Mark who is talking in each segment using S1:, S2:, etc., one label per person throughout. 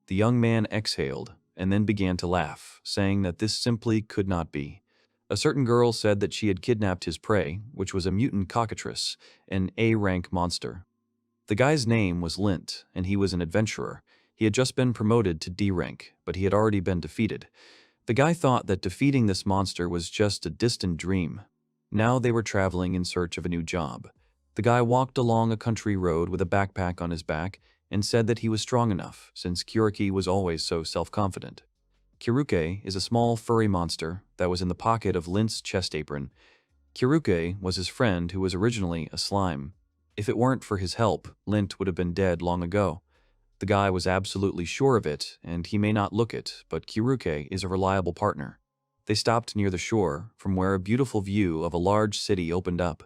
S1: The young man exhaled and then began to laugh, saying that this simply could not be. A certain girl said that she had kidnapped his prey, which was a mutant cockatrice, an A-rank monster. The guy's name was Lint, and he was an adventurer. He had just been promoted to D rank, but he had already been defeated. The guy thought that defeating this monster was just a distant dream. Now they were traveling in search of a new job. The guy walked along a country road with a backpack on his back and said that he was strong enough, since Kyuruke was always so self-confident. Kyuruke is a small furry monster that was in the pocket of Lint's chest apron. Kyuruke was his friend who was originally a slime. If it weren't for his help, Lint would have been dead long ago. The guy was absolutely sure of it, and he may not look it, but Kyuruke is a reliable partner. They stopped near the shore, from where a beautiful view of a large city opened up.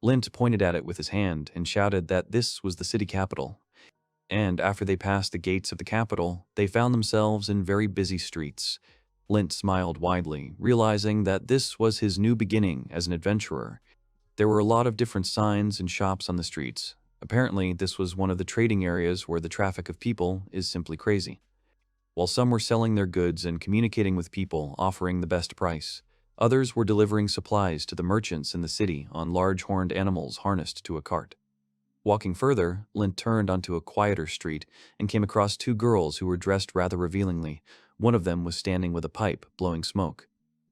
S1: Lint pointed at it with his hand and shouted that this was the city capital. And after they passed the gates of the capital, they found themselves in very busy streets. Lint smiled widely, realizing that this was his new beginning as an adventurer. There were a lot of different signs and shops on the streets. Apparently, this was one of the trading areas where the traffic of people is simply crazy. While some were selling their goods and communicating with people, offering the best price, others were delivering supplies to the merchants in the city on large horned animals harnessed to a cart. Walking further, Lint turned onto a quieter street and came across two girls who were dressed rather revealingly. One of them was standing with a pipe, blowing smoke.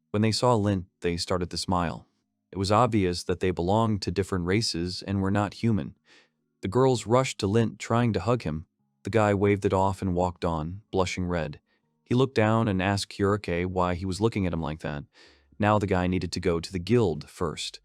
S1: When they saw Lint, they started to smile. It was obvious that they belonged to different races and were not human. The girls rushed to Lint, trying to hug him. The guy waved it off and walked on, blushing red. He looked down and asked Kyuruke why he was looking at him like that. Now the guy needed to go to the guild first.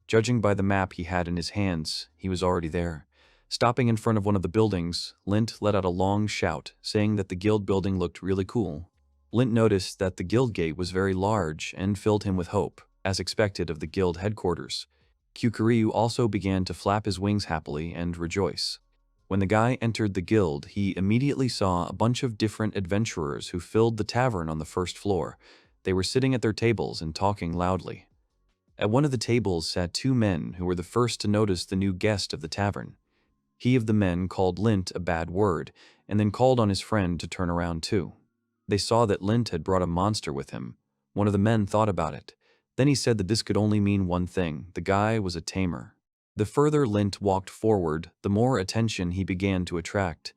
S1: Judging by the map he had in his hands, he was already there. Stopping in front of one of the buildings, Lint let out a long shout, saying that the guild building looked really cool. Lint noticed that the guild gate was very large and filled him with hope, as expected of the guild headquarters. Kyukuryu also began to flap his wings happily and rejoice. When the guy entered the guild, he immediately saw a bunch of different adventurers who filled the tavern on the first floor. They were sitting at their tables and talking loudly. At one of the tables sat two men who were the first to notice the new guest of the tavern. He of the men called Lint a bad word, and then called on his friend to turn around too. They saw that Lint had brought a monster with him. One of the men thought about it. Then he said that this could only mean one thing: the guy was a tamer. The further Lint walked forward, the more attention he began to attract.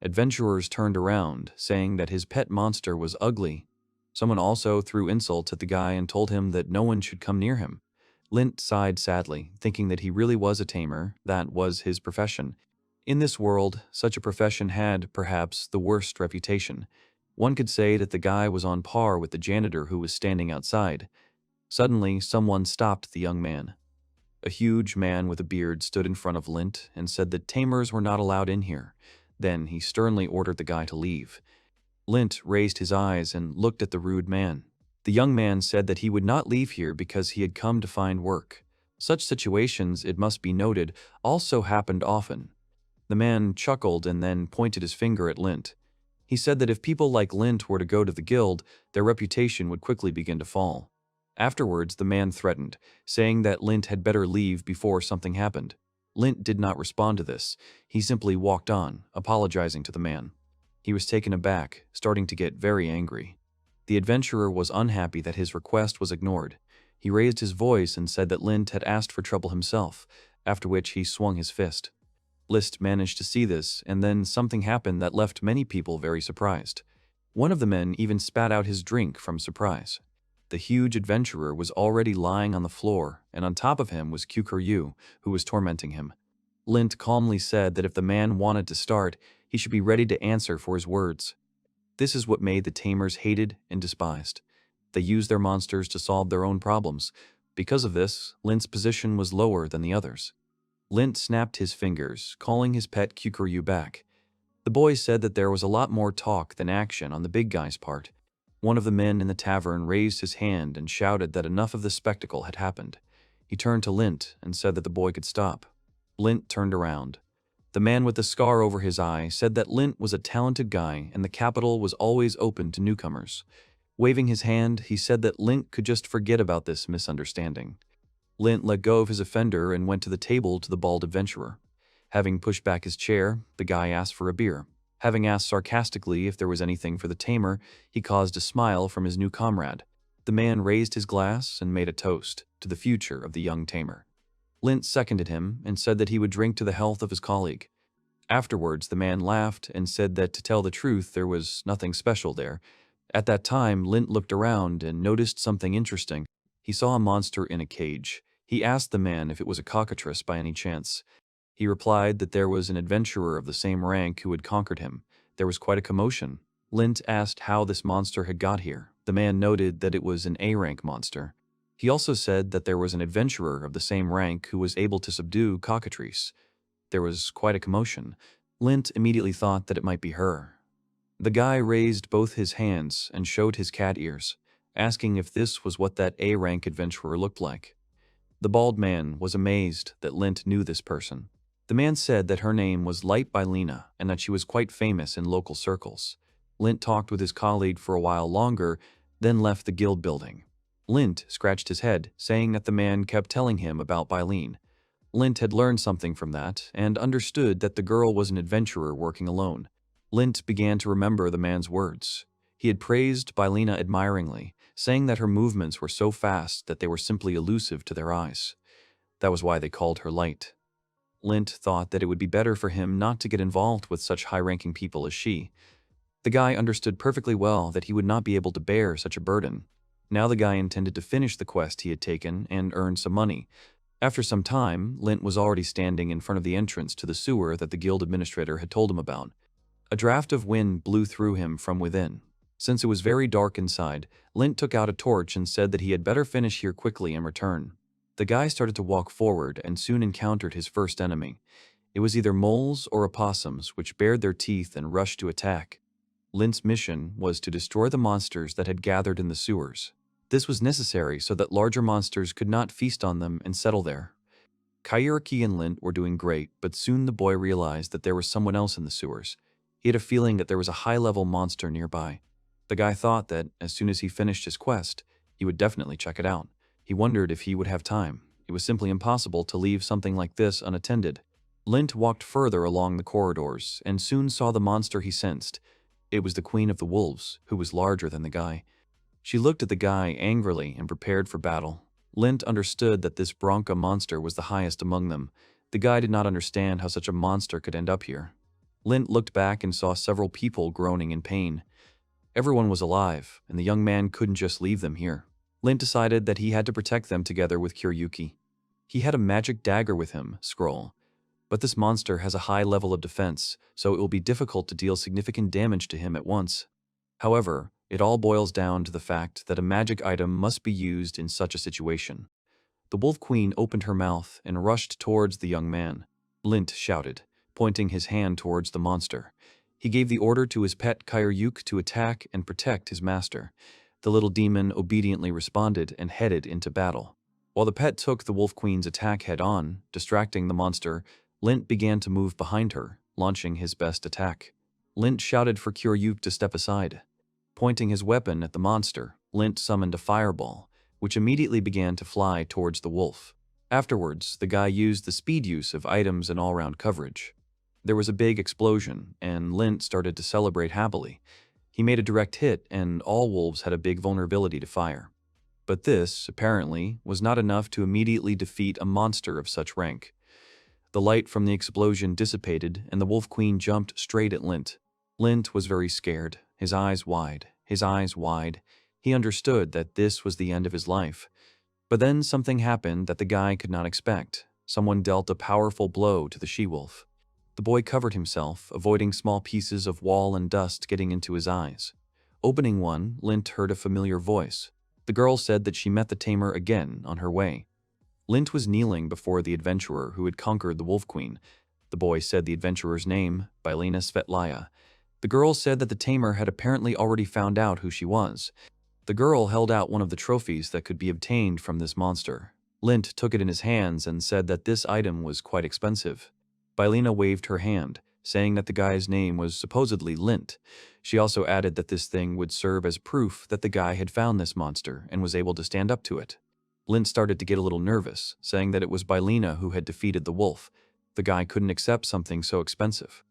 S1: Adventurers turned around, saying that his pet monster was ugly. Someone also threw insults at the guy and told him that no one should come near him. Lint sighed sadly, thinking that he really was a tamer. That was his profession. In this world, such a profession had, perhaps, the worst reputation. One could say that the guy was on par with the janitor who was standing outside. Suddenly, someone stopped the young man. A huge man with a beard stood in front of Lint and said that tamers were not allowed in here. Then he sternly ordered the guy to leave. Lint raised his eyes and looked at the rude man. The young man said that he would not leave here because he had come to find work. Such situations, it must be noted, also happened often. The man chuckled and then pointed his finger at Lint. He said that if people like Lint were to go to the guild, their reputation would quickly begin to fall. Afterwards, the man threatened, saying that Lint had better leave before something happened. Lint did not respond to this. He simply walked on, apologizing to the man. He was taken aback, starting to get very angry. The adventurer was unhappy that his request was ignored. He raised his voice and said that Lint had asked for trouble himself, after which he swung his fist. List managed to see this, and then something happened that left many people very surprised. One of the men even spat out his drink from surprise. The huge adventurer was already lying on the floor, and on top of him was Kyukuryu, who was tormenting him. Lint calmly said that if the man wanted to start, he should be ready to answer for his words. This is what made the tamers hated and despised. They used their monsters to solve their own problems. Because of this, Lint's position was lower than the others. Lint snapped his fingers, calling his pet Kyukuryu back. The boy said that there was a lot more talk than action on the big guy's part. One of the men in the tavern raised his hand and shouted that enough of the spectacle had happened. He turned to Lint and said that the boy could stop. Lint turned around. The man with the scar over his eye said that Lint was a talented guy and the capital was always open to newcomers. Waving his hand, he said that Lint could just forget about this misunderstanding. Lint let go of his offender and went to the table to the bald adventurer. Having pushed back his chair, the guy asked for a beer. Having asked sarcastically if there was anything for the tamer, he caused a smile from his new comrade. The man raised his glass and made a toast to the future of the young tamer. Lint seconded him and said that he would drink to the health of his colleague. Afterwards, the man laughed and said that to tell the truth, there was nothing special there. At that time, Lint looked around and noticed something interesting. He saw a monster in a cage. He asked the man if it was a cockatrice by any chance. He replied that there was an adventurer of the same rank who had conquered him. There was quite a commotion. Lint asked how this monster had got here. The man noted that it was an A-rank monster. He also said that there was an adventurer of the same rank who was able to subdue cockatrice. There was quite a commotion. Lint immediately thought that it might be her. The guy raised both his hands and showed his cat ears, asking if this was what that A-rank adventurer looked like. The bald man was amazed that Lint knew this person. The man said that her name was Light Bylina and that she was quite famous in local circles. Lint talked with his colleague for a while longer, then left the guild building. Lint scratched his head, saying that the man kept telling him about Bylene. Lint had learned something from that and understood that the girl was an adventurer working alone. Lint began to remember the man's words. He had praised Bylina admiringly, saying that her movements were so fast that they were simply elusive to their eyes. That was why they called her Light. Lint thought that it would be better for him not to get involved with such high-ranking people as she. The guy understood perfectly well that he would not be able to bear such a burden. Now the guy intended to finish the quest he had taken and earn some money. After some time, Lint was already standing in front of the entrance to the sewer that the guild administrator had told him about. A draft of wind blew through him from within. Since it was very dark inside, Lint took out a torch and said that he had better finish here quickly and return. The guy started to walk forward and soon encountered his first enemy. It was either moles or opossums, which bared their teeth and rushed to attack. Lint's mission was to destroy the monsters that had gathered in the sewers. This was necessary so that larger monsters could not feast on them and settle there. Kairiki and Lint were doing great, but soon the boy realized that there was someone else in the sewers. He had a feeling that there was a high-level monster nearby. The guy thought that, as soon as he finished his quest, he would definitely check it out. He wondered if he would have time. It was simply impossible to leave something like this unattended. Lint walked further along the corridors and soon saw the monster he sensed. It was the Queen of the Wolves, who was larger than the guy. She looked at the guy angrily and prepared for battle. Lint understood that this Bronca monster was the highest among them. The guy did not understand how such a monster could end up here. Lint looked back and saw several people groaning in pain. Everyone was alive, and the young man couldn't just leave them here. Lint decided that he had to protect them together with Kuryuki. He had a magic dagger with him, Scroll. But this monster has a high level of defense, so it will be difficult to deal significant damage to him at once. However, it all boils down to the fact that a magic item must be used in such a situation. The Wolf Queen opened her mouth and rushed towards the young man. Lint shouted, pointing his hand towards the monster. He gave the order to his pet Kairyuk to attack and protect his master. The little demon obediently responded and headed into battle. While the pet took the Wolf Queen's attack head-on, distracting the monster, Lint began to move behind her, launching his best attack. Lint shouted for Kuryuk to step aside. Pointing his weapon at the monster, Lint summoned a fireball, which immediately began to fly towards the wolf. Afterwards, the guy used the speed use of items and all-round coverage. There was a big explosion, and Lint started to celebrate happily. He made a direct hit, and all wolves had a big vulnerability to fire. But this, apparently, was not enough to immediately defeat a monster of such rank. The light from the explosion dissipated, and the Wolf Queen jumped straight at Lint. Lint was very scared, his eyes wide, his eyes wide. He understood that this was the end of his life. But then something happened that the guy could not expect. Someone dealt a powerful blow to the she-wolf. The boy covered himself, avoiding small pieces of wall and dust getting into his eyes. Opening one, Lint heard a familiar voice. The girl said that she met the tamer again on her way. Lint was kneeling before the adventurer who had conquered the Wolf Queen. The boy said the adventurer's name, Bylina Svetlaya. The girl said that the tamer had apparently already found out who she was. The girl held out one of the trophies that could be obtained from this monster. Lint took it in his hands and said that this item was quite expensive. Bylina waved her hand, saying that the guy's name was supposedly Lint. She also added that this thing would serve as proof that the guy had found this monster and was able to stand up to it. Lint started to get a little nervous, saying that it was Bylina who had defeated the wolf. The guy couldn't accept something so expensive.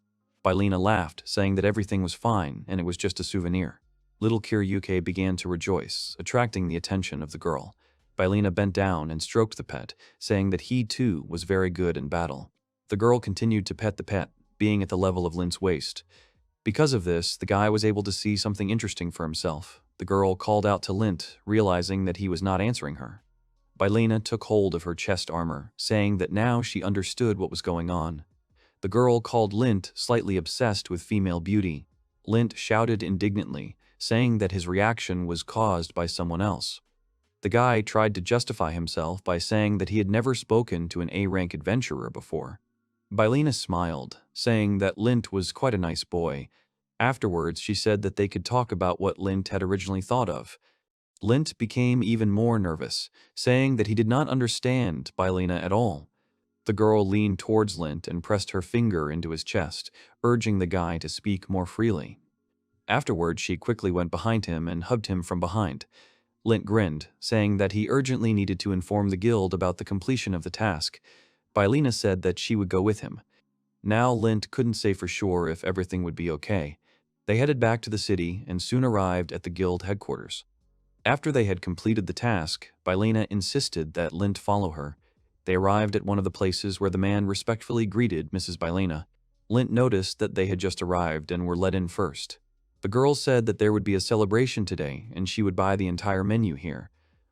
S1: Bylina laughed, saying that everything was fine and it was just a souvenir. Little Kiryuke began to rejoice, attracting the attention of the girl. Bylina bent down and stroked the pet, saying that he too was very good in battle. The girl continued to pet the pet, being at the level of Lint's waist. Because of this, the guy was able to see something interesting for himself. The girl called out to Lint, realizing that he was not answering her. Bylina took hold of her chest armor, saying that now she understood what was going on. The girl called Lint slightly obsessed with female beauty. Lint shouted indignantly, saying that his reaction was caused by someone else. The guy tried to justify himself by saying that he had never spoken to an A-rank adventurer before. Bylina smiled, saying that Lint was quite a nice boy. Afterwards, she said that they could talk about what Lint had originally thought of. Lint became even more nervous, saying that he did not understand Bylina at all. The girl leaned towards Lint and pressed her finger into his chest, urging the guy to speak more freely. Afterwards, she quickly went behind him and hugged him from behind. Lint grinned, saying that he urgently needed to inform the guild about the completion of the task. Bylina said that she would go with him. Now Lint couldn't say for sure if everything would be okay. They headed back to the city and soon arrived at the guild headquarters. After they had completed the task, Bylina insisted that Lint follow her. They arrived at one of the places where the man respectfully greeted Mrs. Bylina. Lint noticed that they had just arrived and were let in first. The girl said that there would be a celebration today and she would buy the entire menu here.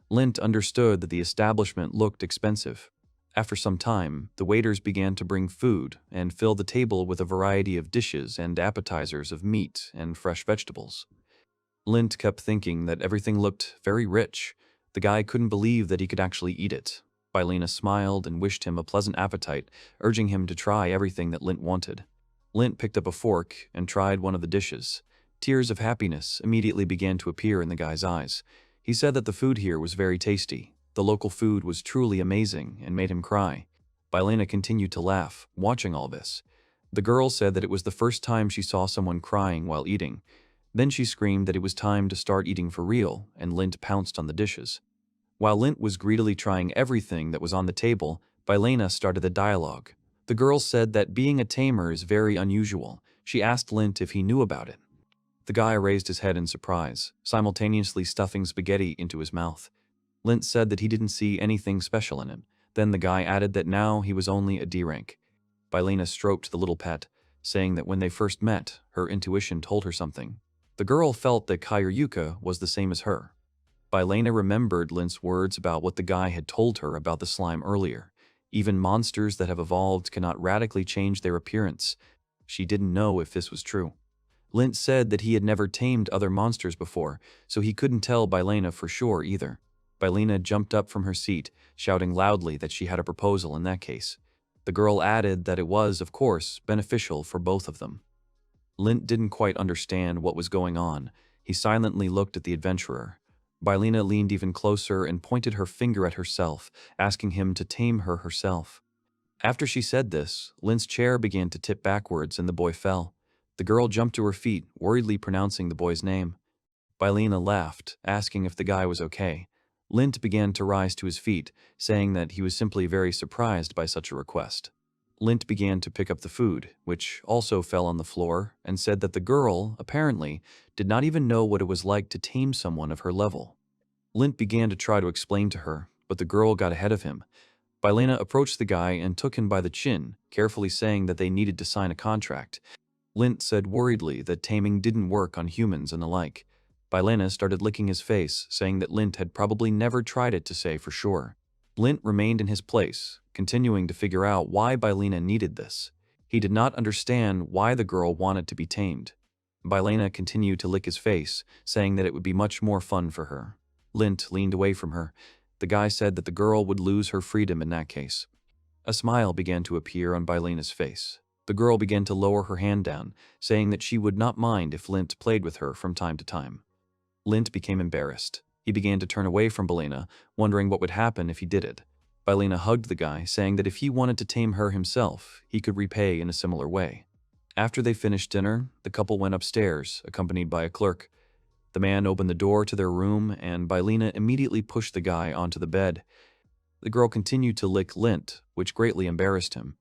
S1: Lint understood that the establishment looked expensive. After some time, the waiters began to bring food and fill the table with a variety of dishes and appetizers of meat and fresh vegetables. Lint kept thinking that everything looked very rich. The guy couldn't believe that he could actually eat it. Bylina smiled and wished him a pleasant appetite, urging him to try everything that Lint wanted. Lint picked up a fork and tried one of the dishes. Tears of happiness immediately began to appear in the guy's eyes. He said that the food here was very tasty. The local food was truly amazing and made him cry. Bylina continued to laugh, watching all this. The girl said that it was the first time she saw someone crying while eating. Then she screamed that it was time to start eating for real, and Lint pounced on the dishes. While Lint was greedily trying everything that was on the table, Bylina started a dialogue. The girl said that being a tamer is very unusual. She asked Lint if he knew about it. The guy raised his head in surprise, simultaneously stuffing spaghetti into his mouth. Lint said that he didn't see anything special in him. Then the guy added that now he was only a D rank. Bylina stroked the little pet, saying that when they first met, her intuition told her something. The girl felt that Kiryuka was the same as her. Bylina remembered Lint's words about what the guy had told her about the slime earlier. Even monsters that have evolved cannot radically change their appearance. She didn't know if this was true. Lint said that he had never tamed other monsters before, so he couldn't tell Bylina for sure either. Bylina jumped up from her seat, shouting loudly that she had a proposal in that case. The girl added that it was, of course, beneficial for both of them. Lint didn't quite understand what was going on. He silently looked at the adventurer. Bylina leaned even closer and pointed her finger at herself, asking him to tame her herself. After she said this, Lint's chair began to tip backwards and the boy fell. The girl jumped to her feet, worriedly pronouncing the boy's name. Bylina laughed, asking if the guy was okay. Lint began to rise to his feet, saying that he was simply very surprised by such a request. Lint began to pick up the food, which also fell on the floor, and said that the girl, apparently, did not even know what it was like to tame someone of her level. Lint began to try to explain to her, but the girl got ahead of him. Bylina approached the guy and took him by the chin, carefully saying that they needed to sign a contract. Lint said worriedly that taming didn't work on humans and the like. Bylina started licking his face, saying that Lint had probably never tried it to say for sure. Lint remained in his place, continuing to figure out why Bylina needed this. He did not understand why the girl wanted to be tamed. Bylina continued to lick his face, saying that it would be much more fun for her. Lint leaned away from her. The guy said that the girl would lose her freedom in that case. A smile began to appear on Bylina's face. The girl began to lower her hand down, saying that she would not mind if Lint played with her from time to time. Lint became embarrassed. He began to turn away from Bylina, wondering what would happen if he did it. Bylina hugged the guy, saying that if he wanted to tame her himself, he could repay in a similar way. After they finished dinner, the couple went upstairs, accompanied by a clerk. The man opened the door to their room, and Bylina immediately pushed the guy onto the bed. The girl continued to lick Lint, which greatly embarrassed him.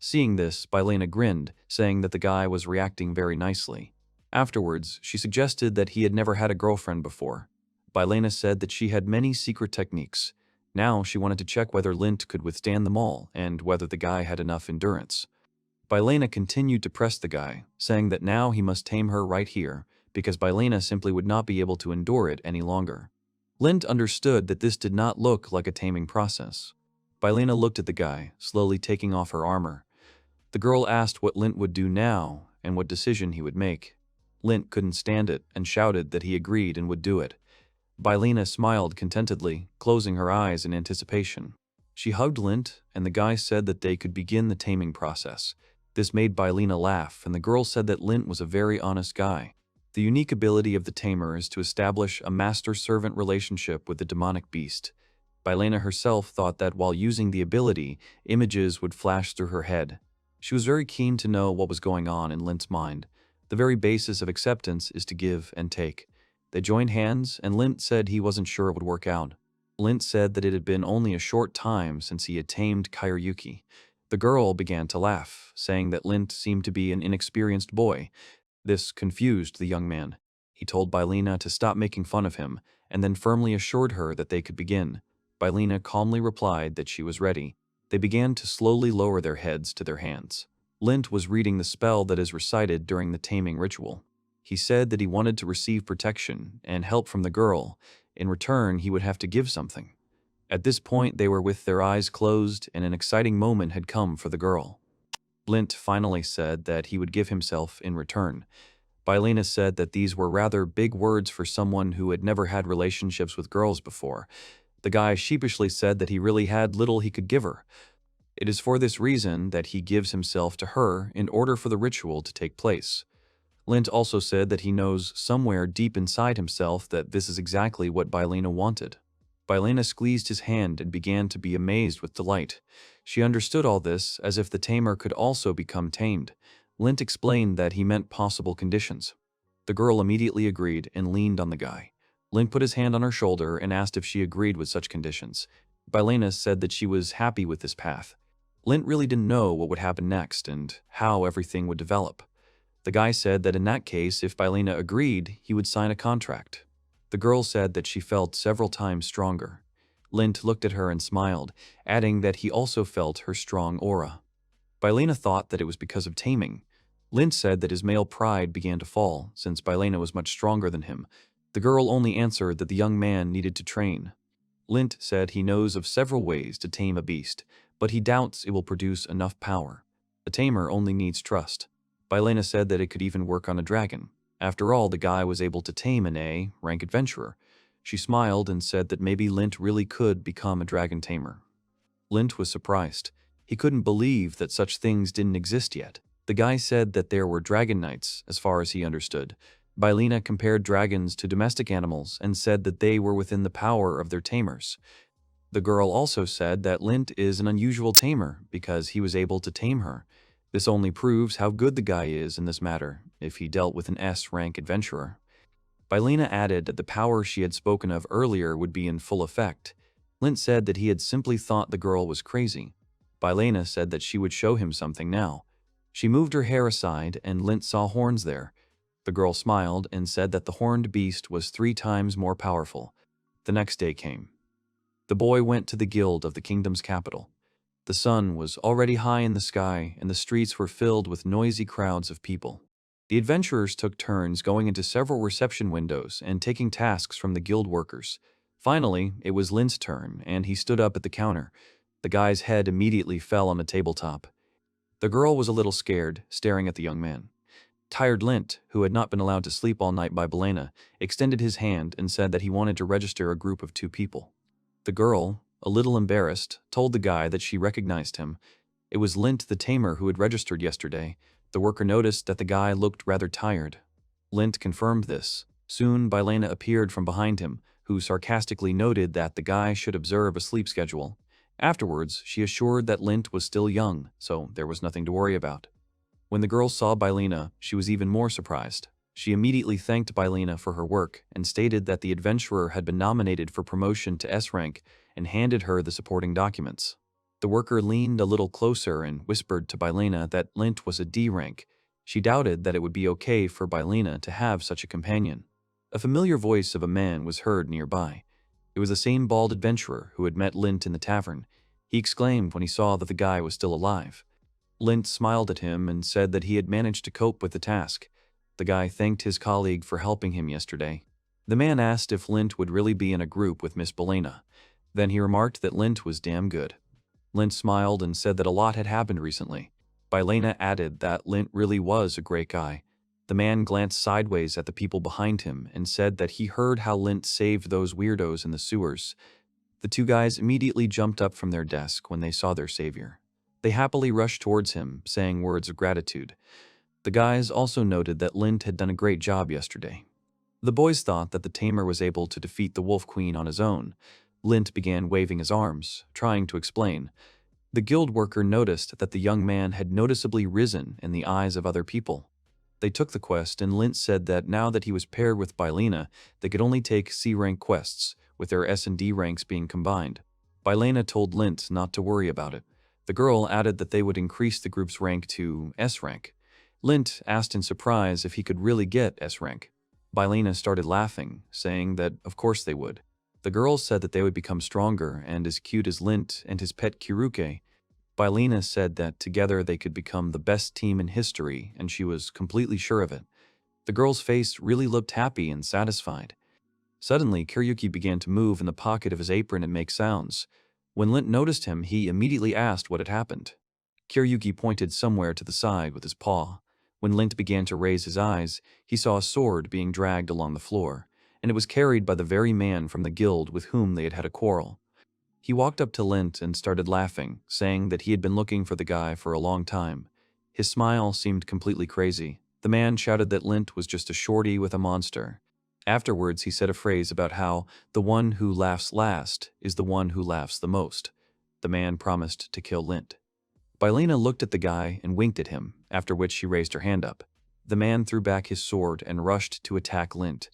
S1: Seeing this, Bylena grinned, saying that the guy was reacting very nicely. Afterwards, she suggested that he had never had a girlfriend before. Bylena said that she had many secret techniques. Now she wanted to check whether Lint could withstand them all and whether the guy had enough endurance. Bylena continued to press the guy, saying that now he must tame her right here, because Bylena simply would not be able to endure it any longer. Lint understood that this did not look like a taming process. Bylena looked at the guy, slowly taking off her armor. The girl asked what Lint would do now and what decision he would make. Lint couldn't stand it and shouted that he agreed and would do it. Bylena smiled contentedly, closing her eyes in anticipation. She hugged Lint, and the guy said that they could begin the taming process. This made Bylena laugh, and the girl said that Lint was a very honest guy. The unique ability of the tamer is to establish a master-servant relationship with the demonic beast. Bylena herself thought that while using the ability, images would flash through her head. She was very keen to know what was going on in Lint's mind. The very basis of acceptance is to give and take. They joined hands, and Lint said he wasn't sure it would work out. Lint said that it had been only a short time since he had tamed Kairyuki. The girl began to laugh, saying that Lint seemed to be an inexperienced boy. This confused the young man. He told Bylena to stop making fun of him, and then firmly assured her that they could begin. Bylena calmly replied that she was ready. They began to slowly lower their heads to their hands. Lint was reading the spell that is recited during the taming ritual. He said that he wanted to receive protection and help from the girl. In return, he would have to give something. At this point, they were with their eyes closed, and an exciting moment had come for the girl. Lint finally said that he would give himself in return. Bylena said that these were rather big words for someone who had never had relationships with girls before. The guy sheepishly said that he really had little he could give her. It is for this reason that he gives himself to her in order for the ritual to take place. Lint also said that he knows somewhere deep inside himself that this is exactly what Bylena wanted. Bylena squeezed his hand and began to be amazed with delight. She understood all this as if the tamer could also become tamed. Lint explained that he meant possible conditions. The girl immediately agreed and leaned on the guy. Lint put his hand on her shoulder and asked if she agreed with such conditions. Bylena said that she was happy with this path. Lint really didn't know what would happen next and how everything would develop. The guy said that in that case, if Bylena agreed, he would sign a contract. The girl said that she felt several times stronger. Lint looked at her and smiled, adding that he also felt her strong aura. Bylena thought that it was because of taming. Lint said that his male pride began to fall, since Bylena was much stronger than him. The girl only answered that the young man needed to train. Lint said he knows of several ways to tame a beast, but he doubts it will produce enough power. A tamer only needs trust. Bylena said that it could even work on a dragon. After all, the guy was able to tame an A-rank adventurer. She smiled and said that maybe Lint really could become a dragon tamer. Lint was surprised. He couldn't believe that such things didn't exist yet. The guy said that there were dragon knights, as far as he understood. Bylena compared dragons to domestic animals and said that they were within the power of their tamers. The girl also said that Lint is an unusual tamer because he was able to tame her. This only proves how good the guy is in this matter, if he dealt with an S-rank adventurer. Bylena added that the power she had spoken of earlier would be in full effect. Lint said that he had simply thought the girl was crazy. Bylena said that she would show him something now. She moved her hair aside, and Lint saw horns there. The girl smiled and said that the horned beast was 3 times more powerful. The next day came. The boy went to the guild of the kingdom's capital. The sun was already high in the sky, and the streets were filled with noisy crowds of people. The adventurers took turns going into several reception windows and taking tasks from the guild workers. Finally, it was Lint's turn, and he stood up at the counter. The guy's head immediately fell on the tabletop. The girl was a little scared, staring at the young man. Tired Lint, who had not been allowed to sleep all night by Bylena, extended his hand and said that he wanted to register a group of 2 people. The girl, a little embarrassed, told the guy that she recognized him. It was Lint the tamer who had registered yesterday. The worker noticed that the guy looked rather tired. Lint confirmed this. Soon, Bylena appeared from behind him, who sarcastically noted that the guy should observe a sleep schedule. Afterwards, she assured that Lint was still young, so there was nothing to worry about. When the girl saw Bylena, she was even more surprised. She immediately thanked Bylena for her work and stated that the adventurer had been nominated for promotion to S rank and handed her the supporting documents. The worker leaned a little closer and whispered to Bylena that Lint was a D rank. She doubted that it would be okay for Bylena to have such a companion. A familiar voice of a man was heard nearby. It was the same bald adventurer who had met Lint in the tavern. He exclaimed when he saw that the guy was still alive. Lint smiled at him and said that he had managed to cope with the task. The guy thanked his colleague for helping him yesterday. The man asked if Lint would really be in a group with Miss Bylena. Then he remarked that Lint was damn good. Lint smiled and said that a lot had happened recently. Bylena added that Lint really was a great guy. The man glanced sideways at the people behind him and said that he heard how Lint saved those weirdos in the sewers. The two guys immediately jumped up from their desk when they saw their savior. They happily rushed towards him, saying words of gratitude. The guys also noted that Lint had done a great job yesterday. The boys thought that the tamer was able to defeat the Wolf Queen on his own. Lint began waving his arms, trying to explain. The guild worker noticed that the young man had noticeably risen in the eyes of other people. They took the quest, and Lint said that now that he was paired with Bylena, they could only take C-rank quests, with their S and D ranks being combined. Bylena told Lint not to worry about it. The girl added that they would increase the group's rank to S rank. Lint asked in surprise if he could really get S rank. Bylena started laughing, saying that of course they would. The girl said that they would become stronger and as cute as Lint and his pet Kiruke. Bylena said that together they could become the best team in history, and she was completely sure of it. The girl's face really looked happy and satisfied. Suddenly, Kiryuki began to move in the pocket of his apron and make sounds. When Lint noticed him, he immediately asked what had happened. Kiryuki pointed somewhere to the side with his paw. When Lint began to raise his eyes, he saw a sword being dragged along the floor, and it was carried by the very man from the guild with whom they had had a quarrel. He walked up to Lint and started laughing, saying that he had been looking for the guy for a long time. His smile seemed completely crazy. The man shouted that Lint was just a shorty with a monster. Afterwards, he said a phrase about how the one who laughs last is the one who laughs the most. The man promised to kill Lint. Bylena looked at the guy and winked at him, after which she raised her hand up. The man threw back his sword and rushed to attack Lint.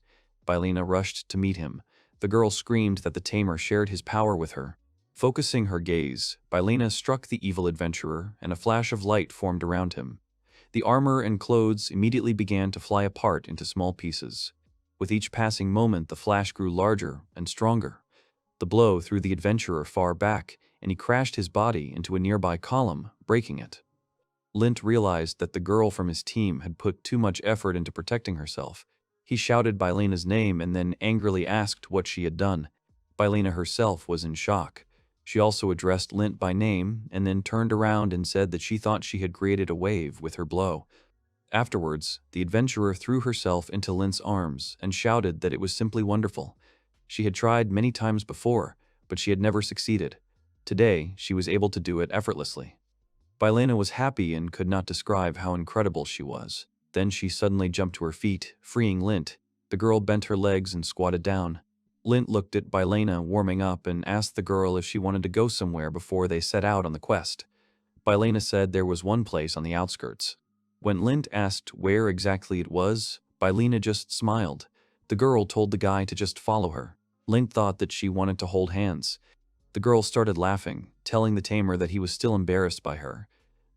S1: Bylena rushed to meet him. The girl screamed that the tamer shared his power with her. Focusing her gaze, Bylena struck the evil adventurer, and a flash of light formed around him. The armor and clothes immediately began to fly apart into small pieces. With each passing moment, the flash grew larger and stronger. The blow threw the adventurer far back, and he crashed his body into a nearby column, breaking it. Lint realized that the girl from his team had put too much effort into protecting herself. He shouted Bylena's name and then angrily asked what she had done. Bylena herself was in shock. She also addressed Lint by name and then turned around and said that she thought she had created a wave with her blow. Afterwards, the adventurer threw herself into Lint's arms and shouted that it was simply wonderful. She had tried many times before, but she had never succeeded. Today, she was able to do it effortlessly. Bylena was happy and could not describe how incredible she was. Then she suddenly jumped to her feet, freeing Lint. The girl bent her legs and squatted down. Lint looked at Bylena warming up and asked the girl if she wanted to go somewhere before they set out on the quest. Bylena said there was one place on the outskirts. When Lint asked where exactly it was, Bylena just smiled. The girl told the guy to just follow her. Lint thought that she wanted to hold hands. The girl started laughing, telling the tamer that he was still embarrassed by her.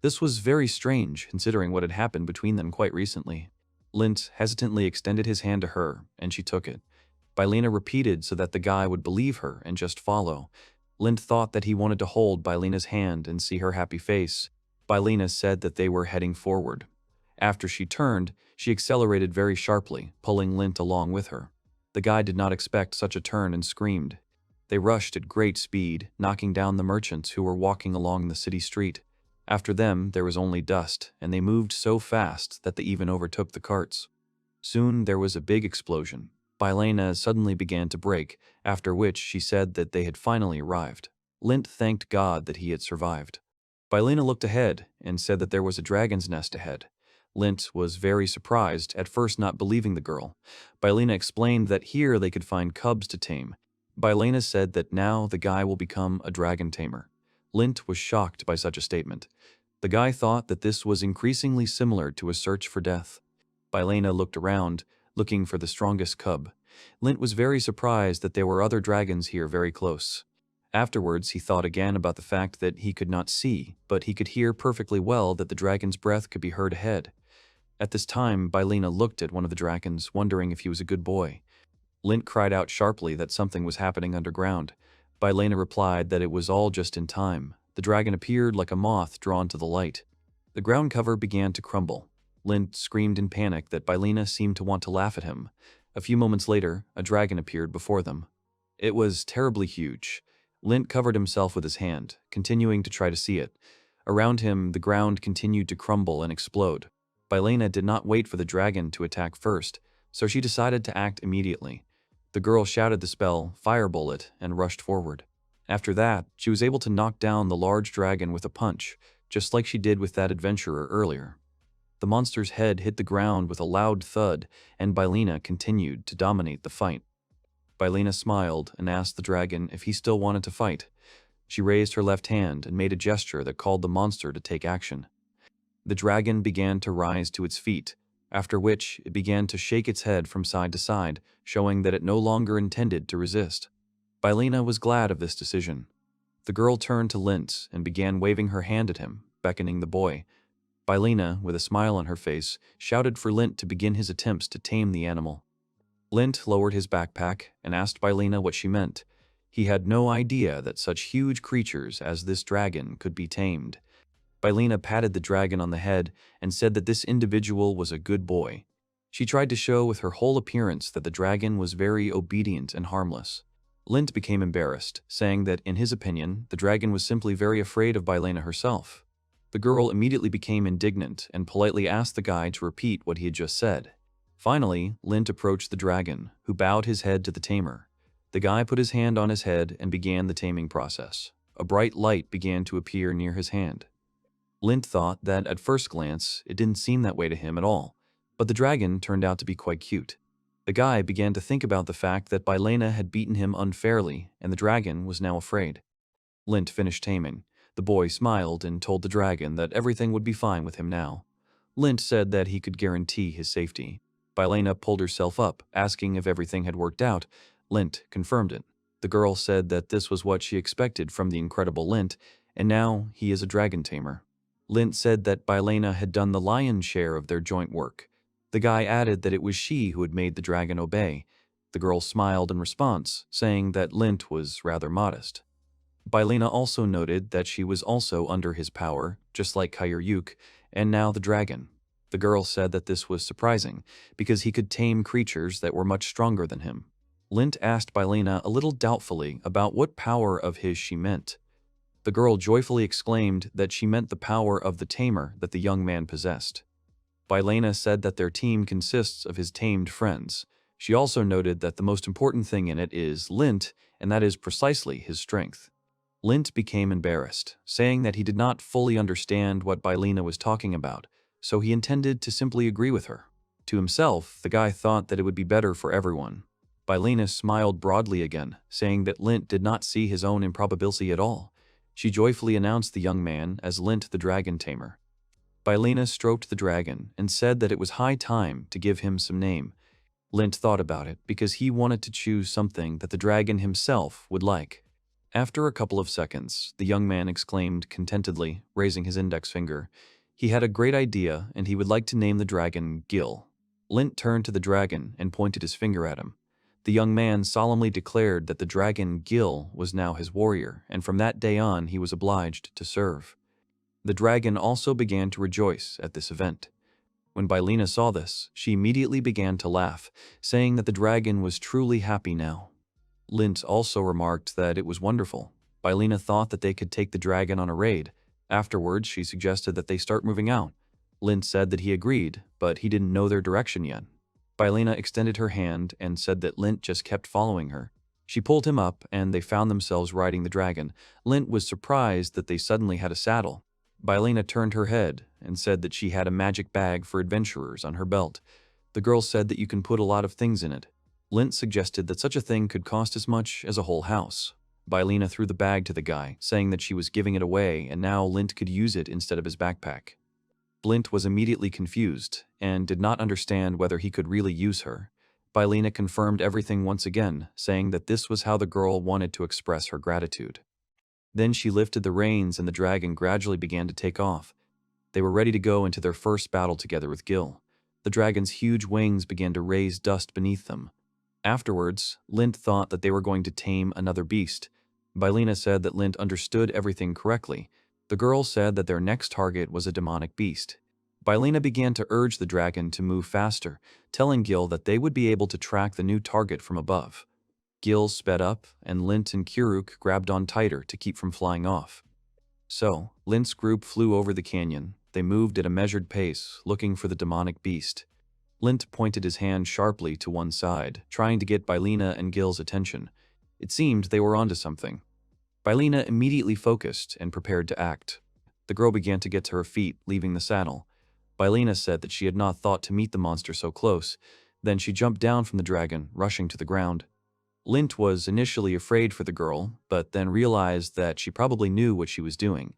S1: This was very strange, considering what had happened between them quite recently. Lint hesitantly extended his hand to her, and she took it. Bylena repeated so that the guy would believe her and just follow. Lint thought that he wanted to hold Bylena's hand and see her happy face. Bylena said that they were heading forward. After she turned, she accelerated very sharply, pulling Lint along with her. The guy did not expect such a turn and screamed. They rushed at great speed, knocking down the merchants who were walking along the city street. After them, there was only dust, and they moved so fast that they even overtook the carts. Soon there was a big explosion. Bylena suddenly began to break, after which she said that they had finally arrived. Lint thanked God that he had survived. Bylena looked ahead and said that there was a dragon's nest ahead. Lint was very surprised, at first not believing the girl. Bylena explained that here they could find cubs to tame. Bylena said that now the guy will become a dragon tamer. Lint was shocked by such a statement. The guy thought that this was increasingly similar to a search for death. Bylena looked around, looking for the strongest cub. Lint was very surprised that there were other dragons here very close. Afterwards, he thought again about the fact that he could not see, but he could hear perfectly well that the dragon's breath could be heard ahead. At this time, Bylina looked at one of the dragons, wondering if he was a good boy. Lint cried out sharply that something was happening underground. Bylina replied that it was all just in time. The dragon appeared like a moth drawn to the light. The ground cover began to crumble. Lint screamed in panic that Bylina seemed to want to laugh at him. A few moments later, a dragon appeared before them. It was terribly huge. Lint covered himself with his hand, continuing to try to see it. Around him, the ground continued to crumble and explode. Bylina did not wait for the dragon to attack first, so she decided to act immediately. The girl shouted the spell, "Fire Bullet," and rushed forward. After that, she was able to knock down the large dragon with a punch, just like she did with that adventurer earlier. The monster's head hit the ground with a loud thud, and Bylina continued to dominate the fight. Bylina smiled and asked the dragon if he still wanted to fight. She raised her left hand and made a gesture that called the monster to take action. The dragon began to rise to its feet, after which it began to shake its head from side to side, showing that it no longer intended to resist. Bylina was glad of this decision. The girl turned to Lint and began waving her hand at him, beckoning the boy. Bylina, with a smile on her face, shouted for Lint to begin his attempts to tame the animal. Lint lowered his backpack and asked Bylina what she meant. He had no idea that such huge creatures as this dragon could be tamed. Bylina patted the dragon on the head and said that this individual was a good boy. She tried to show with her whole appearance that the dragon was very obedient and harmless. Lint became embarrassed, saying that, in his opinion, the dragon was simply very afraid of Bylina herself. The girl immediately became indignant and politely asked the guy to repeat what he had just said. Finally, Lint approached the dragon, who bowed his head to the tamer. The guy put his hand on his head and began the taming process. A bright light began to appear near his hand. Lint thought that, at first glance, it didn't seem that way to him at all, but the dragon turned out to be quite cute. The guy began to think about the fact that Bylina had beaten him unfairly, and the dragon was now afraid. Lint finished taming. The boy smiled and told the dragon that everything would be fine with him now. Lint said that he could guarantee his safety. Bylina pulled herself up, asking if everything had worked out. Lint confirmed it. The girl said that this was what she expected from the incredible Lint, and now he is a dragon tamer. Lint said that Bylina had done the lion's share of their joint work. The guy added that it was she who had made the dragon obey. The girl smiled in response, saying that Lint was rather modest. Bylina also noted that she was also under his power, just like Kairyuk, and now the dragon. The girl said that this was surprising, because he could tame creatures that were much stronger than him. Lint asked Bylina a little doubtfully about what power of his she meant. The girl joyfully exclaimed that she meant the power of the tamer that the young man possessed. Bylina said that their team consists of his tamed friends. She also noted that the most important thing in it is Lint, and that is precisely his strength. Lint became embarrassed, saying that he did not fully understand what Bylina was talking about, so he intended to simply agree with her. To himself, the guy thought that it would be better for everyone. Bylina smiled broadly again, saying that Lint did not see his own improbability at all. She joyfully announced the young man as Lint the dragon tamer. Bylina stroked the dragon and said that it was high time to give him some name. Lint thought about it because he wanted to choose something that the dragon himself would like. After a couple of seconds, the young man exclaimed contentedly, raising his index finger. He had a great idea, and he would like to name the dragon Gil. Lint turned to the dragon and pointed his finger at him. The young man solemnly declared that the dragon Gil was now his warrior, and from that day on he was obliged to serve. The dragon also began to rejoice at this event. When Bylina saw this, she immediately began to laugh, saying that the dragon was truly happy now. Lint also remarked that it was wonderful. Bylina thought that they could take the dragon on a raid. Afterwards, she suggested that they start moving out. Lint said that he agreed, but he didn't know their direction yet. Bylina extended her hand and said that Lint just kept following her. She pulled him up, and they found themselves riding the dragon. Lint was surprised that they suddenly had a saddle. Bylina turned her head and said that she had a magic bag for adventurers on her belt. The girl said that you can put a lot of things in it. Lint suggested that such a thing could cost as much as a whole house. Bylina threw the bag to the guy, saying that she was giving it away and now Lint could use it instead of his backpack. Lint was immediately confused and did not understand whether he could really use her. Bylina confirmed everything once again, saying that this was how the girl wanted to express her gratitude. Then she lifted the reins and the dragon gradually began to take off. They were ready to go into their first battle together with Gil. The dragon's huge wings began to raise dust beneath them. Afterwards, Lint thought that they were going to tame another beast. Bylina said that Lint understood everything correctly. The girl said that their next target was a demonic beast. Bylina began to urge the dragon to move faster, telling Gil that they would be able to track the new target from above. Gil sped up, and Lint and Kiruk grabbed on tighter to keep from flying off. So, Lint's group flew over the canyon. They moved at a measured pace, looking for the demonic beast. Lint pointed his hand sharply to one side, trying to get Bylina and Gil's attention. It seemed they were onto something. Bylina immediately focused and prepared to act. The girl began to get to her feet, leaving the saddle. Bylina said that she had not thought to meet the monster so close. Then she jumped down from the dragon, rushing to the ground. Lint was initially afraid for the girl, but then realized that she probably knew what she was doing.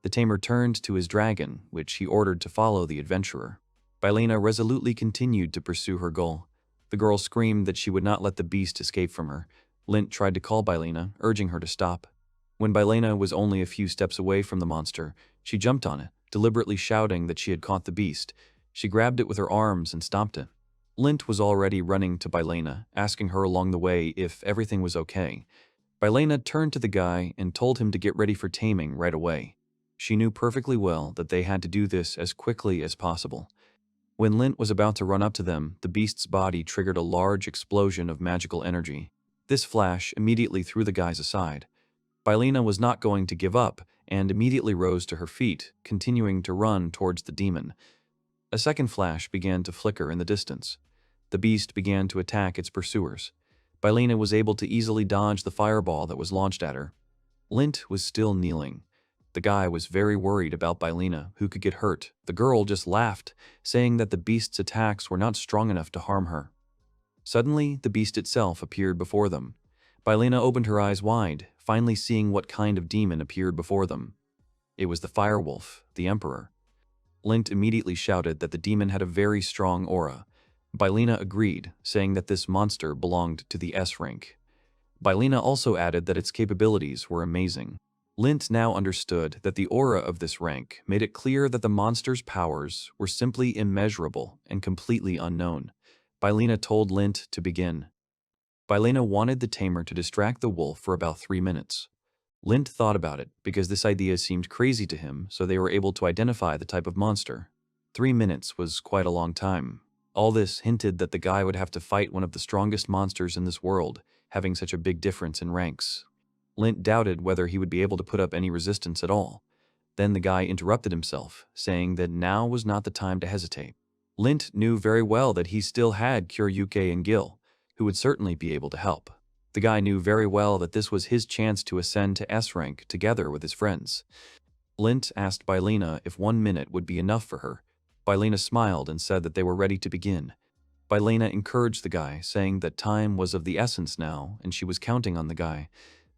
S1: The tamer turned to his dragon, which he ordered to follow the adventurer. Bylina resolutely continued to pursue her goal. The girl screamed that she would not let the beast escape from her. Lint tried to call Bylina, urging her to stop. When Bylina was only a few steps away from the monster, she jumped on it, deliberately shouting that she had caught the beast. She grabbed it with her arms and stomped it. Lint was already running to Bylina, asking her along the way if everything was okay. Bylina turned to the guy and told him to get ready for taming right away. She knew perfectly well that they had to do this as quickly as possible. When Lint was about to run up to them, the beast's body triggered a large explosion of magical energy. This flash immediately threw the guys aside. Bylina was not going to give up and immediately rose to her feet, continuing to run towards the demon. A second flash began to flicker in the distance. The beast began to attack its pursuers. Bylina was able to easily dodge the fireball that was launched at her. Lint was still kneeling. The guy was very worried about Bylina, who could get hurt. The girl just laughed, saying that the beast's attacks were not strong enough to harm her. Suddenly, the beast itself appeared before them. Bylina opened her eyes wide, finally seeing what kind of demon appeared before them. It was the firewolf, the emperor. Lint immediately shouted that the demon had a very strong aura. Bylina agreed, saying that this monster belonged to the S rank. Bylina also added that its capabilities were amazing. Lint now understood that the aura of this rank made it clear that the monster's powers were simply immeasurable and completely unknown. Bylina told Lint to begin. Bylina wanted the tamer to distract the wolf for about 3 minutes. Lint thought about it because this idea seemed crazy to him, so they were able to identify the type of monster. 3 minutes was quite a long time. All this hinted that the guy would have to fight one of the strongest monsters in this world, having such a big difference in ranks. Lint doubted whether he would be able to put up any resistance at all. Then the guy interrupted himself, saying that now was not the time to hesitate. Lint knew very well that he still had Kuryuke and Gil, who would certainly be able to help. The guy knew very well that this was his chance to ascend to S rank together with his friends. Lint asked Bylina if 1 minute would be enough for her. Bylina smiled and said that they were ready to begin. Bylina encouraged the guy, saying that time was of the essence now and she was counting on the guy.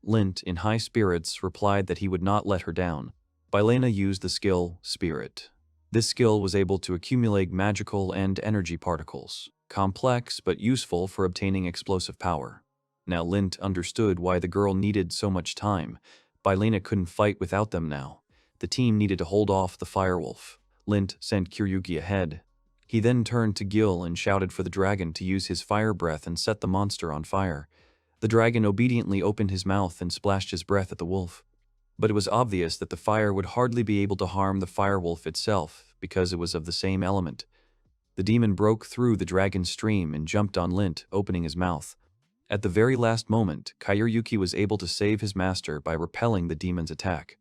S1: Lint, in high spirits, replied that he would not let her down. Bylina used the skill Spirit. This skill was able to accumulate magical and energy particles, complex but useful for obtaining explosive power. Now Lint understood why the girl needed so much time. Bylina couldn't fight without them now. The team needed to hold off the firewolf. Lint sent Kuryuki ahead. He then turned to Gil and shouted for the dragon to use his fire breath and set the monster on fire. The dragon obediently opened his mouth and splashed his breath at the wolf. But it was obvious that the fire would hardly be able to harm the firewolf itself because it was of the same element. The demon broke through the dragon's stream and jumped on Lint, opening his mouth. At the very last moment, Kuryuki was able to save his master by repelling the demon's attack.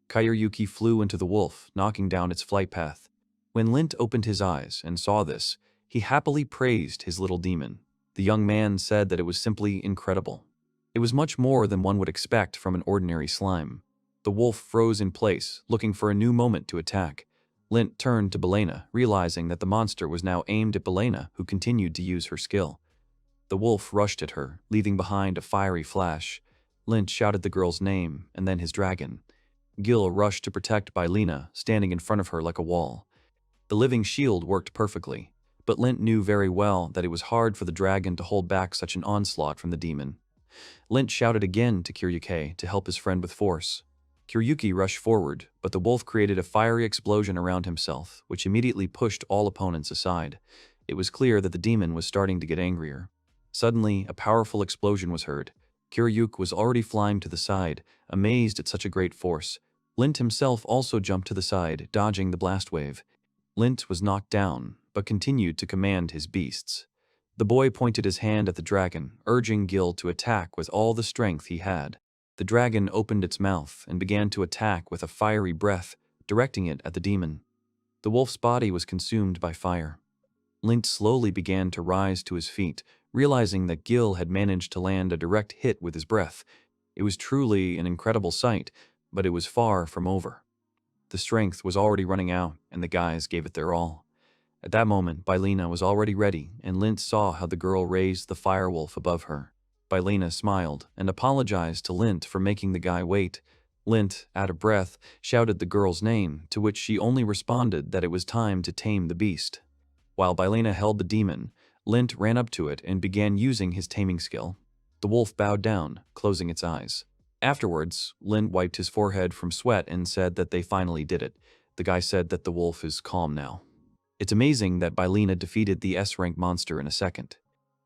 S1: Kuryuki flew into the wolf, knocking down its flight path. When Lint opened his eyes and saw this, he happily praised his little demon. The young man said that it was simply incredible. It was much more than one would expect from an ordinary slime. The wolf froze in place, looking for a new moment to attack. Lint turned to Bylina, realizing that the monster was now aimed at Bylina, who continued to use her skill. The wolf rushed at her, leaving behind a fiery flash. Lint shouted the girl's name, and then his dragon. Gil rushed to protect Bylina, standing in front of her like a wall. The living shield worked perfectly. But Lint knew very well that it was hard for the dragon to hold back such an onslaught from the demon. Lint shouted again to Kiryuki to help his friend with force. Kiryuki rushed forward, but the wolf created a fiery explosion around himself, which immediately pushed all opponents aside. It was clear that the demon was starting to get angrier. Suddenly, a powerful explosion was heard. Kiryuki was already flying to the side, amazed at such a great force. Lint himself also jumped to the side, dodging the blast wave. Lint was knocked down, but continued to command his beasts. The boy pointed his hand at the dragon, urging Gil to attack with all the strength he had. The dragon opened its mouth and began to attack with a fiery breath, directing it at the demon. The wolf's body was consumed by fire. Lint slowly began to rise to his feet, realizing that Gil had managed to land a direct hit with his breath. It was truly an incredible sight, but it was far from over. The strength was already running out, and the guys gave it their all. At that moment, Bylina was already ready, and Lint saw how the girl raised the firewolf above her. Bylina smiled and apologized to Lint for making the guy wait. Lint, out of breath, shouted the girl's name, to which she only responded that it was time to tame the beast. While Bylina held the demon, Lint ran up to it and began using his taming skill. The wolf bowed down, closing its eyes. Afterwards, Lint wiped his forehead from sweat and said that they finally did it. The guy said that the wolf is calm now. It's amazing that Bylina defeated the S-rank monster in a second.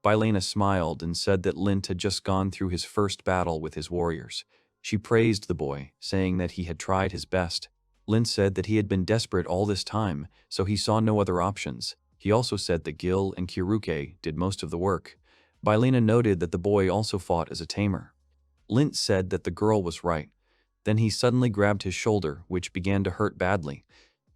S1: Bylina smiled and said that Lint had just gone through his first battle with his warriors. She praised the boy, saying that he had tried his best. Lint said that he had been desperate all this time, so he saw no other options. He also said that Gil and Kiryuki did most of the work. Bylina noted that the boy also fought as a tamer. Lint said that the girl was right. Then he suddenly grabbed his shoulder, which began to hurt badly.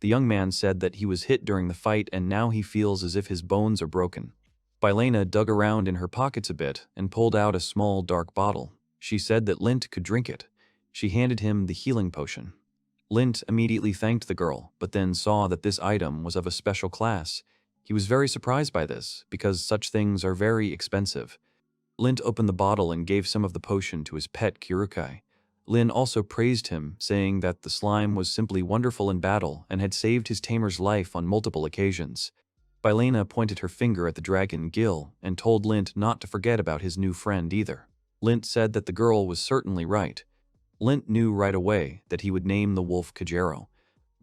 S1: The young man said that he was hit during the fight and now he feels as if his bones are broken. Bylina dug around in her pockets a bit and pulled out a small dark bottle. She said that Lint could drink it. She handed him the healing potion. Lint immediately thanked the girl, but then saw that this item was of a special class. He was very surprised by this, because such things are very expensive. Lint opened the bottle and gave some of the potion to his pet Kiryuki. Lin also praised him, saying that the slime was simply wonderful in battle and had saved his tamer's life on multiple occasions. Bylina pointed her finger at the dragon Gil and told Lint not to forget about his new friend either. Lint said that the girl was certainly right. Lint knew right away that he would name the wolf Kajero.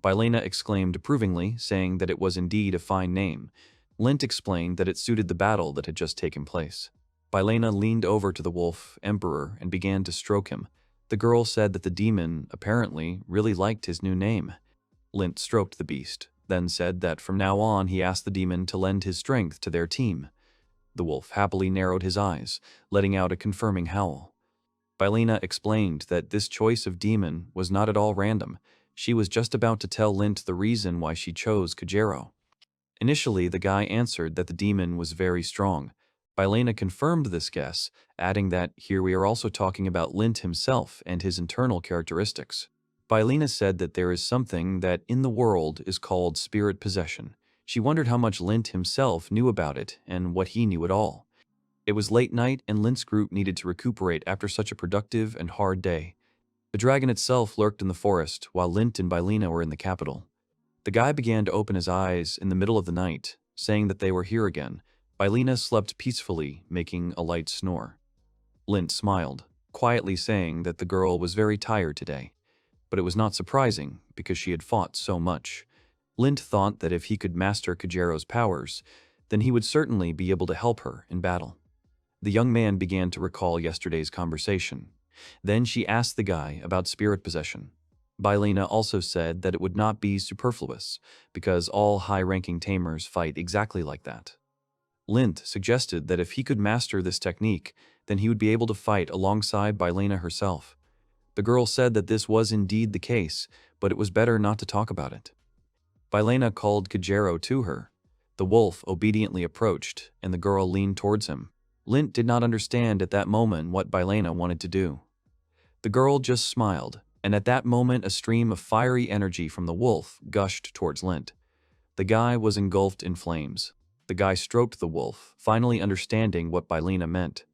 S1: Bylina exclaimed approvingly, saying that it was indeed a fine name. Lint explained that it suited the battle that had just taken place. Bylina leaned over to the wolf emperor and began to stroke him. The girl said that the demon, apparently, really liked his new name. Lint stroked the beast, then said that from now on he asked the demon to lend his strength to their team. The wolf happily narrowed his eyes, letting out a confirming howl. Bylina explained that this choice of demon was not at all random. She was just about to tell Lint the reason why she chose Kajero. Initially, the guy answered that the demon was very strong. Bylina confirmed this guess, adding that here we are also talking about Lint himself and his internal characteristics. Bylina said that there is something that in the world is called spirit possession. She wondered how much Lint himself knew about it and what he knew at all. It was late night and Lint's group needed to recuperate after such a productive and hard day. The dragon itself lurked in the forest while Lint and Bylina were in the capital. The guy began to open his eyes in the middle of the night, saying that they were here again. Bylina slept peacefully, making a light snore. Lint smiled, quietly saying that the girl was very tired today. But it was not surprising, because she had fought so much. Lint thought that if he could master Kajero's powers, then he would certainly be able to help her in battle. The young man began to recall yesterday's conversation. Then she asked the guy about spirit possession. Bylina also said that it would not be superfluous, because all high-ranking tamers fight exactly like that. Lint suggested that if he could master this technique, then he would be able to fight alongside Bylina herself. The girl said that this was indeed the case, but it was better not to talk about it. Bylina called Kajero to her. The wolf obediently approached, and the girl leaned towards him. Lint did not understand at that moment what Bylina wanted to do. The girl just smiled, and at that moment a stream of fiery energy from the wolf gushed towards Lint. The guy was engulfed in flames. The guy stroked the wolf, finally understanding what Bylina meant.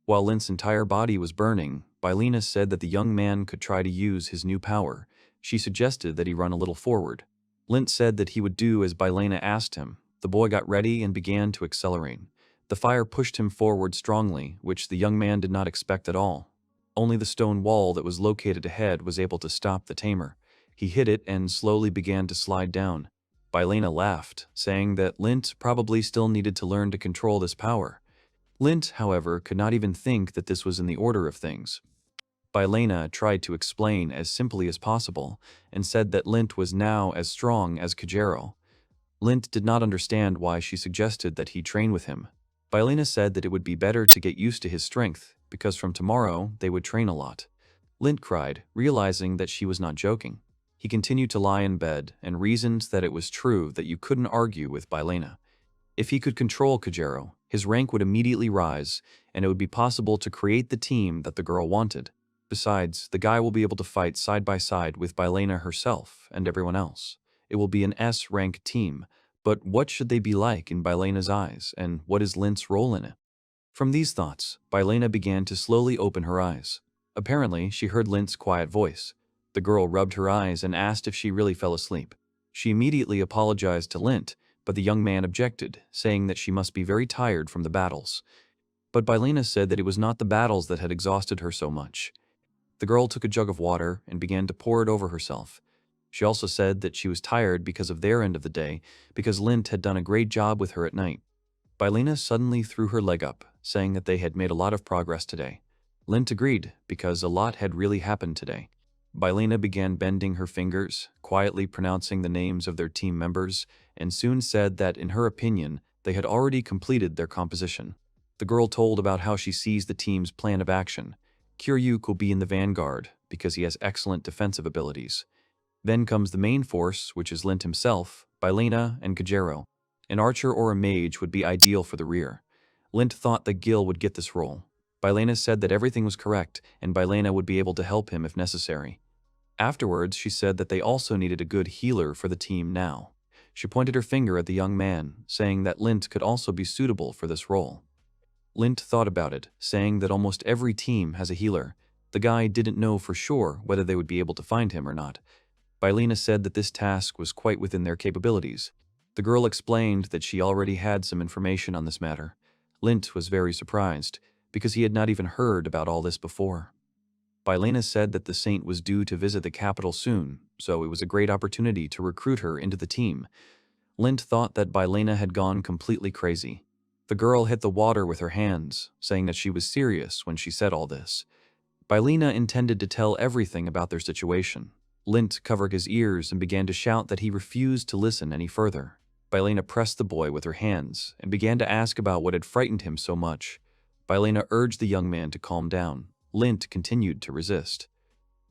S1: While Lint's entire body was burning, Bylina said that the young man could try to use his new power. She suggested that he run a little forward. Lint said that he would do as Bylina asked him, The boy got ready and began to accelerate. The fire pushed him forward strongly, which the young man did not expect at all. Only the stone wall that was located ahead was able to stop the tamer. He hit it and slowly began to slide down. Bylena laughed, saying that Lint probably still needed to learn to control this power. Lint, however, could not even think that this was in the order of things. Bylena tried to explain as simply as possible and said that Lint was now as strong as Kajero. Lint did not understand why she suggested that he train with him. Bylena said that it would be better to get used to his strength, because from tomorrow they would train a lot. Lint cried, realizing that she was not joking. He continued to lie in bed and reasoned that it was true that you couldn't argue with Bylena. If he could control Kajero, his rank would immediately rise, and it would be possible to create the team that the girl wanted. Besides, the guy will be able to fight side by side with Bylena herself and everyone else. It will be an S-rank team, but what should they be like in Bylena's eyes, and what is Lint's role in it? From these thoughts, Bylena began to slowly open her eyes. Apparently, she heard Lint's quiet voice. The girl rubbed her eyes and asked if she really fell asleep. She immediately apologized to Lint, but the young man objected, saying that she must be very tired from the battles. But Bylena said that it was not the battles that had exhausted her so much. The girl took a jug of water and began to pour it over herself. She also said that she was tired because of their end of the day, because Lint had done a great job with her at night. Bylena suddenly threw her leg up, saying that they had made a lot of progress today. Lint agreed, because a lot had really happened today. Bylena began bending her fingers, quietly pronouncing the names of their team members, and soon said that, in her opinion, they had already completed their composition. The girl told about how she sees the team's plan of action. Kiryuk will be in the vanguard, because he has excellent defensive abilities. Then comes the main force, which is Lint himself, Bylena, and Kajero. An archer or a mage would be ideal for the rear. Lint thought that Gil would get this role. Bylena said that everything was correct, and Bylena would be able to help him if necessary. Afterwards, she said that they also needed a good healer for the team now. She pointed her finger at the young man, saying that Lint could also be suitable for this role. Lint thought about it, saying that almost every team has a healer. The guy didn't know for sure whether they would be able to find him or not. Bylena said that this task was quite within their capabilities. The girl explained that she already had some information on this matter. Lint was very surprised, because he had not even heard about all this before. Bylena said that the saint was due to visit the capital soon, so it was a great opportunity to recruit her into the team. Lint thought that Bylena had gone completely crazy. The girl hit the water with her hands, saying that she was serious when she said all this. Bylena intended to tell everything about their situation. Lint covered his ears and began to shout that he refused to listen any further. Bylena pressed the boy with her hands and began to ask about what had frightened him so much. Bylena urged the young man to calm down. Lint continued to resist.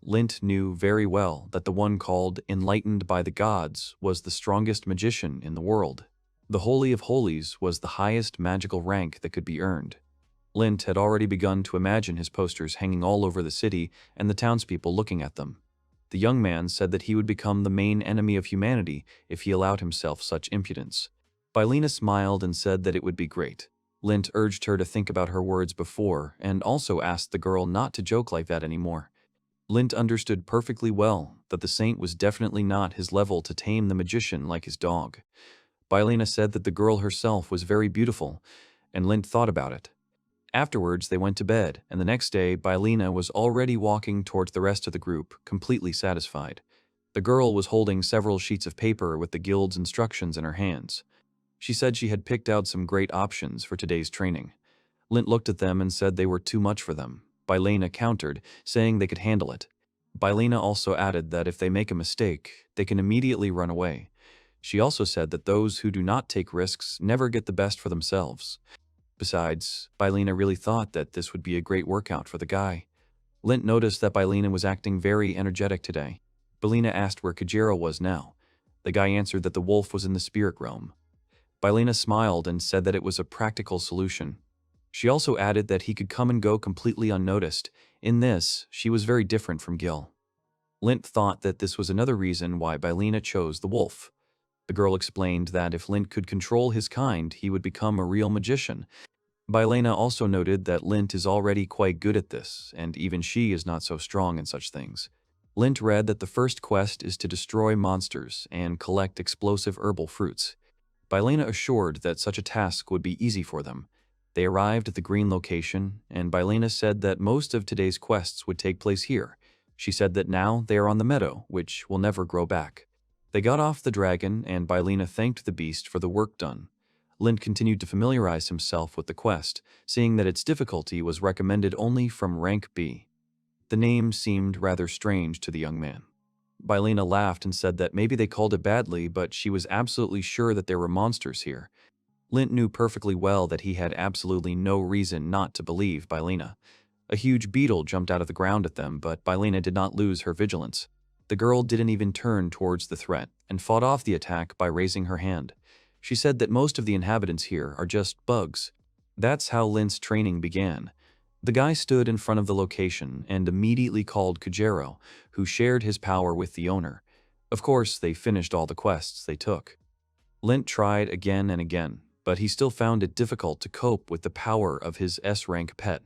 S1: Lint knew very well that the one called Enlightened by the Gods was the strongest magician in the world. The Holy of Holies was the highest magical rank that could be earned. Lint had already begun to imagine his posters hanging all over the city and the townspeople looking at them. The young man said that he would become the main enemy of humanity if he allowed himself such impudence. Bylena smiled and said that it would be great. Lint urged her to think about her words before and also asked the girl not to joke like that anymore. Lint understood perfectly well that the saint was definitely not his level to tame the magician like his dog. Bylena said that the girl herself was very beautiful, and Lint thought about it. Afterwards, they went to bed, and the next day, Bylena was already walking towards the rest of the group, completely satisfied. The girl was holding several sheets of paper with the guild's instructions in her hands. She said she had picked out some great options for today's training. Lint looked at them and said they were too much for them. Bylena countered, saying they could handle it. Bylena also added that if they make a mistake, they can immediately run away. She also said that those who do not take risks never get the best for themselves. Besides, Bylena really thought that this would be a great workout for the guy. Lint noticed that Bylena was acting very energetic today. Bylena asked where Kajero was now. The guy answered that the wolf was in the spirit realm. Bylena smiled and said that it was a practical solution. She also added that he could come and go completely unnoticed. In this, she was very different from Gil. Lint thought that this was another reason why Bylena chose the wolf. The girl explained that if Lint could control his kind, he would become a real magician. Bylena also noted that Lint is already quite good at this, and even she is not so strong in such things. Lint read that the first quest is to destroy monsters and collect explosive herbal fruits. Bylena assured that such a task would be easy for them. They arrived at the green location, and Bylena said that most of today's quests would take place here. She said that now they are on the meadow, which will never grow back. They got off the dragon, and Bylena thanked the beast for the work done. Lint continued to familiarize himself with the quest, seeing that its difficulty was recommended only from rank B. The name seemed rather strange to the young man. Bylena laughed and said that maybe they called it badly, but she was absolutely sure that there were monsters here. Lint knew perfectly well that he had absolutely no reason not to believe Bylena. A huge beetle jumped out of the ground at them, but Bylena did not lose her vigilance. The girl didn't even turn towards the threat and fought off the attack by raising her hand. She said that most of the inhabitants here are just bugs. That's how Lint's training began. The guy stood in front of the location and immediately called Kujiro, who shared his power with the owner. Of course, they finished all the quests they took. Lint tried again and again, but he still found it difficult to cope with the power of his S-rank pet.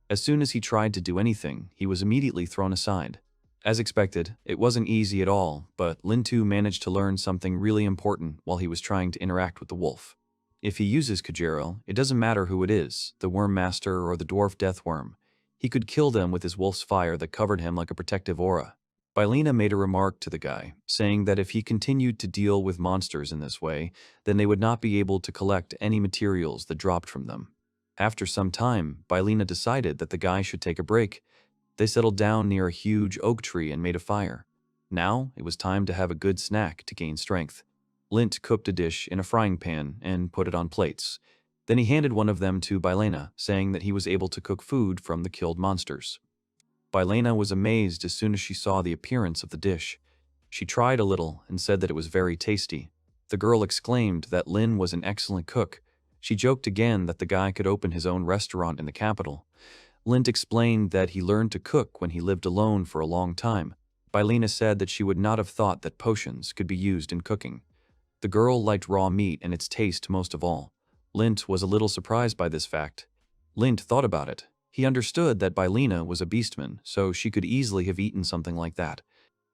S1: As soon as he tried to do anything, he was immediately thrown aside. As expected, it wasn't easy at all, but Lint too managed to learn something really important while he was trying to interact with the wolf. If he uses Kujiro, it doesn't matter who it is, the Worm Master or the Dwarf Deathworm. He could kill them with his wolf's fire that covered him like a protective aura. Bylena made a remark to the guy, saying that if he continued to deal with monsters in this way, then they would not be able to collect any materials that dropped from them. After some time, Bylena decided that the guy should take a break. They settled down near a huge oak tree and made a fire. Now, it was time to have a good snack to gain strength. Lint cooked a dish in a frying pan and put it on plates. Then he handed one of them to Bylena, saying that he was able to cook food from the killed monsters. Bylena was amazed as soon as she saw the appearance of the dish. She tried a little and said that it was very tasty. The girl exclaimed that Lin was an excellent cook. She joked again that the guy could open his own restaurant in the capital. Lint explained that he learned to cook when he lived alone for a long time. Bylena said that she would not have thought that potions could be used in cooking. The girl liked raw meat and its taste most of all. Lint was a little surprised by this fact. Lint thought about it. He understood that Bylena was a beastman, so she could easily have eaten something like that.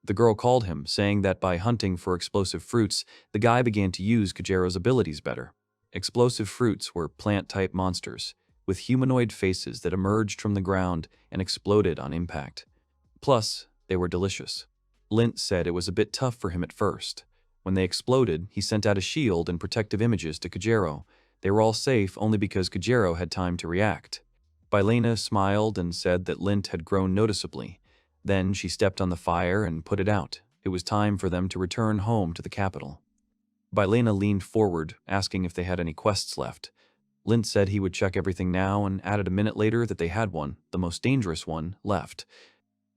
S1: The girl called him, saying that by hunting for explosive fruits, the guy began to use Kujiro's abilities better. Explosive fruits were plant-type monsters, with humanoid faces that emerged from the ground and exploded on impact. Plus, they were delicious. Lint said it was a bit tough for him at first. When they exploded, he sent out a shield and protective images to Kujiro. They were all safe only because Kujiro had time to react. Bylena smiled and said that Lint had grown noticeably. Then she stepped on the fire and put it out. It was time for them to return home to the capital. Bylena leaned forward, asking if they had any quests left. Lint said he would check everything now and added a minute later that they had one, the most dangerous one, left.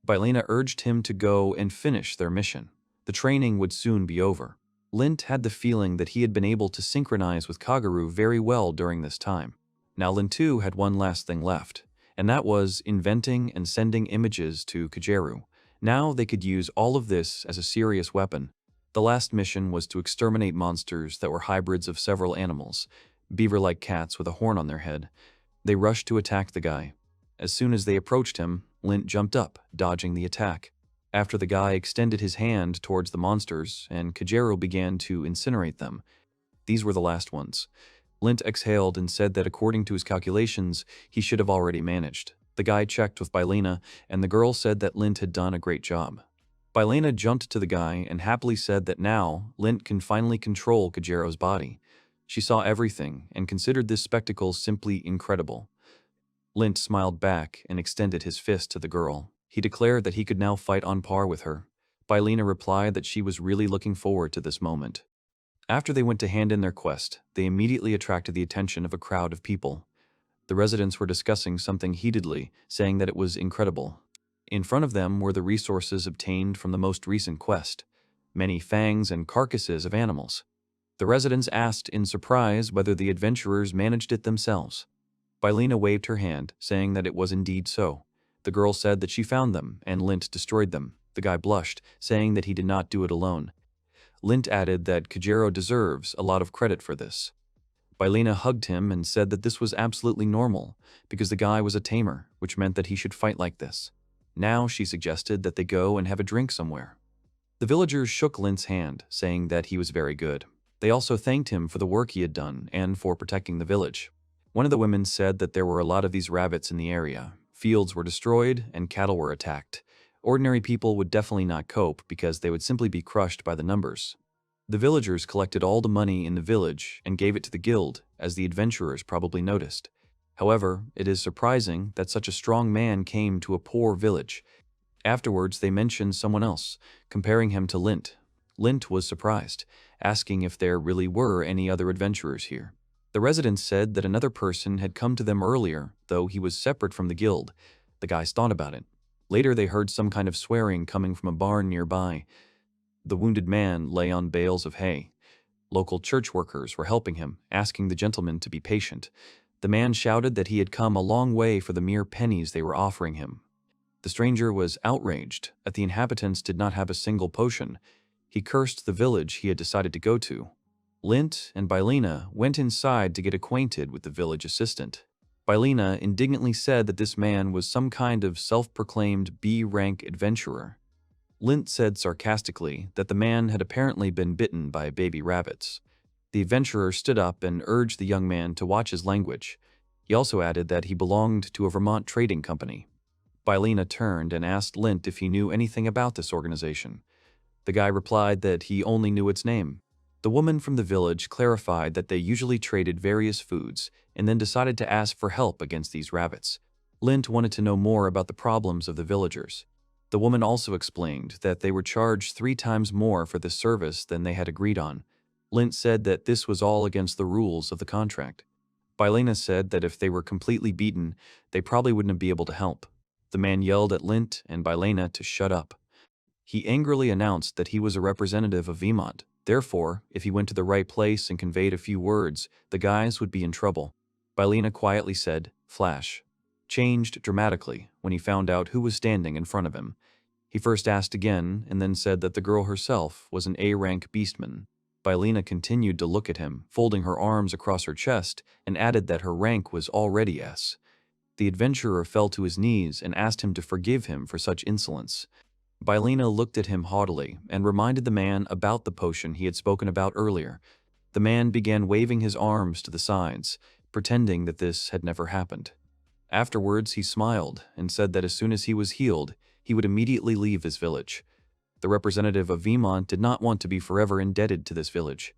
S1: Bylena urged him to go and finish their mission. The training would soon be over. Lint had the feeling that he had been able to synchronize with Kaguru very well during this time. Now Lint too had one last thing left, and that was inventing and sending images to Kujiro. Now they could use all of this as a serious weapon. The last mission was to exterminate monsters that were hybrids of several animals, beaver-like cats with a horn on their head. They rushed to attack the guy. As soon as they approached him, Lint jumped up, dodging the attack. After the guy extended his hand towards the monsters, and Kujiro began to incinerate them. These were the last ones. Lint exhaled and said that according to his calculations, he should have already managed. The guy checked with Bylena, and the girl said that Lint had done a great job. Bylena jumped to the guy and happily said that now, Lint can finally control Kujiro's body. She saw everything and considered this spectacle simply incredible. Lint smiled back and extended his fist to the girl. He declared that he could now fight on par with her. Bylena replied that she was really looking forward to this moment. After they went to hand in their quest, they immediately attracted the attention of a crowd of people. The residents were discussing something heatedly, saying that it was incredible. In front of them were the resources obtained from the most recent quest, many fangs and carcasses of animals. The residents asked in surprise whether the adventurers managed it themselves. Bylena waved her hand, saying that it was indeed so. The girl said that she found them, and Lint destroyed them. The guy blushed, saying that he did not do it alone. Lint added that Kujiro deserves a lot of credit for this. Bylena hugged him and said that this was absolutely normal, because the guy was a tamer, which meant that he should fight like this. Now she suggested that they go and have a drink somewhere. The villagers shook Lint's hand, saying that he was very good. They also thanked him for the work he had done and for protecting the village. One of the women said that there were a lot of these rabbits in the area. Fields were destroyed and cattle were attacked. Ordinary people would definitely not cope because they would simply be crushed by the numbers. The villagers collected all the money in the village and gave it to the guild, as the adventurers probably noticed. However, it is surprising that such a strong man came to a poor village. Afterwards, they mentioned someone else, comparing him to Lint. Lint was surprised, asking if there really were any other adventurers here. The residents said that another person had come to them earlier, though he was separate from the guild. The guys thought about it. Later, they heard some kind of swearing coming from a barn nearby. The wounded man lay on bales of hay. Local church workers were helping him, asking the gentleman to be patient. The man shouted that he had come a long way for the mere pennies they were offering him. The stranger was outraged that the inhabitants did not have a single potion. He cursed the village he had decided to go to. Lint and Bylina went inside to get acquainted with the village assistant. Bylina indignantly said that this man was some kind of self-proclaimed B-rank adventurer. Lint said sarcastically that the man had apparently been bitten by baby rabbits. The adventurer stood up and urged the young man to watch his language. He also added that he belonged to a Vermont trading company. Bylina turned and asked Lint if he knew anything about this organization. The guy replied that he only knew its name. The woman from the village clarified that they usually traded various foods and then decided to ask for help against these rabbits. Lint wanted to know more about the problems of the villagers. The woman also explained that they were charged 3 times more for this service than they had agreed on. Lint said that this was all against the rules of the contract. Bylina said that if they were completely beaten, they probably wouldn't be able to help. The man yelled at Lint and Bylina to shut up. He angrily announced that he was a representative of Vermont. Therefore, if he went to the right place and conveyed a few words, the guys would be in trouble. Bylina quietly said, "Flash," changed dramatically when he found out who was standing in front of him. He first asked again and then said that the girl herself was an A-rank beastman. Bylina continued to look at him, folding her arms across her chest, and added that her rank was already S. The adventurer fell to his knees and asked him to forgive him for such insolence. Bylina looked at him haughtily and reminded the man about the potion he had spoken about earlier. The man began waving his arms to the sides, pretending that this had never happened. Afterwards, he smiled and said that as soon as he was healed, he would immediately leave his village. The representative of Vermont did not want to be forever indebted to this village.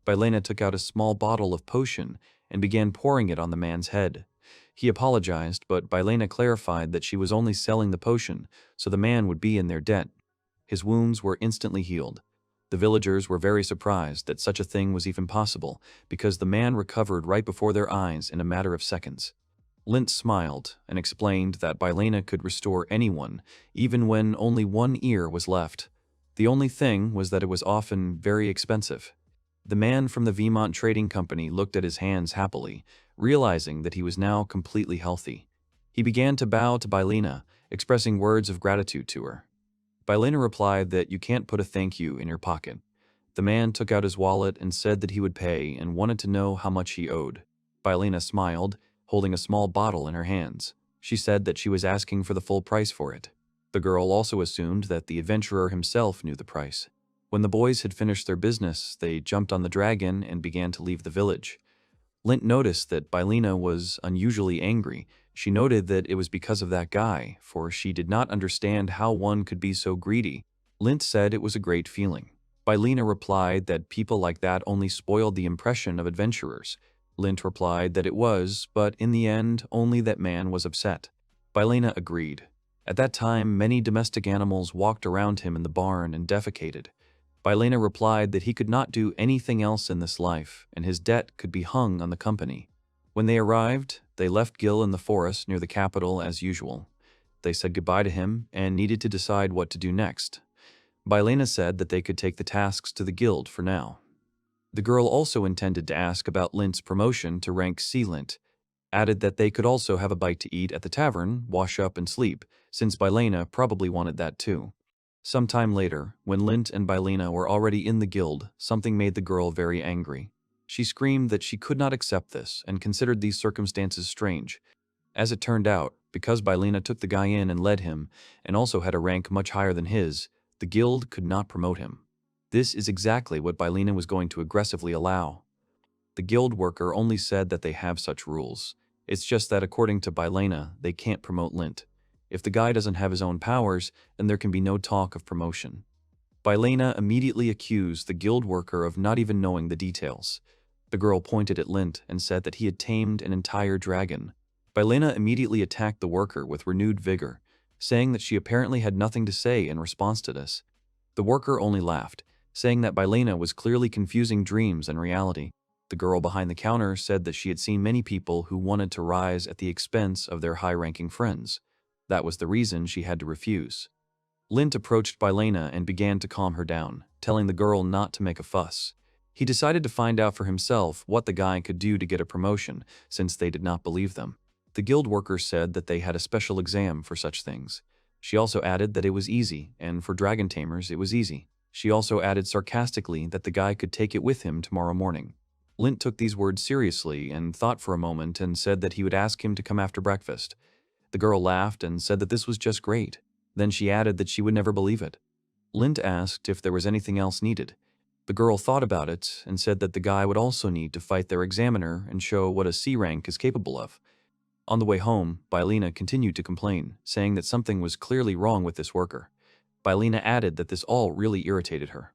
S1: Bylina took out a small bottle of potion and began pouring it on the man's head. He apologized, but Bylina clarified that she was only selling the potion, so the man would be in their debt. His wounds were instantly healed. The villagers were very surprised that such a thing was even possible, because the man recovered right before their eyes in a matter of seconds. Lint smiled and explained that Bylina could restore anyone, even when only one ear was left. The only thing was that it was often very expensive. The man from the Vermont Trading Company looked at his hands happily, realizing that he was now completely healthy. He began to bow to Bylina, expressing words of gratitude to her. Bylina replied that you can't put a thank you in your pocket. The man took out his wallet and said that he would pay and wanted to know how much he owed. Bylina smiled, holding a small bottle in her hands. She said that she was asking for the full price for it. The girl also assumed that the adventurer himself knew the price. When the boys had finished their business, they jumped on the dragon and began to leave the village. Lint noticed that Bylina was unusually angry. She noted that it was because of that guy, for she did not understand how one could be so greedy. Lint said it was a great feeling. Bylina replied that people like that only spoiled the impression of adventurers. Lint replied that it was, but in the end, only that man was upset. Bylina agreed. At that time, many domestic animals walked around him in the barn and defecated. Bylina replied that he could not do anything else in this life, and his debt could be hung on the company. When they arrived, they left Gil in the forest near the capital as usual. They said goodbye to him and needed to decide what to do next. Bylina said that they could take the tasks to the guild for now. The girl also intended to ask about Lint's promotion to rank C-Lint, added that they could also have a bite to eat at the tavern, wash up and sleep, since Bylina probably wanted that too. Some time later, when Lint and Bylina were already in the guild, something made the girl very angry. She screamed that she could not accept this and considered these circumstances strange. As it turned out, because Bylina took the guy in and led him, and also had a rank much higher than his, the guild could not promote him. This is exactly what Bylina was going to aggressively allow. The guild worker only said that they have such rules. It's just that according to Bylina, they can't promote Lint. If the guy doesn't have his own powers, then there can be no talk of promotion. Bylina immediately accused the guild worker of not even knowing the details. The girl pointed at Lint and said that he had tamed an entire dragon. Bylina immediately attacked the worker with renewed vigor, saying that she apparently had nothing to say in response to this. The worker only laughed, saying that Bylina was clearly confusing dreams and reality. The girl behind the counter said that she had seen many people who wanted to rise at the expense of their high-ranking friends. That was the reason she had to refuse. Lint approached Bylina and began to calm her down, telling the girl not to make a fuss. He decided to find out for himself what the guy could do to get a promotion, since they did not believe them. The guild workers said that they had a special exam for such things. She also added that it was easy, and for dragon tamers it was easy. She also added sarcastically that the guy could take it with him tomorrow morning. Lint took these words seriously and thought for a moment and said that he would ask him to come after breakfast. The girl laughed and said that this was just great. Then she added that she would never believe it. Lint asked if there was anything else needed. The girl thought about it and said that the guy would also need to fight their examiner and show what a C rank is capable of. On the way home, Bylina continued to complain, saying that something was clearly wrong with this worker. Bylina added that this all really irritated her.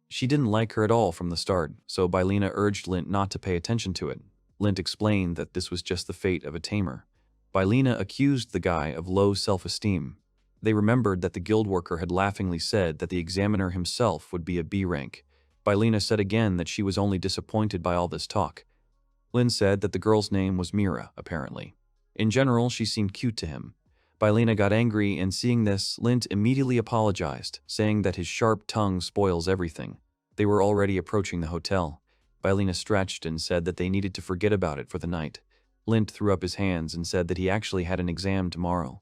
S1: She didn't like her at all from the start, so Bylina urged Lint not to pay attention to it. Lint explained that this was just the fate of a tamer. Bylina accused the guy of low self-esteem. They remembered that the guild worker had laughingly said that the examiner himself would be a B rank. Bylina said again that she was only disappointed by all this talk. Lint said that the girl's name was Mira, apparently. In general, she seemed cute to him. Bylina got angry, and seeing this, Lint immediately apologized, saying that his sharp tongue spoils everything. They were already approaching the hotel. Bylina stretched and said that they needed to forget about it for the night. Lint threw up his hands and said that he actually had an exam tomorrow.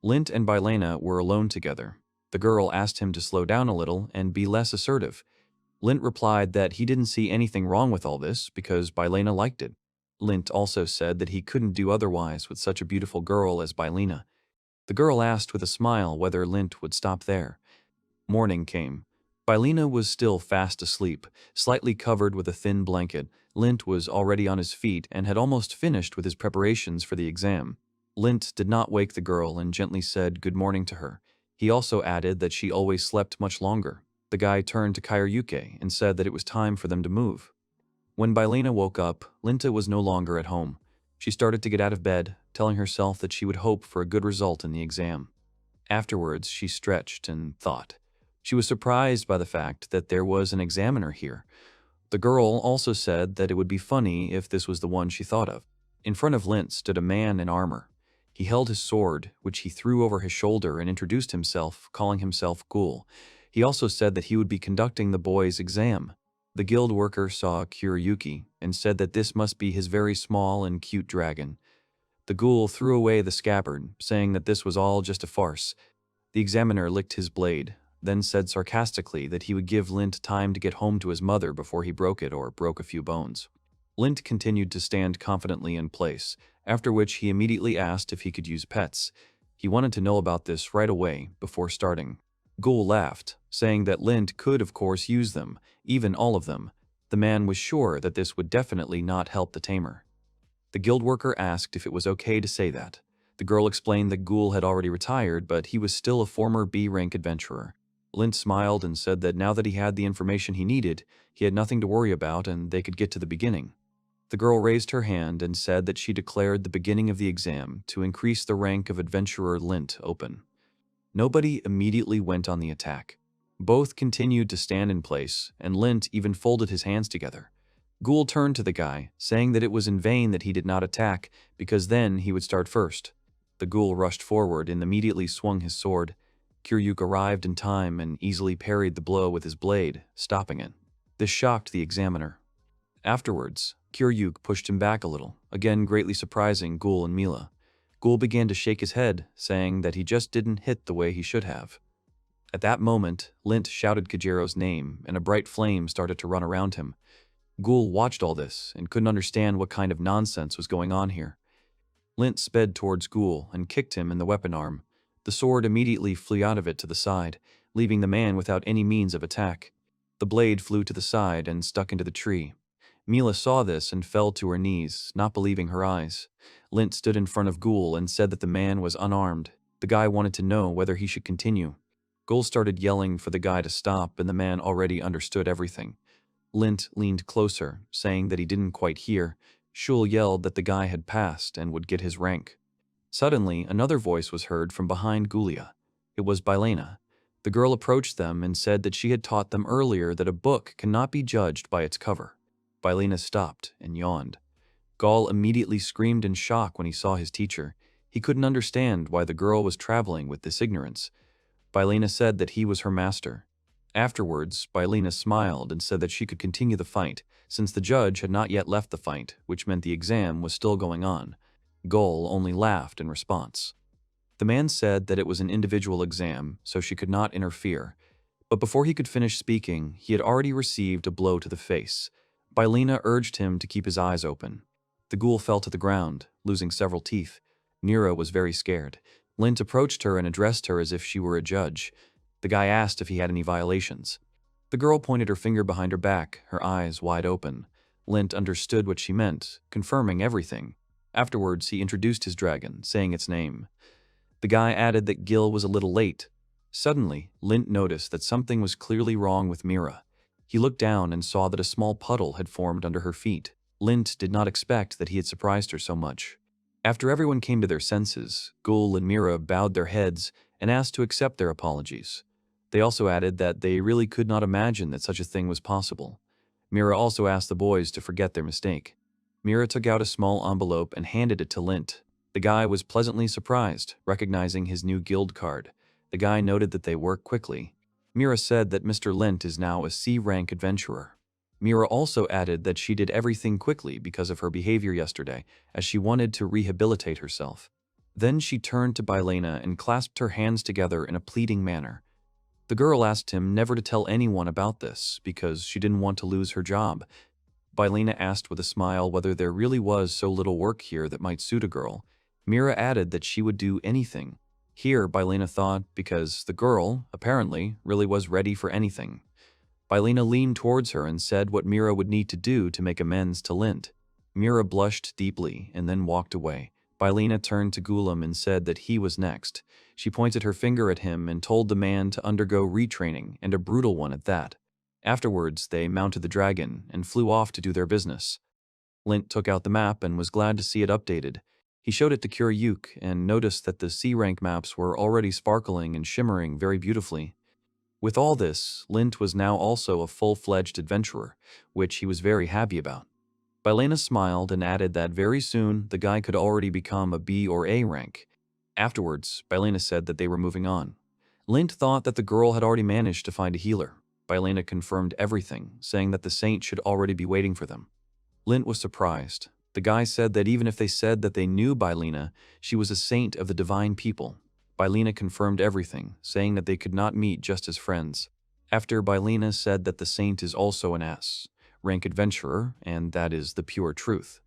S1: Lint and Bylina were alone together. The girl asked him to slow down a little and be less assertive. Lint replied that he didn't see anything wrong with all this because Bylina liked it. Lint also said that he couldn't do otherwise with such a beautiful girl as Bylina. The girl asked with a smile whether Lint would stop there. Morning came. Bylina was still fast asleep, slightly covered with a thin blanket. Lint was already on his feet and had almost finished with his preparations for the exam. Lint did not wake the girl and gently said good morning to her. He also added that she always slept much longer. The guy turned to Kairyuke and said that it was time for them to move. When Bylina woke up, Linta was no longer at home. She started to get out of bed, telling herself that she would hope for a good result in the exam. Afterwards, she stretched and thought. She was surprised by the fact that there was an examiner here. The girl also said that it would be funny if this was the one she thought of. In front of Lint stood a man in armor. He held his sword, which he threw over his shoulder, and introduced himself, calling himself Ghoul. He also said that he would be conducting the boys' exam. The guild worker saw Kuryuki and said that this must be his very small and cute dragon. The ghoul threw away the scabbard, saying that this was all just a farce. The examiner licked his blade, then said sarcastically that he would give Lint time to get home to his mother before he broke it or broke a few bones. Lint continued to stand confidently in place, after which he immediately asked if he could use pets. He wanted to know about this right away, before starting. Ghoul laughed, saying that Lint could of course use them, even all of them. The man was sure that this would definitely not help the tamer. The guild worker asked if it was okay to say that. The girl explained that Ghoul had already retired, but he was still a former B-rank adventurer. Lint smiled and said that now that he had the information he needed, he had nothing to worry about and they could get to the beginning. The girl raised her hand and said that she declared the beginning of the exam to increase the rank of adventurer Lint open. Nobody immediately went on the attack. Both continued to stand in place, and Lint even folded his hands together. Ghoul turned to the guy, saying that it was in vain that he did not attack, because then he would start first. The ghoul rushed forward and immediately swung his sword. Kuryuk arrived in time and easily parried the blow with his blade, stopping it. This shocked the examiner. Afterwards, Kuryuk pushed him back a little, again greatly surprising Ghoul and Mila. Ghoul began to shake his head, saying that he just didn't hit the way he should have. At that moment, Lint shouted Kajiro's name, and a bright flame started to run around him. Ghoul watched all this and couldn't understand what kind of nonsense was going on here. Lint sped towards Ghoul and kicked him in the weapon arm. The sword immediately flew out of it to the side, leaving the man without any means of attack. The blade flew to the side and stuck into the tree. Mila saw this and fell to her knees, not believing her eyes. Lint stood in front of Ghoul and said that the man was unarmed. The guy wanted to know whether he should continue. Ghoul started yelling for the guy to stop, and the man already understood everything. Lint leaned closer, saying that he didn't quite hear. Shul yelled that the guy had passed and would get his rank. Suddenly, another voice was heard from behind Gulia. It was Bylena. The girl approached them and said that she had taught them earlier that a book cannot be judged by its cover. Bylena stopped and yawned. Gaul immediately screamed in shock when he saw his teacher. He couldn't understand why the girl was traveling with this ignorance. Bylena said that he was her master. Afterwards, Bylena smiled and said that she could continue the fight, since the judge had not yet left the fight, which meant the exam was still going on. Gol only laughed in response. The man said that it was an individual exam, so she could not interfere. But before he could finish speaking, he had already received a blow to the face. Bylena urged him to keep his eyes open. The ghoul fell to the ground, losing several teeth. Nira was very scared. Lint approached her and addressed her as if she were a judge. The guy asked if he had any violations. The girl pointed her finger behind her back, her eyes wide open. Lint understood what she meant, confirming everything. Afterwards, he introduced his dragon, saying its name. The guy added that Gil was a little late. Suddenly, Lint noticed that something was clearly wrong with Mira. He looked down and saw that a small puddle had formed under her feet. Lint did not expect that he had surprised her so much. After everyone came to their senses, Gul and Mira bowed their heads and asked to accept their apologies. They also added that they really could not imagine that such a thing was possible. Mira also asked the boys to forget their mistake. Mira took out a small envelope and handed it to Lint. The guy was pleasantly surprised, recognizing his new guild card. The guy noted that they work quickly. Mira said that Mr. Lint is now a C-rank adventurer. Mira also added that she did everything quickly because of her behavior yesterday, as she wanted to rehabilitate herself. Then she turned to Bylena and clasped her hands together in a pleading manner. The girl asked him never to tell anyone about this, because she didn't want to lose her job. Bylena asked with a smile whether there really was so little work here that might suit a girl. Mira added that she would do anything. Here, Bylena thought, because the girl, apparently, really was ready for anything. Bylena leaned towards her and said what Mira would need to do to make amends to Lint. Mira blushed deeply and then walked away. Bylena turned to Gulam and said that he was next. She pointed her finger at him and told the man to undergo retraining, and a brutal one at that. Afterwards, they mounted the dragon and flew off to do their business. Lint took out the map and was glad to see it updated. He showed it to Kuryuk and noticed that the C-rank maps were already sparkling and shimmering very beautifully. With all this, Lint was now also a full-fledged adventurer, which he was very happy about. Bylena smiled and added that very soon the guy could already become a B or A rank. Afterwards, Bylena said that they were moving on. Lint thought that the girl had already managed to find a healer. Bylena confirmed everything, saying that the saint should already be waiting for them. Lint was surprised. The guy said that even if they said that they knew Bylena, she was a saint of the divine people. Bylena confirmed everything, saying that they could not meet just as friends. After Bylena said that the saint is also an S, rank adventurer, and that is the pure truth.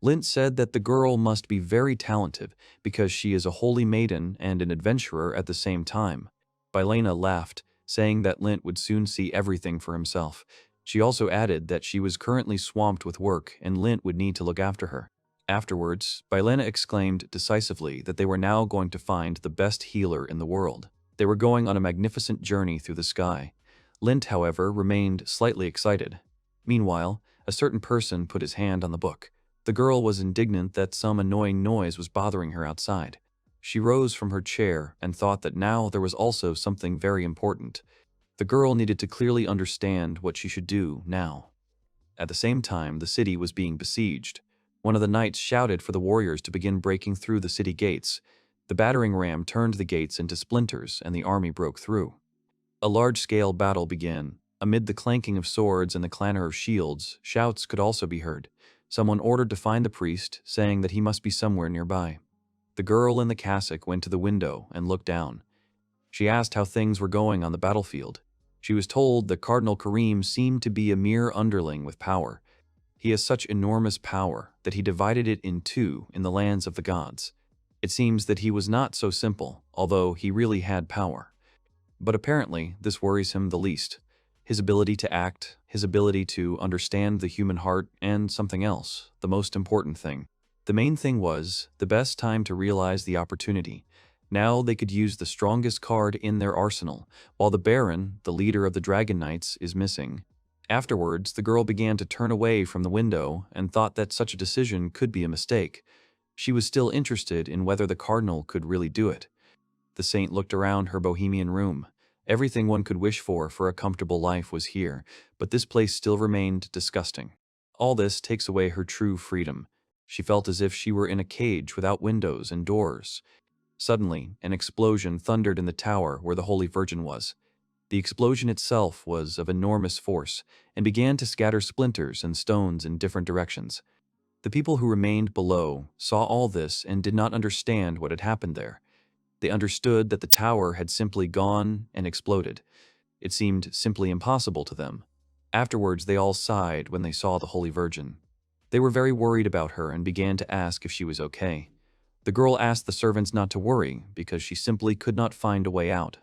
S1: Lint said that the girl must be very talented because she is a holy maiden and an adventurer at the same time. Bylena laughed, saying that Lint would soon see everything for himself. She also added that she was currently swamped with work and Lint would need to look after her. Afterwards, Bylena exclaimed decisively that they were now going to find the best healer in the world. They were going on a magnificent journey through the sky. Lint, however, remained slightly excited. Meanwhile, a certain person put his hand on the book. The girl was indignant that some annoying noise was bothering her outside. She rose from her chair and thought that now there was also something very important. The girl needed to clearly understand what she should do now. At the same time, the city was being besieged. One of the knights shouted for the warriors to begin breaking through the city gates. The battering ram turned the gates into splinters and the army broke through. A large-scale battle began. Amid the clanking of swords and the clangor of shields, shouts could also be heard. Someone ordered to find the priest, saying that he must be somewhere nearby. The girl in the cassock went to the window and looked down. She asked how things were going on the battlefield. She was told that Cardinal Karim seemed to be a mere underling with power. He has such enormous power that he divided it in two in the lands of the gods. It seems that he was not so simple, although he really had power. But apparently, this worries him the least. his ability to act, his ability to understand the human heart, and something else, the most important thing. The main thing was the best time to realize the opportunity. Now they could use the strongest card in their arsenal, while the Baron, the leader of the Dragon Knights, is missing. Afterwards, the girl began to turn away from the window and thought that such a decision could be a mistake. She was still interested in whether the Cardinal could really do it. The saint looked around her bohemian room. Everything one could wish for a comfortable life was here, but this place still remained disgusting. All this takes away her true freedom. She felt as if she were in a cage without windows and doors. Suddenly, an explosion thundered in the tower where the Holy Virgin was. The explosion itself was of enormous force and began to scatter splinters and stones in different directions. The people who remained below saw all this and did not understand what had happened there. They understood that the tower had simply gone and exploded. It seemed simply impossible to them. Afterwards, they all sighed when they saw the Holy Virgin. They were very worried about her and began to ask if she was okay. The girl asked the servants not to worry because she simply could not find a way out.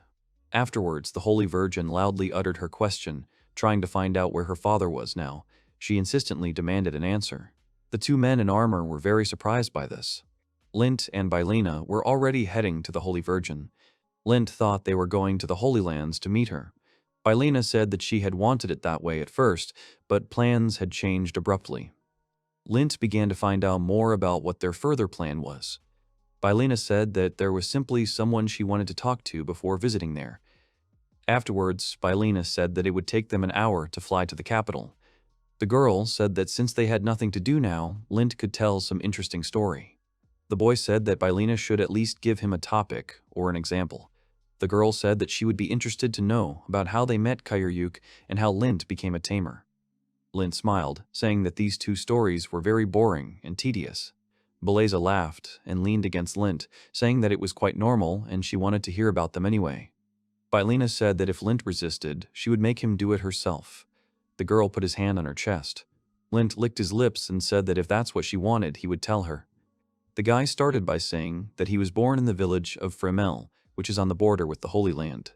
S1: Afterwards, the Holy Virgin loudly uttered her question, trying to find out where her father was now. She insistently demanded an answer. The two men in armor were very surprised by this. Lint and Bylina were already heading to the Holy Virgin. Lint thought they were going to the Holy Lands to meet her. Bylina said that she had wanted it that way at first, but plans had changed abruptly. Lint began to find out more about what their further plan was. Bylina said that there was simply someone she wanted to talk to before visiting there. Afterwards, Bylina said that it would take them an hour to fly to the capital. The girl said that since they had nothing to do now, Lint could tell some interesting story. The boy said that Bylina should at least give him a topic or an example. The girl said that she would be interested to know about how they met Kairyuk and how Lint became a tamer. Lint smiled, saying that these two stories were very boring and tedious. Beleza laughed and leaned against Lint, saying that it was quite normal and she wanted to hear about them anyway. Bylina said that if Lint resisted, she would make him do it herself. The girl put his hand on her chest. Lint licked his lips and said that if that's what she wanted, he would tell her. The guy started by saying that he was born in the village of Fremel, which is on the border with the Holy Land.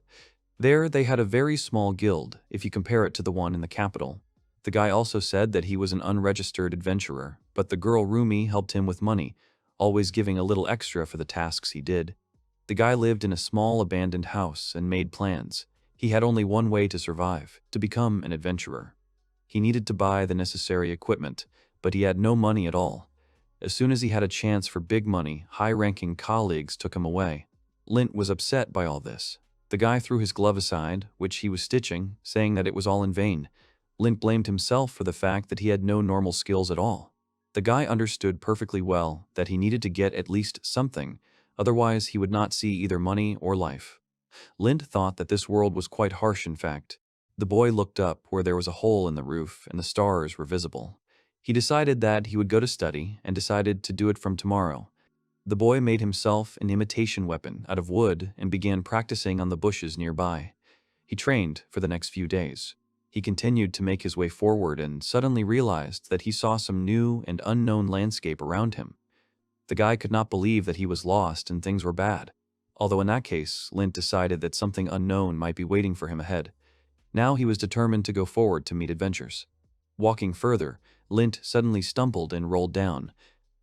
S1: There they had a very small guild, if you compare it to the one in the capital. The guy also said that he was an unregistered adventurer, but the girl Rumi helped him with money, always giving a little extra for the tasks he did. The guy lived in a small abandoned house and made plans. He had only one way to survive, to become an adventurer. He needed to buy the necessary equipment, but he had no money at all. As soon as he had a chance for big money, high-ranking colleagues took him away. Lint was upset by all this. The guy threw his glove aside, which he was stitching, saying that it was all in vain. Lint blamed himself for the fact that he had no normal skills at all. The guy understood perfectly well that he needed to get at least something, otherwise he would not see either money or life. Lint thought that this world was quite harsh in fact. The boy looked up where there was a hole in the roof and the stars were visible. He decided that he would go to study and decided to do it from tomorrow. The boy made himself an imitation weapon out of wood and began practicing on the bushes nearby. He trained for the next few days. He continued to make his way forward and suddenly realized that he saw some new and unknown landscape around him. The guy could not believe that he was lost and things were bad. Although in that case, Lint decided that something unknown might be waiting for him ahead. Now he was determined to go forward to meet adventures. Walking further, Lint suddenly stumbled and rolled down.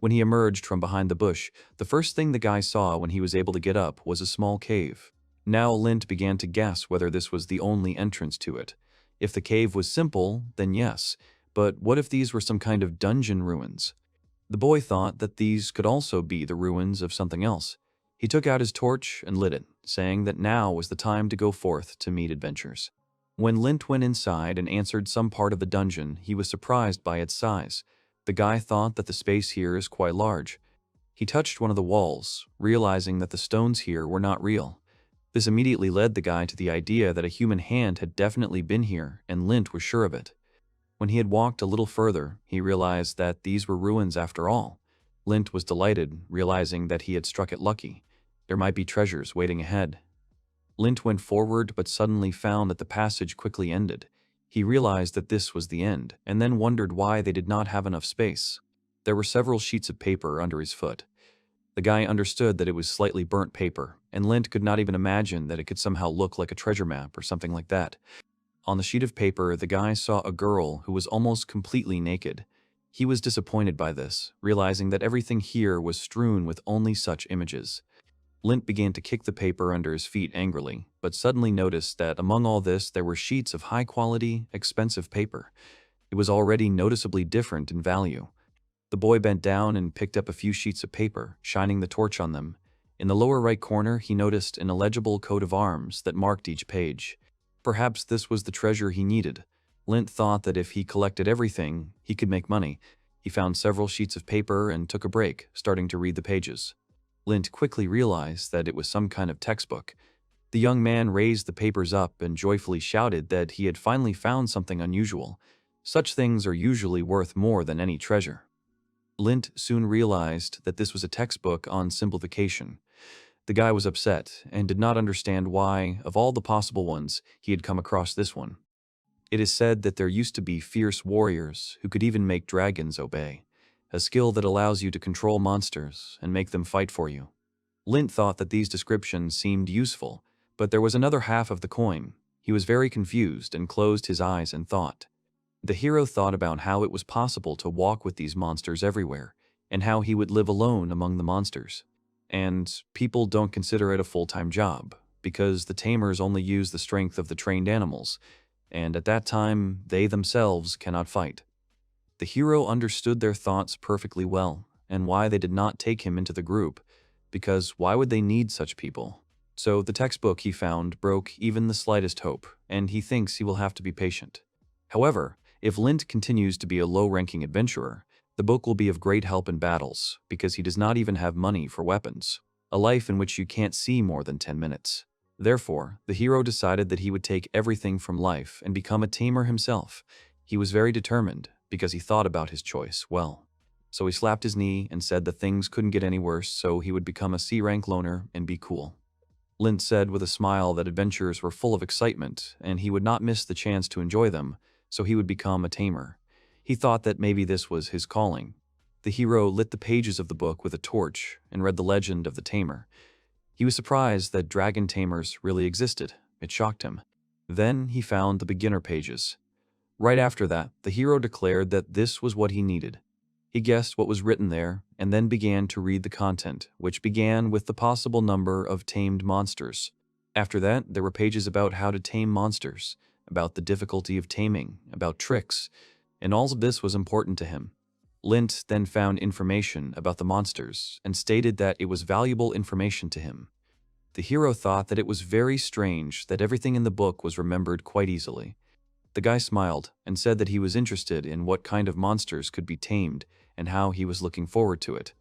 S1: When he emerged from behind the bush, the first thing the guy saw when he was able to get up was a small cave. Now Lint began to guess whether this was the only entrance to it. If the cave was simple, then yes, but what if these were some kind of dungeon ruins? The boy thought that these could also be the ruins of something else. He took out his torch and lit it, saying that now was the time to go forth to meet adventures. When Lint went inside and answered some part of the dungeon, he was surprised by its size. The guy thought that the space here is quite large. He touched one of the walls, realizing that the stones here were not real. This immediately led the guy to the idea that a human hand had definitely been here, and Lint was sure of it. When he had walked a little further, he realized that these were ruins after all. Lint was delighted, realizing that he had struck it lucky. There might be treasures waiting ahead. Lint went forward but suddenly found that the passage quickly ended. He realized that this was the end, and then wondered why they did not have enough space. There were several sheets of paper under his foot. The guy understood that it was slightly burnt paper, and Lint could not even imagine that it could somehow look like a treasure map or something like that. On the sheet of paper, the guy saw a girl who was almost completely naked. He was disappointed by this, realizing that everything here was strewn with only such images. Lint began to kick the paper under his feet angrily, but suddenly noticed that among all this there were sheets of high-quality, expensive paper. It was already noticeably different in value. The boy bent down and picked up a few sheets of paper, shining the torch on them. In the lower right corner, he noticed an illegible coat of arms that marked each page. Perhaps this was the treasure he needed. Lint thought that if he collected everything, he could make money. He found several sheets of paper and took a break, starting to read the pages. Lint quickly realized that it was some kind of textbook. The young man raised the papers up and joyfully shouted that he had finally found something unusual. Such things are usually worth more than any treasure. Lint soon realized that this was a textbook on simplification. The guy was upset and did not understand why, of all the possible ones, he had come across this one. It is said that there used to be fierce warriors who could even make dragons obey, a skill that allows you to control monsters and make them fight for you. Lint thought that these descriptions seemed useful, but there was another half of the coin. He was very confused and closed his eyes in thought. The hero thought about how it was possible to walk with these monsters everywhere, and how he would live alone among the monsters. And people don't consider it a full-time job, because the tamers only use the strength of the trained animals, and at that time, they themselves cannot fight. The hero understood their thoughts perfectly well, and why they did not take him into the group, because why would they need such people? So the textbook he found broke even the slightest hope, and he thinks he will have to be patient. However, if Lint continues to be a low-ranking adventurer, the book will be of great help in battles, because he does not even have money for weapons, a life in which you can't see more than 10 minutes. Therefore, the hero decided that he would take everything from life and become a tamer himself. He was very determined, because he thought about his choice well. So he slapped his knee and said that things couldn't get any worse, so he would become a C-rank loner and be cool. Lint said with a smile that adventures were full of excitement, and he would not miss the chance to enjoy them, so he would become a tamer. He thought that maybe this was his calling. The hero lit the pages of the book with a torch and read the legend of the tamer. He was surprised that dragon tamers really existed. It shocked him. Then he found the beginner pages. Right after that, the hero declared that this was what he needed. He guessed what was written there and then began to read the content, which began with the possible number of tamed monsters. After that, there were pages about how to tame monsters, about the difficulty of taming, about tricks, and all of this was important to him. Lint then found information about the monsters and stated that it was valuable information to him. The hero thought that it was very strange that everything in the book was remembered quite easily. The guy smiled and said that he was interested in what kind of monsters could be tamed and how he was looking forward to it.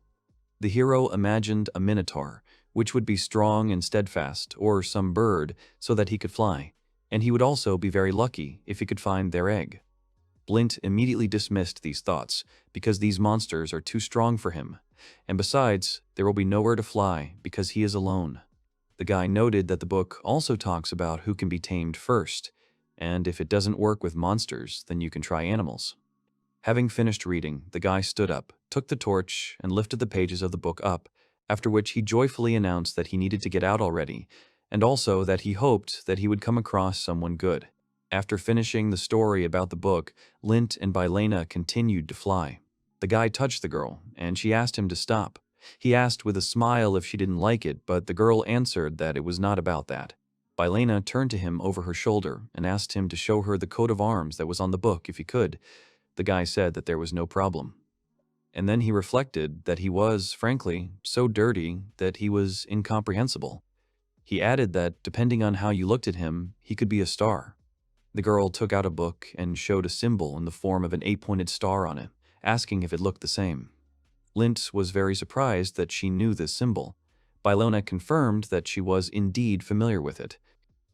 S1: The hero imagined a minotaur, which would be strong and steadfast, or some bird so that he could fly, and he would also be very lucky if he could find their egg. Lint immediately dismissed these thoughts, because these monsters are too strong for him, and besides, there will be nowhere to fly because he is alone. The guy noted that the book also talks about who can be tamed first, and if it doesn't work with monsters, then you can try animals. Having finished reading, the guy stood up, took the torch, and lifted the pages of the book up, after which he joyfully announced that he needed to get out already, and also that he hoped that he would come across someone good. After finishing the story about the book, Lint and Bylena continued to fly. The guy touched the girl, and she asked him to stop. He asked with a smile if she didn't like it, but the girl answered that it was not about that. Bylena turned to him over her shoulder and asked him to show her the coat of arms that was on the book if he could. The guy said that there was no problem. And then he reflected that he was, frankly, so dirty that he was incomprehensible. He added that, depending on how you looked at him, he could be a star. The girl took out a book and showed a symbol in the form of an 8-pointed star on it, asking if it looked the same. Lint was very surprised that she knew this symbol. Bylena confirmed that she was indeed familiar with it.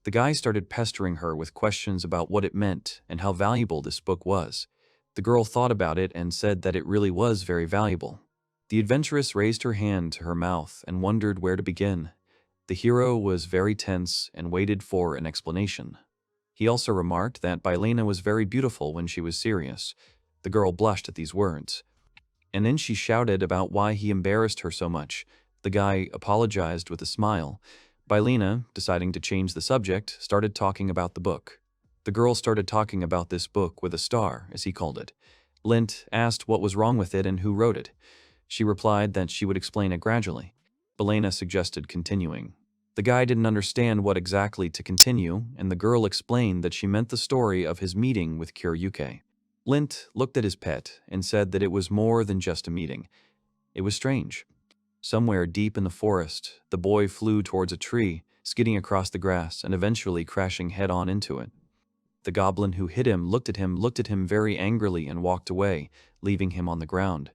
S1: The guy started pestering her with questions about what it meant and how valuable this book was. The girl thought about it and said that it really was very valuable. The adventuress raised her hand to her mouth and wondered where to begin. The hero was very tense and waited for an explanation. He also remarked that Bylena was very beautiful when she was serious. The girl blushed at these words. And then she shouted about why he embarrassed her so much. The guy apologized with a smile. Bylena, deciding to change the subject, started talking about the book. The girl started talking about this book with a star, as he called it. Lint asked what was wrong with it and who wrote it. She replied that she would explain it gradually. Belena suggested continuing. The guy didn't understand what exactly to continue, and the girl explained that she meant the story of his meeting with Kiryuke. Lint looked at his pet and said that it was more than just a meeting. It was strange. Somewhere deep in the forest, the boy flew towards a tree, skidding across the grass and eventually crashing head-on into it. The goblin who hit him looked at him very angrily and walked away, leaving him on the ground.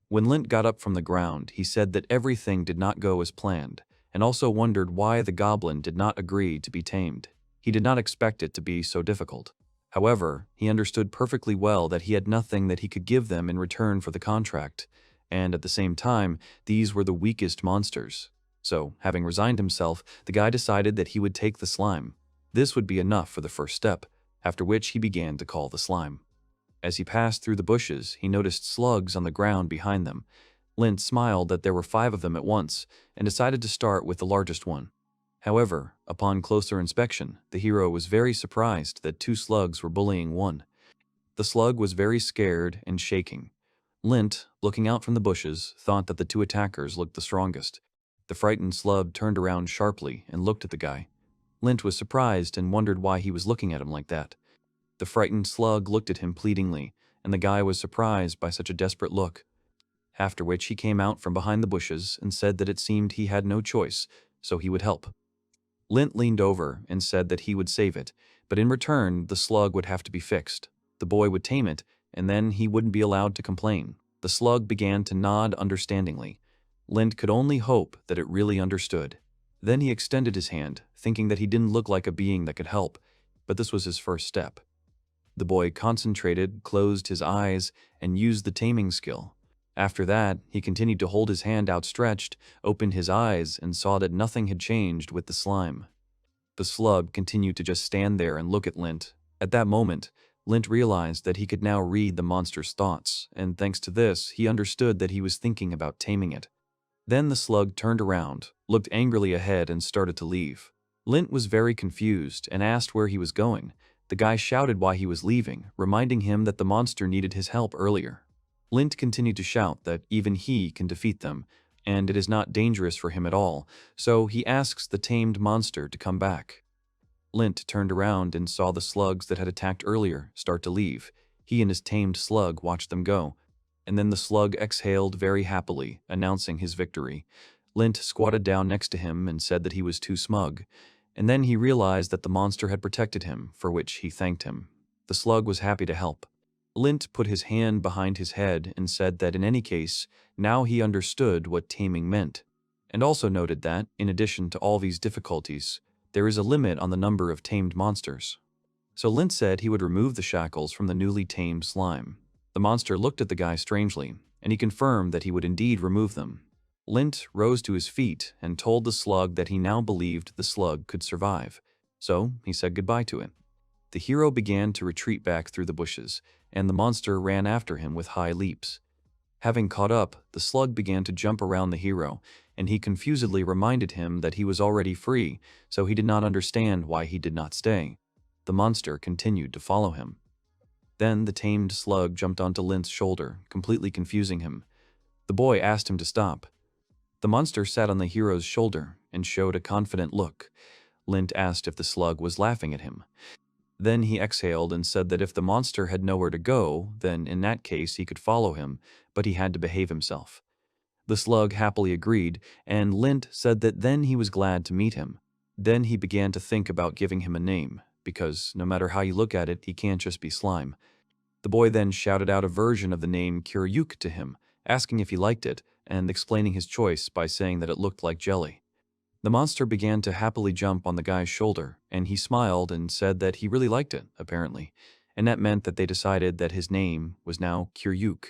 S1: When Lint got up from the ground, he said that everything did not go as planned, and also wondered why the goblin did not agree to be tamed. He did not expect it to be so difficult. However, he understood perfectly well that he had nothing that he could give them in return for the contract, and at the same time, these were the weakest monsters. So, having resigned himself, the guy decided that he would take the slime. This would be enough for the first step, after which he began to call the slime. As he passed through the bushes, he noticed slugs on the ground behind them. Lint smiled that there were 5 of them at once, and decided to start with the largest one. However, upon closer inspection, the hero was very surprised that 2 slugs were bullying one. The slug was very scared and shaking. Lint, looking out from the bushes, thought that the 2 attackers looked the strongest. The frightened slug turned around sharply and looked at the guy. Lint was surprised and wondered why he was looking at him like that. The frightened slug looked at him pleadingly, and the guy was surprised by such a desperate look. After which he came out from behind the bushes and said that it seemed he had no choice, so he would help. Lint leaned over and said that he would save it, but in return the slug would have to be fixed. The boy would tame it, and then he wouldn't be allowed to complain. The slug began to nod understandingly. Lint could only hope that it really understood. Then he extended his hand, thinking that he didn't look like a being that could help, but this was his first step. The boy concentrated, closed his eyes, and used the taming skill. After that, he continued to hold his hand outstretched, opened his eyes, and saw that nothing had changed with the slime. The slug continued to just stand there and look at Lint. At that moment, Lint realized that he could now read the monster's thoughts, and thanks to this, he understood that he was thinking about taming it. Then the slug turned around, looked angrily ahead, and started to leave. Lint was very confused and asked where he was going. The guy shouted why he was leaving, reminding him that the monster needed his help earlier. Lint continued to shout that even he can defeat them, and it is not dangerous for him at all, so he asks the tamed monster to come back. Lint turned around and saw the slugs that had attacked earlier start to leave. He and his tamed slug watched them go, and then the slug exhaled very happily, announcing his victory. Lint squatted down next to him and said that he was too smug, and then he realized that the monster had protected him, for which he thanked him. The slug was happy to help. Lint put his hand behind his head and said that in any case, now he understood what taming meant, and also noted that, in addition to all these difficulties, there is a limit on the number of tamed monsters. So Lint said he would remove the shackles from the newly tamed slime. The monster looked at the guy strangely, and he confirmed that he would indeed remove them. Lint rose to his feet and told the slug that he now believed the slug could survive, so he said goodbye to it. The hero began to retreat back through the bushes, and the monster ran after him with high leaps. Having caught up, the slug began to jump around the hero, and he confusedly reminded him that he was already free, so he did not understand why he did not stay. The monster continued to follow him. Then the tamed slug jumped onto Lint's shoulder, completely confusing him. The boy asked him to stop. The monster sat on the hero's shoulder and showed a confident look. Lint asked if the slug was laughing at him. Then he exhaled and said that if the monster had nowhere to go, then in that case he could follow him, but he had to behave himself. The slug happily agreed, and Lint said that then he was glad to meet him. Then he began to think about giving him a name, because no matter how you look at it, he can't just be slime. The boy then shouted out a version of the name Kiryuk to him, asking if he liked it, and explaining his choice by saying that it looked like jelly. The monster began to happily jump on the guy's shoulder, and he smiled and said that he really liked it, apparently, and that meant that they decided that his name was now Kiryuk.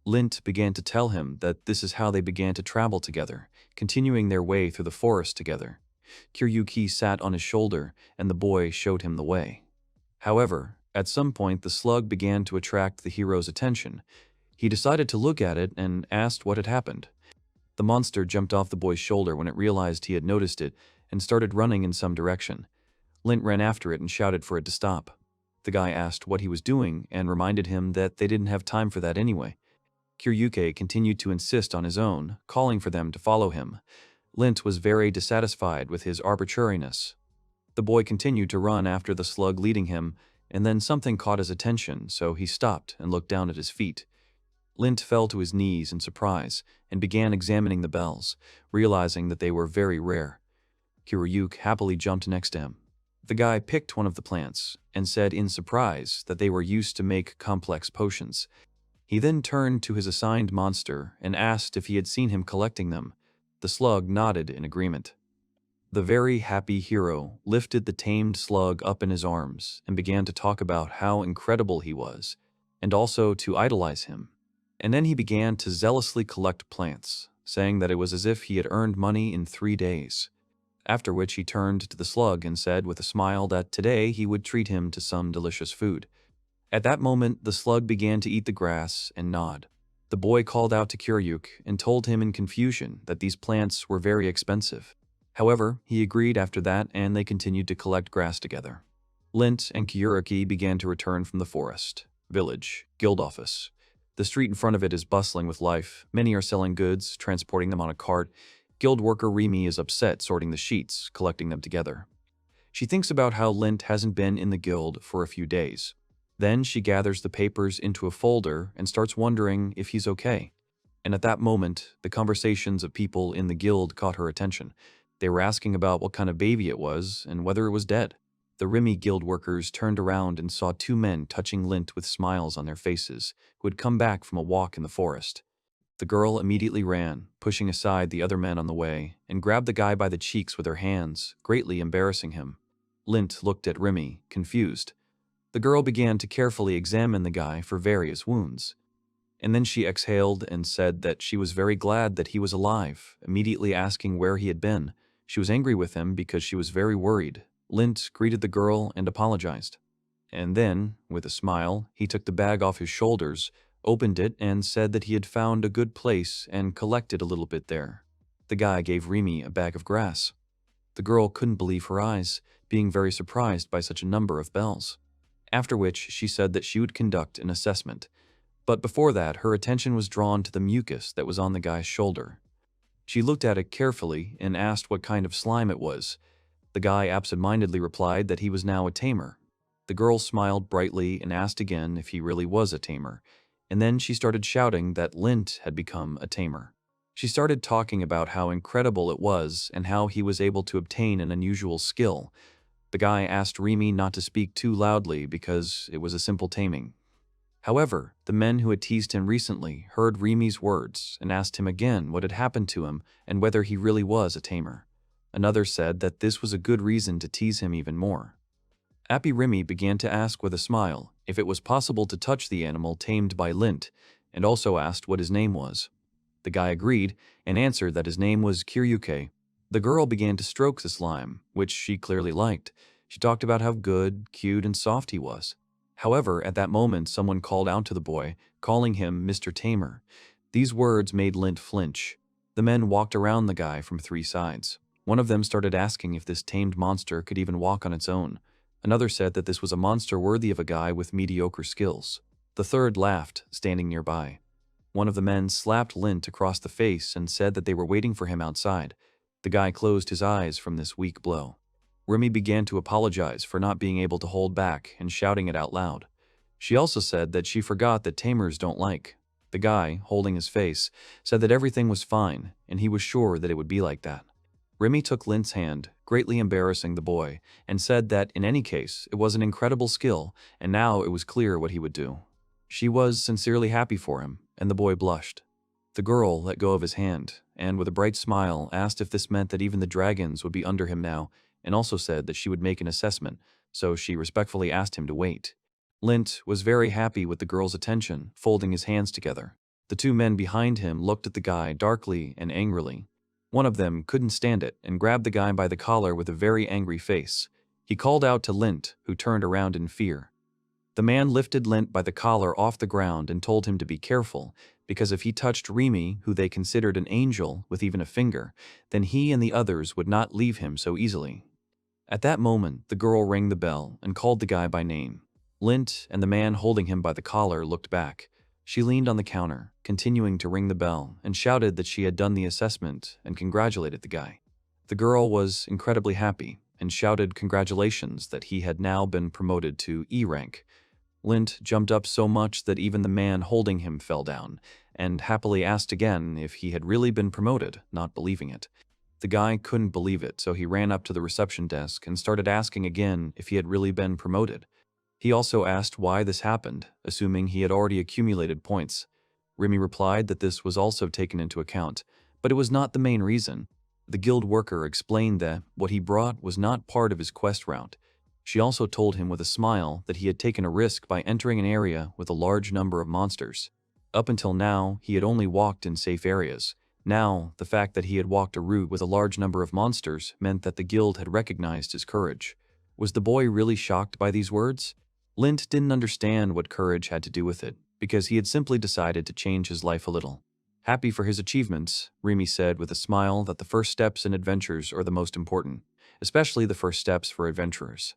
S1: Lint began to tell him that this is how they began to travel together, continuing their way through the forest together. Kiryuki sat on his shoulder, and the boy showed him the way. However, at some point the slug began to attract the hero's attention. He decided to look at it and asked what had happened. The monster jumped off the boy's shoulder when it realized he had noticed it and started running in some direction. Lint ran after it and shouted for it to stop. The guy asked what he was doing and reminded him that they didn't have time for that anyway. Kiryuke continued to insist on his own, calling for them to follow him. Lint was very dissatisfied with his arbitrariness. The boy continued to run after the slug leading him, and then something caught his attention, so he stopped and looked down at his feet. Lint fell to his knees in surprise and began examining the bells, realizing that they were very rare. Kiryuke happily jumped next to him. The guy picked one of the plants and said in surprise that they were used to make complex potions. He then turned to his assigned monster and asked if he had seen him collecting them. The slug nodded in agreement. The very happy hero lifted the tamed slug up in his arms and began to talk about how incredible he was, and also to idolize him. And then he began to zealously collect plants, saying that it was as if he had earned money in 3 days. After which he turned to the slug and said with a smile that today he would treat him to some delicious food. At that moment, the slug began to eat the grass and nod. The boy called out to Kiryuke and told him in confusion that these plants were very expensive. However, he agreed after that and they continued to collect grass together. Lint and Kiryuke began to return from the forest, village, guild office. The street in front of it is bustling with life. Many are selling goods, transporting them on a cart. Guild worker Rimi is upset sorting the sheets, collecting them together. She thinks about how Lint hasn't been in the guild for a few days. Then she gathers the papers into a folder and starts wondering if he's okay. And at that moment, the conversations of people in the guild caught her attention. They were asking about what kind of baby it was and whether it was dead. The Rimi guild workers turned around and saw 2 men touching Lint with smiles on their faces, who had come back from a walk in the forest. The girl immediately ran, pushing aside the other men on the way, and grabbed the guy by the cheeks with her hands, greatly embarrassing him. Lint looked at Rimi, confused. The girl began to carefully examine the guy for various wounds. And then she exhaled and said that she was very glad that he was alive, immediately asking where he had been. She was angry with him because she was very worried. Lint greeted the girl and apologized. And then, with a smile, he took the bag off his shoulders, opened it, and said that he had found a good place and collected a little bit there. The guy gave Rimi a bag of grass. The girl couldn't believe her eyes, being very surprised by such a number of bells. After which she said that she would conduct an assessment. But before that, her attention was drawn to the mucus that was on the guy's shoulder. She looked at it carefully and asked what kind of slime it was. The guy absent-mindedly replied that he was now a tamer. The girl smiled brightly and asked again if he really was a tamer. And then she started shouting that Lint had become a tamer. She started talking about how incredible it was and how he was able to obtain an unusual skill. The guy asked Rimi not to speak too loudly because it was a simple taming. However, the men who had teased him recently heard Rimi's words and asked him again what had happened to him and whether he really was a tamer. Another said that this was a good reason to tease him even more. Appy Rimi began to ask with a smile if it was possible to touch the animal tamed by Lint, and also asked what his name was. The guy agreed and answered that his name was Kiryuke. The girl began to stroke the slime, which she clearly liked. She talked about how good, cute, and soft he was. However, at that moment, someone called out to the boy, calling him Mr. Tamer. These words made Lint flinch. The men walked around the guy from 3 sides. One of them started asking if this tamed monster could even walk on its own. Another said that this was a monster worthy of a guy with mediocre skills. The third laughed, standing nearby. One of the men slapped Lint across the face and said that they were waiting for him outside. The guy closed his eyes from this weak blow. Rimi began to apologize for not being able to hold back and shouting it out loud. She also said that she forgot that tamers don't like. The guy, holding his face, said that everything was fine and he was sure that it would be like that. Rimi took Lint's hand, greatly embarrassing the boy, and said that in any case it was an incredible skill and now it was clear what he would do. She was sincerely happy for him, and the boy blushed. The girl let go of his hand and with a bright smile asked if this meant that even the dragons would be under him now, and also said that she would make an assessment, so she respectfully asked him to wait. Lint was very happy with the girl's attention, folding his hands together. The 2 men behind him looked at the guy darkly and angrily. One of them couldn't stand it and grabbed the guy by the collar with a very angry face. He called out to Lint, who turned around in fear. The man lifted Lint by the collar off the ground and told him to be careful, because if he touched Rimi, who they considered an angel, with even a finger, then he and the others would not leave him so easily. At that moment, the girl rang the bell and called the guy by name. Lint and the man holding him by the collar looked back. She leaned on the counter, continuing to ring the bell, and shouted that she had done the assessment and congratulated the guy. The girl was incredibly happy and shouted congratulations that he had now been promoted to E rank. Lint jumped up so much that even the man holding him fell down, and happily asked again if he had really been promoted, not believing it. The guy couldn't believe it, so he ran up to the reception desk and started asking again if he had really been promoted. He also asked why this happened, assuming he had already accumulated points. Remy replied that this was also taken into account, but it was not the main reason. The guild worker explained that what he brought was not part of his quest route. She also told him with a smile that he had taken a risk by entering an area with a large number of monsters. Up until now, he had only walked in safe areas. Now, the fact that he had walked a route with a large number of monsters meant that the guild had recognized his courage. Was the boy really shocked by these words? Lint didn't understand what courage had to do with it, because he had simply decided to change his life a little. Happy for his achievements, Remy said with a smile that the first steps in adventures are the most important, especially the first steps for adventurers.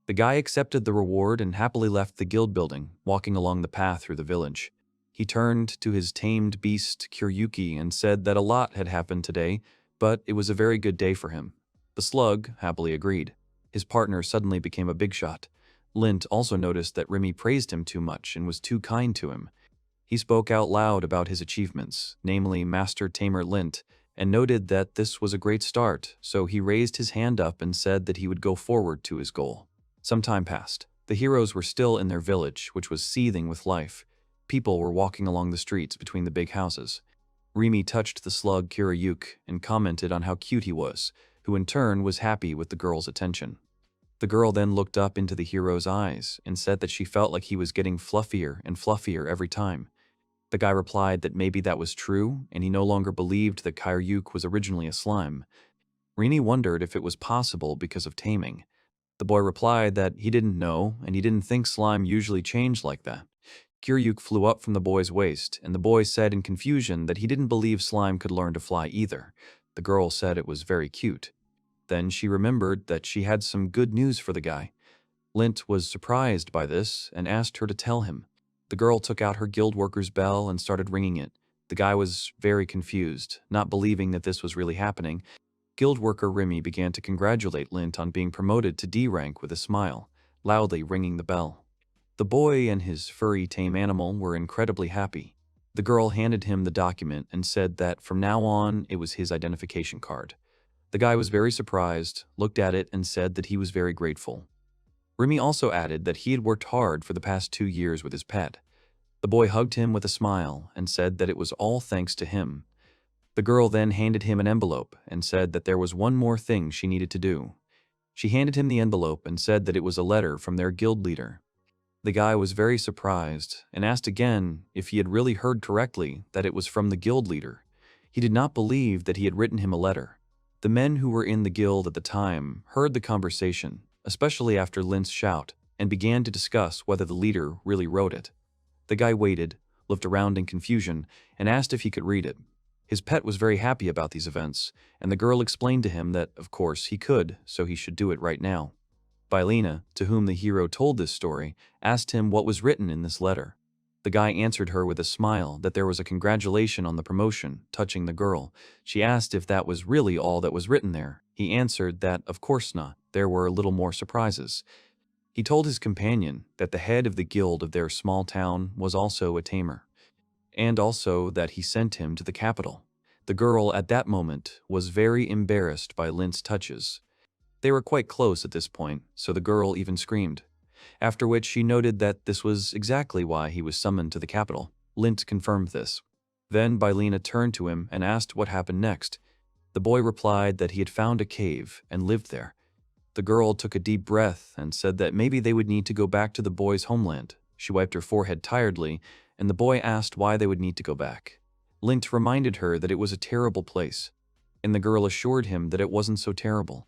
S1: The guy accepted the reward and happily left the guild building, walking along the path through the village. He turned to his tamed beast, Kuryuki, and said that a lot had happened today, but it was a very good day for him. The slug happily agreed. His partner suddenly became a big shot. Lint also noticed that Remy praised him too much and was too kind to him. He spoke out loud about his achievements, namely Master Tamer Lint, and noted that this was a great start, so he raised his hand up and said that he would go forward to his goal. Some time passed. The heroes were still in their village, which was seething with life. People were walking along the streets between the big houses. Remy touched the slug Kuryuk and commented on how cute he was, who in turn was happy with the girl's attention. The girl then looked up into the hero's eyes and said that she felt like he was getting fluffier and fluffier every time. The guy replied that maybe that was true, and he no longer believed that Kuryuk was originally a slime. Remy wondered if it was possible because of taming. The boy replied that he didn't know, and he didn't think slime usually changed like that. Kuryuk flew up from the boy's waist, and the boy said in confusion that he didn't believe slime could learn to fly either. The girl said it was very cute. Then she remembered that she had some good news for the guy. Lint was surprised by this and asked her to tell him. The girl took out her guild worker's bell and started ringing it. The guy was very confused, not believing that this was really happening. Guild worker Remy began to congratulate Lint on being promoted to D rank with a smile, loudly ringing the bell. The boy and his furry tame animal were incredibly happy. The girl handed him the document and said that from now on it was his identification card. The guy was very surprised, looked at it, and said that he was very grateful. Remy also added that he had worked hard for the past 2 years with his pet. The boy hugged him with a smile and said that it was all thanks to him. The girl then handed him an envelope and said that there was one more thing she needed to do. She handed him the envelope and said that it was a letter from their guild leader. The guy was very surprised and asked again if he had really heard correctly that it was from the guild leader. He did not believe that he had written him a letter. The men who were in the guild at the time heard the conversation, especially after Lint's shout, and began to discuss whether the leader really wrote it. The guy waited, looked around in confusion, and asked if he could read it. His pet was very happy about these events, and the girl explained to him that, of course, he could, so he should do it right now. Bylina, to whom the hero told this story, asked him what was written in this letter. The guy answered her with a smile that there was a congratulation on the promotion, touching the girl. She asked if that was really all that was written there. He answered that, of course not, there were a little more surprises. He told his companion that the head of the guild of their small town was also a tamer, and also that he sent him to the capital. The girl at that moment was very embarrassed by Lint's touches. They were quite close at this point, so the girl even screamed. After which she noted that this was exactly why he was summoned to the capital. Lint confirmed this. Then Bylina turned to him and asked what happened next. The boy replied that he had found a cave and lived there. The girl took a deep breath and said that maybe they would need to go back to the boy's homeland. She wiped her forehead tiredly, and the boy asked why they would need to go back. Lint reminded her that it was a terrible place, and the girl assured him that it wasn't so terrible.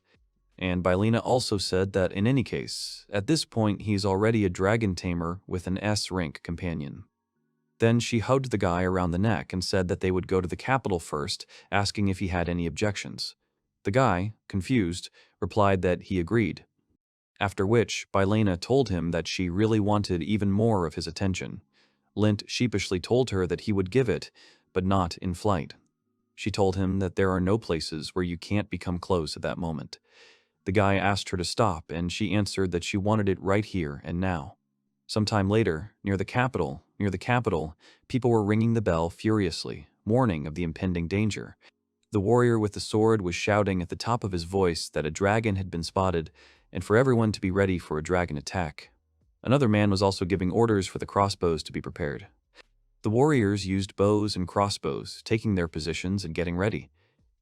S1: And Bylina also said that in any case, at this point he's already a dragon tamer with an S-rank companion. Then she hugged the guy around the neck and said that they would go to the capital first, asking if he had any objections. The guy, confused, replied that he agreed. After which, Bylena told him that she really wanted even more of his attention. Lint sheepishly told her that he would give it, but not in flight. She told him that there are no places where you can't become close at that moment. The guy asked her to stop, and she answered that she wanted it right here and now. Sometime later, near the capital, people were ringing the bell furiously, warning of the impending danger. The warrior with the sword was shouting at the top of his voice that a dragon had been spotted, and for everyone to be ready for a dragon attack. Another man was also giving orders for the crossbows to be prepared. The warriors used bows and crossbows, taking their positions and getting ready.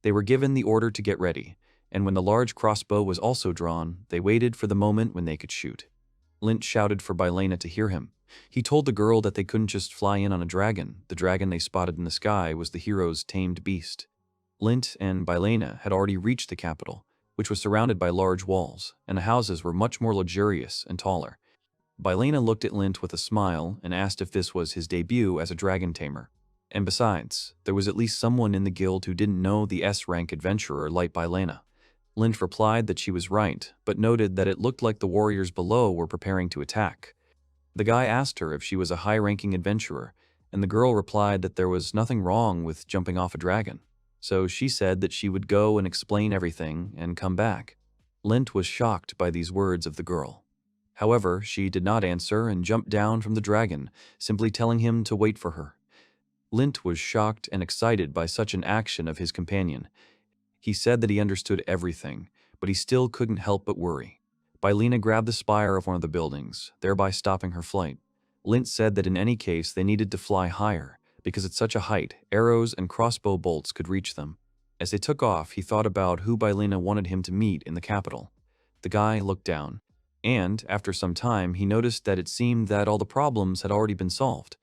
S1: They were given the order to get ready, and when the large crossbow was also drawn, they waited for the moment when they could shoot. Lint shouted for Bylena to hear him. He told the girl that they couldn't just fly in on a dragon. The dragon they spotted in the sky was the hero's tamed beast. Lint and Bylena had already reached the capital, which was surrounded by large walls, and the houses were much more luxurious and taller. Bylena looked at Lint with a smile and asked if this was his debut as a dragon tamer. And besides, there was at least someone in the guild who didn't know the S-rank adventurer like Bylena. Lint replied that she was right, but noted that it looked like the warriors below were preparing to attack. The guy asked her if she was a high-ranking adventurer, and the girl replied that there was nothing wrong with jumping off a dragon. So she said that she would go and explain everything and come back. Lint was shocked by these words of the girl. However, she did not answer and jumped down from the dragon, simply telling him to wait for her. Lint was shocked and excited by such an action of his companion. He said that he understood everything, but he still couldn't help but worry. Bylena grabbed the spire of one of the buildings, thereby stopping her flight. Lint said that in any case they needed to fly higher, because at such a height, arrows and crossbow bolts could reach them. As they took off, he thought about who Bylena wanted him to meet in the capital. The guy looked down, and, after some time, he noticed that it seemed that all the problems had already been solved.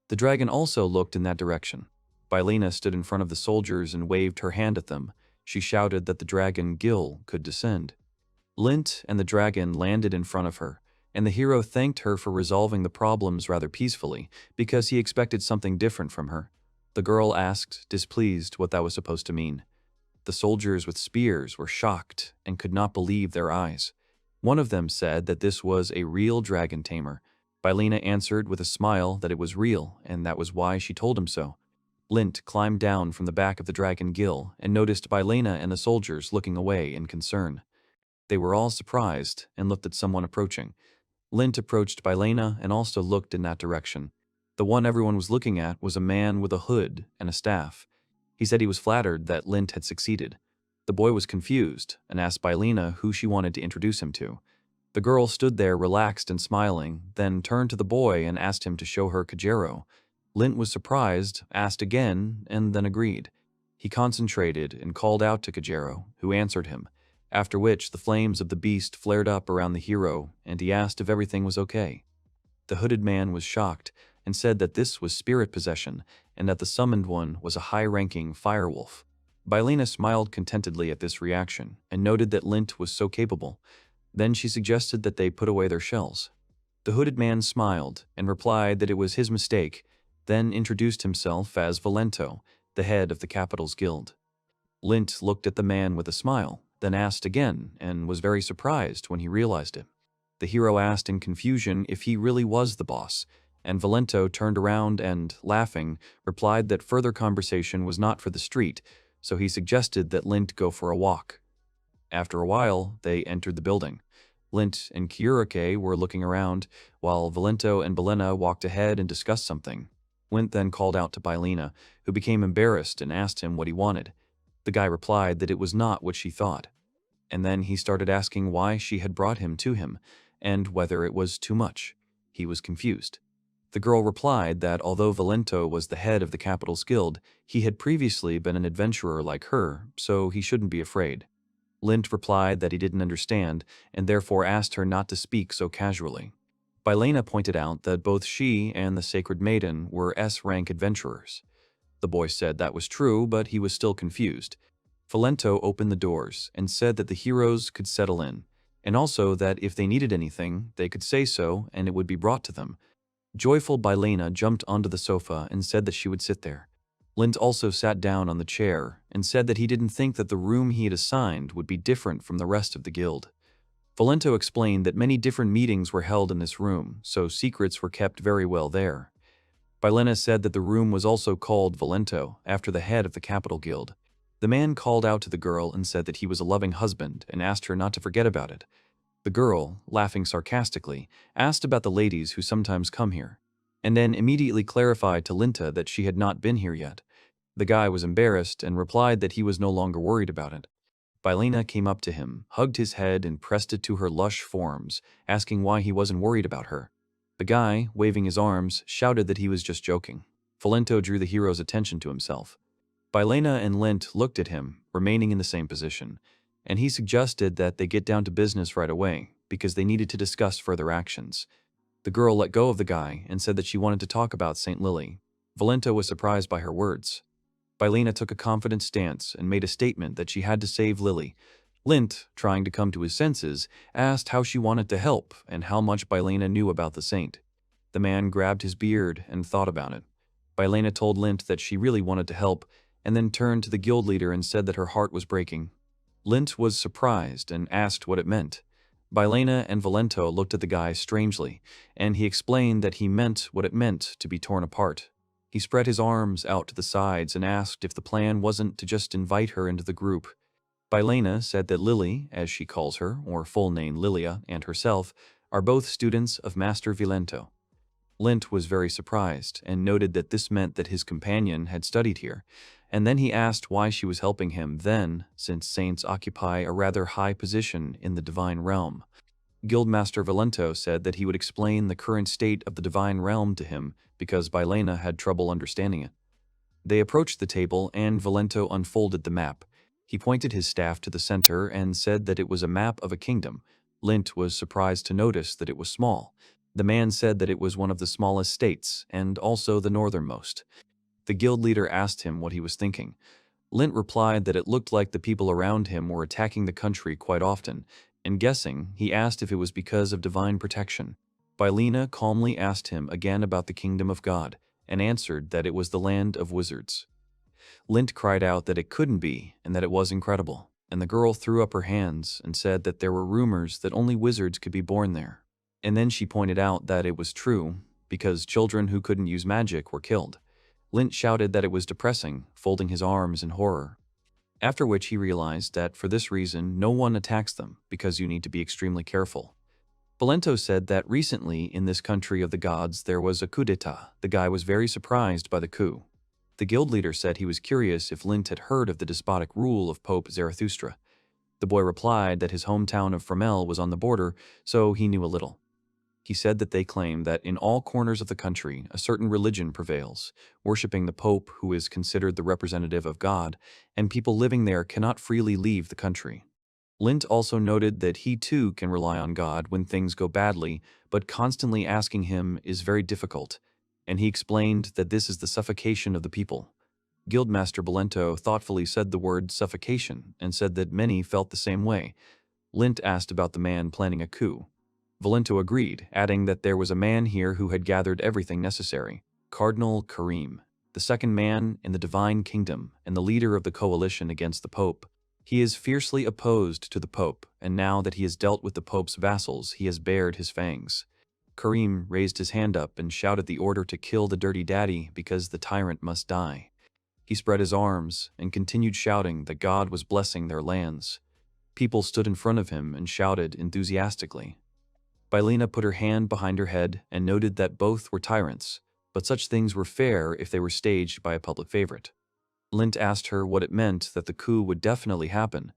S1: The dragon also looked in that direction. Bylena stood in front of the soldiers and waved her hand at them. She shouted that the dragon Gil could descend. Lint and the dragon landed in front of her, and the hero thanked her for resolving the problems rather peacefully, because he expected something different from her. The girl asked, displeased, what that was supposed to mean. The soldiers with spears were shocked and could not believe their eyes. One of them said that this was a real dragon tamer. Bylena answered with a smile that it was real, and that was why she told him so. Lint climbed down from the back of the dragon Gil and noticed Bylena and the soldiers looking away in concern. They were all surprised and looked at someone approaching. Lint approached Bylena and also looked in that direction. The one everyone was looking at was a man with a hood and a staff. He said he was flattered that Lint had succeeded. The boy was confused and asked Bylena who she wanted to introduce him to. The girl stood there relaxed and smiling, then turned to the boy and asked him to show her Kajero. Lint was surprised, asked again, and then agreed. He concentrated and called out to Kajero, who answered him, after which the flames of the beast flared up around the hero, and he asked if everything was okay. The hooded man was shocked and said that this was spirit possession and that the summoned one was a high-ranking firewolf. Bylena smiled contentedly at this reaction and noted that Lint was so capable. Then she suggested that they put away their shells. The hooded man smiled and replied that it was his mistake, then introduced himself as Valento, the head of the capital's guild. Lint looked at the man with a smile, then asked again and was very surprised when he realized it. The hero asked in confusion if he really was the boss, and Valento turned around and, laughing, replied that further conversation was not for the street, so he suggested that Lint go for a walk. After a while, they entered the building. Lint and Kyurike were looking around, while Valento and Bylena walked ahead and discussed something. Lint then called out to Bylena, who became embarrassed and asked him what he wanted. The guy replied that it was not what she thought. And then he started asking why she had brought him to him, and whether it was too much. He was confused. The girl replied that although Valento was the head of the capital's guild, he had previously been an adventurer like her, so he shouldn't be afraid. Lint replied that he didn't understand, and therefore asked her not to speak so casually. Bylena pointed out that both she and the Sacred Maiden were S-rank adventurers. The boy said that was true, but he was still confused. Valento opened the doors and said that the heroes could settle in, and also that if they needed anything, they could say so and it would be brought to them. Joyful Bylena jumped onto the sofa and said that she would sit there. Lint also sat down on the chair and said that he didn't think that the room he had assigned would be different from the rest of the guild. Valento explained that many different meetings were held in this room, so secrets were kept very well there. Bilena said that the room was also called Valento, after the head of the capital guild. The man called out to the girl and said that he was a loving husband and asked her not to forget about it. The girl, laughing sarcastically, asked about the ladies who sometimes come here, and then immediately clarified to Linta that she had not been here yet. The guy was embarrassed and replied that he was no longer worried about it. Bilena came up to him, hugged his head, and pressed it to her lush forms, asking why he wasn't worried about her. The guy, waving his arms, shouted that he was just joking. Valento drew the hero's attention to himself. Bilena and Lint looked at him, remaining in the same position, and he suggested that they get down to business right away, because they needed to discuss further actions. The girl let go of the guy and said that she wanted to talk about St. Lily. Valento was surprised by her words. Bilena took a confident stance and made a statement that she had to save Lily. Lint, trying to come to his senses, asked how she wanted to help and how much Bilena knew about the saint. The man grabbed his beard and thought about it. Bilena told Lint that she really wanted to help, and then turned to the guild leader and said that her heart was breaking. Lint was surprised and asked what it meant. Bilena and Valento looked at the guy strangely, and he explained that he meant what it meant to be torn apart. He spread his arms out to the sides and asked if the plan wasn't to just invite her into the group. Bilena said that Lily, as she calls her, or full name Lilia, and herself, are both students of Master Valento. Lint was very surprised and noted that this meant that his companion had studied here, and then he asked why she was helping him then, since saints occupy a rather high position in the divine realm. Guildmaster Valento said that he would explain the current state of the divine realm to him because Bilena had trouble understanding it. They approached the table and Valento unfolded the map. He pointed his staff to the center and said that it was a map of a kingdom. Lint was surprised to notice that it was small. The man said that it was one of the smallest states and also the northernmost. The guild leader asked him what he was thinking. Lint replied that it looked like the people around him were attacking the country quite often, and guessing, he asked if it was because of divine protection. Bilena calmly asked him again about the kingdom of God, and answered that it was the land of wizards. Lint cried out that it couldn't be, and that it was incredible, and the girl threw up her hands and said that there were rumors that only wizards could be born there. And then she pointed out that it was true, because children who couldn't use magic were killed. Lint shouted that it was depressing, folding his arms in horror. After which he realized that for this reason no one attacks them, because you need to be extremely careful. Valento said that recently in this country of the gods there was a coup d'etat. The guy was very surprised by the coup. The guild leader said he was curious if Lint had heard of the despotic rule of Pope Zarathustra. The boy replied that his hometown of Fromel was on the border, so he knew a little. He said that they claim that in all corners of the country a certain religion prevails, worshipping the Pope, who is considered the representative of God, and people living there cannot freely leave the country. Lint also noted that he too can rely on God when things go badly, but constantly asking him is very difficult, and he explained that this is the suffocation of the people. Guildmaster Valento thoughtfully said the word suffocation and said that many felt the same way. Lint asked about the man planning a coup. Valento agreed, adding that there was a man here who had gathered everything necessary. Cardinal Karim, the second man in the divine kingdom and the leader of the coalition against the Pope. He is fiercely opposed to the Pope, and now that he has dealt with the Pope's vassals, he has bared his fangs. Karim raised his hand up and shouted the order to kill the dirty daddy because the tyrant must die. He spread his arms and continued shouting that God was blessing their lands. People stood in front of him and shouted enthusiastically. Bilena put her hand behind her head and noted that both were tyrants, but such things were fair if they were staged by a public favorite. Lint asked her what it meant that the coup would definitely happen.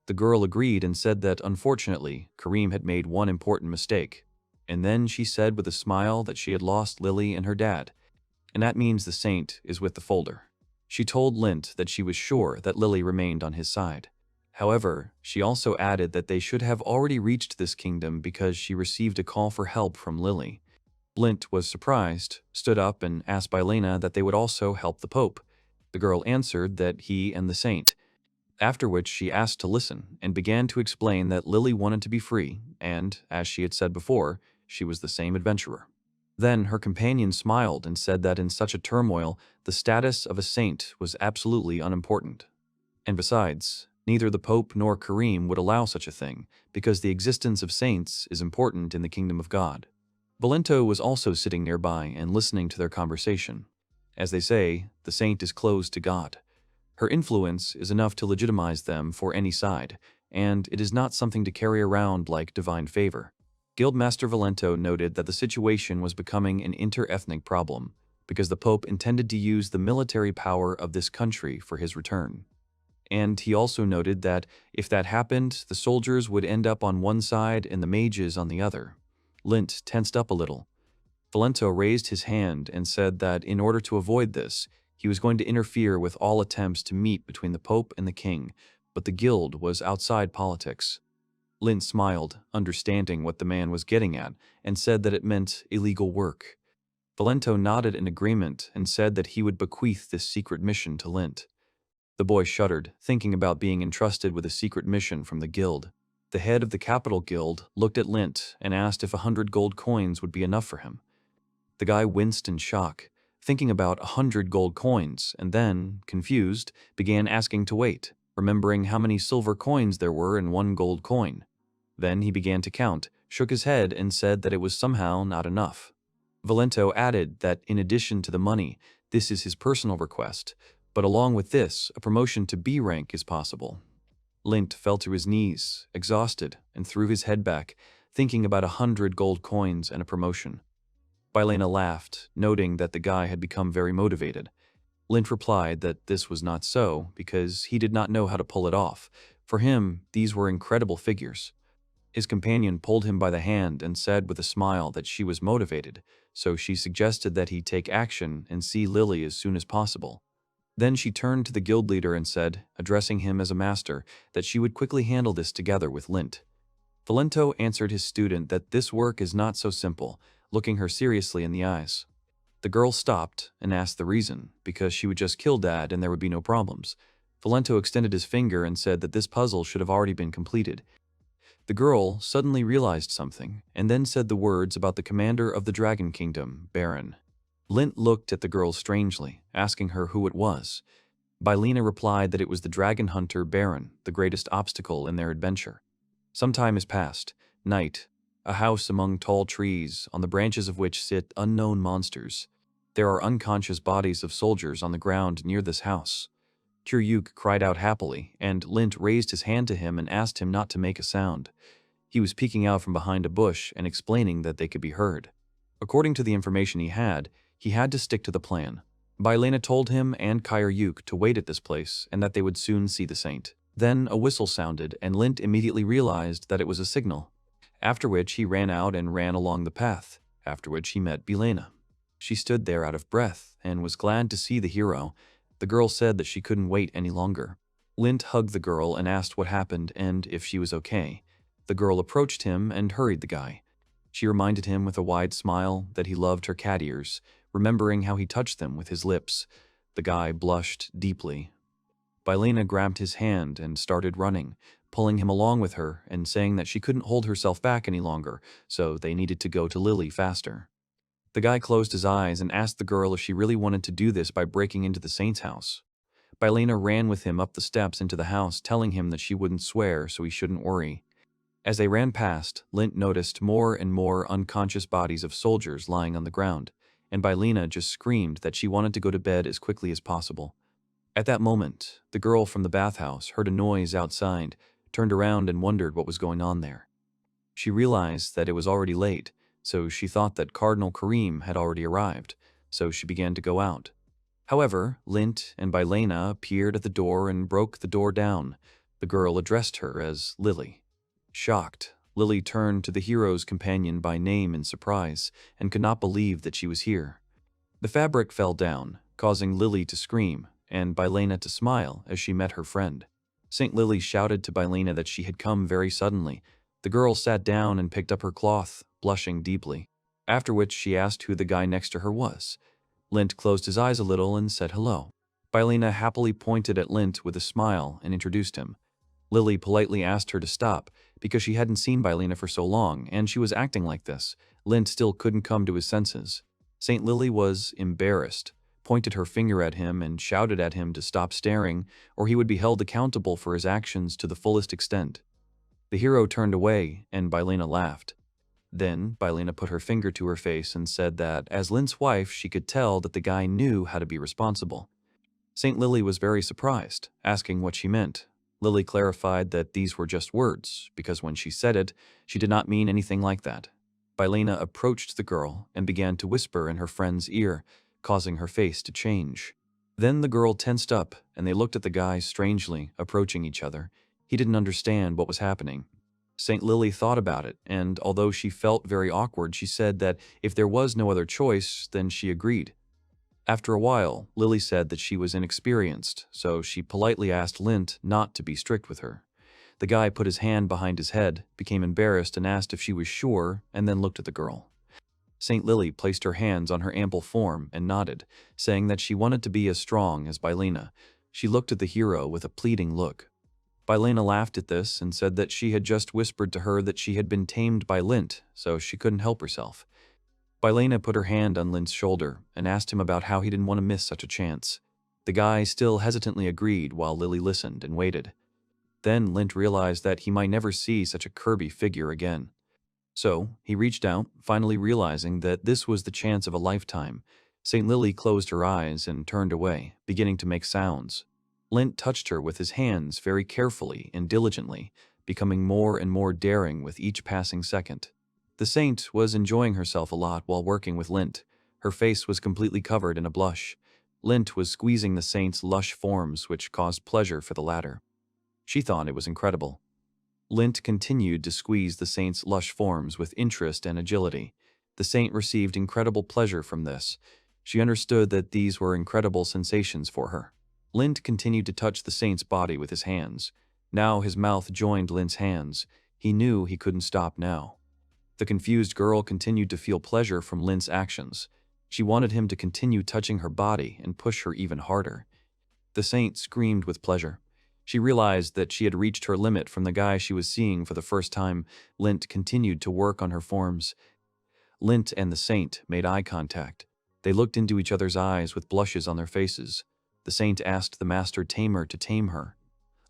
S1: The girl agreed and said that, unfortunately, Karim had made one important mistake. And then she said with a smile that she had lost Lily and her dad, and that means the saint is with the folder. She told Lint that she was sure that Lily remained on his side. However, she also added that they should have already reached this kingdom because she received a call for help from Lily. Lint was surprised, stood up and asked Bilena that they would also help the Pope. The girl answered that he and the saint. After which she asked to listen and began to explain that Lily wanted to be free and, as she had said before, she was the same adventurer. Then her companion smiled and said that in such a turmoil, the status of a saint was absolutely unimportant. And besides, neither the Pope nor Karim would allow such a thing, because the existence of saints is important in the kingdom of God. Valento was also sitting nearby and listening to their conversation. As they say, the saint is closed to God. Her influence is enough to legitimize them for any side, and it is not something to carry around like divine favor. Guildmaster Valento noted that the situation was becoming an inter-ethnic problem, because the Pope intended to use the military power of this country for his return. And he also noted that if that happened, the soldiers would end up on one side and the mages on the other. Lint tensed up a little. Valento raised his hand and said that in order to avoid this, he was going to interfere with all attempts to meet between the Pope and the King, but the guild was outside politics. Lint smiled, understanding what the man was getting at, and said that it meant illegal work. Valento nodded in agreement and said that he would bequeath this secret mission to Lint. The boy shuddered, thinking about being entrusted with a secret mission from the guild. The head of the capital guild looked at Lint and asked if 100 gold coins would be enough for him. The guy winced in shock, thinking about 100 gold coins, and then, confused, began asking to wait, remembering how many silver coins there were in 1 gold coin. Then he began to count, shook his head, and said that it was somehow not enough. Valento added that in addition to the money, this is his personal request, but along with this, a promotion to B rank is possible. Lint fell to his knees, exhausted, and threw his head back, thinking about 100 gold coins and a promotion. Bylena laughed, noting that the guy had become very motivated. Lint replied that this was not so, because he did not know how to pull it off. For him, these were incredible figures. His companion pulled him by the hand and said with a smile that she was motivated, so she suggested that he take action and see Lily as soon as possible. Then she turned to the guild leader and said, addressing him as a master, that she would quickly handle this together with Lint. Valento answered his student that this work is not so simple, looking her seriously in the eyes. The girl stopped and asked the reason, because she would just kill Dad and there would be no problems. Valento extended his finger and said that this puzzle should have already been completed. The girl suddenly realized something, and then said the words about the commander of the Dragon Kingdom, Baron. Lint looked at the girl strangely, asking her who it was. Bylena replied that it was the dragon hunter Baron, the greatest obstacle in their adventure. Some time has passed. Night. A house among tall trees, on the branches of which sit unknown monsters. There are unconscious bodies of soldiers on the ground near this house. Kiryuk cried out happily, and Lint raised his hand to him and asked him not to make a sound. He was peeking out from behind a bush and explaining that they could be heard. According to the information he had to stick to the plan. Bylena told him and Kiryuk to wait at this place and that they would soon see the saint. Then a whistle sounded, and Lint immediately realized that it was a signal. After which he ran out and ran along the path, after which he met Bylena. She stood there out of breath and was glad to see the hero. The girl said that she couldn't wait any longer. Lint hugged the girl and asked what happened and if she was okay. The girl approached him and hurried the guy. She reminded him with a wide smile that he loved her cat ears, remembering how he touched them with his lips. The guy blushed deeply. Bylena grabbed his hand and started running, pulling him along with her and saying that she couldn't hold herself back any longer, so they needed to go to Lily faster. The guy closed his eyes and asked the girl if she really wanted to do this by breaking into the saint's house. Bylena ran with him up the steps into the house, telling him that she wouldn't swear, so he shouldn't worry. As they ran past, Lint noticed more and more unconscious bodies of soldiers lying on the ground, and Bylena just screamed that she wanted to go to bed as quickly as possible. At that moment, the girl from the bathhouse heard a noise outside, turned around and wondered what was going on there. She realized that it was already late, so she thought that Cardinal Karim had already arrived, so she began to go out. However, Lint and Bylena appeared at the door and broke the door down. The girl addressed her as Lily. Shocked, Lily turned to the hero's companion by name in surprise and could not believe that she was here. The fabric fell down, causing Lily to scream, and Bylena to smile as she met her friend. St. Lily shouted to Bylena that she had come very suddenly. The girl sat down and picked up her cloth, blushing deeply, after which she asked who the guy next to her was. Lint closed his eyes a little and said hello. Bylena happily pointed at Lint with a smile and introduced him. Lily politely asked her to stop, because she hadn't seen Bylina for so long, and she was acting like this. Lint still couldn't come to his senses. Saint Lily was embarrassed, pointed her finger at him and shouted at him to stop staring, or he would be held accountable for his actions to the fullest extent. The hero turned away, and Bylina laughed. Then Bylina put her finger to her face and said that, as Lint's wife, she could tell that the guy knew how to be responsible. Saint Lily was very surprised, asking what she meant. Lily clarified that these were just words, because when she said it, she did not mean anything like that. Bylina approached the girl and began to whisper in her friend's ear, causing her face to change. Then the girl tensed up, and they looked at the guy strangely, approaching each other. He didn't understand what was happening. Saint Lily thought about it, and although she felt very awkward, she said that if there was no other choice, then she agreed. After a while, Lily said that she was inexperienced, so she politely asked Lint not to be strict with her. The guy put his hand behind his head, became embarrassed, and asked if she was sure, and then looked at the girl. Saint Lily placed her hands on her ample form and nodded, saying that she wanted to be as strong as Bylina. She looked at the hero with a pleading look. Bylina laughed at this and said that she had just whispered to her that she had been tamed by Lint, so she couldn't help herself. Bylina put her hand on Lint's shoulder and asked him about how he didn't want to miss such a chance. The guy still hesitantly agreed while Lily listened and waited. Then Lint realized that he might never see such a Kirby figure again. So he reached out, finally realizing that this was the chance of a lifetime. St. Lily closed her eyes and turned away, beginning to make sounds. Lint touched her with his hands very carefully and diligently, becoming more and more daring with each passing second. The saint was enjoying herself a lot while working with Lint. Her face was completely covered in a blush. Lint was squeezing the saint's lush forms, which caused pleasure for the latter. She thought it was incredible. Lint continued to squeeze the saint's lush forms with interest and agility. The saint received incredible pleasure from this. She understood that these were incredible sensations for her. Lint continued to touch the saint's body with his hands. Now his mouth joined Lint's hands. He knew he couldn't stop now. The confused girl continued to feel pleasure from Lint's actions. She wanted him to continue touching her body and push her even harder. The saint screamed with pleasure. She realized that she had reached her limit from the guy she was seeing for the first time. Lint continued to work on her forms. Lint and the saint made eye contact. They looked into each other's eyes with blushes on their faces. The saint asked the master tamer to tame her.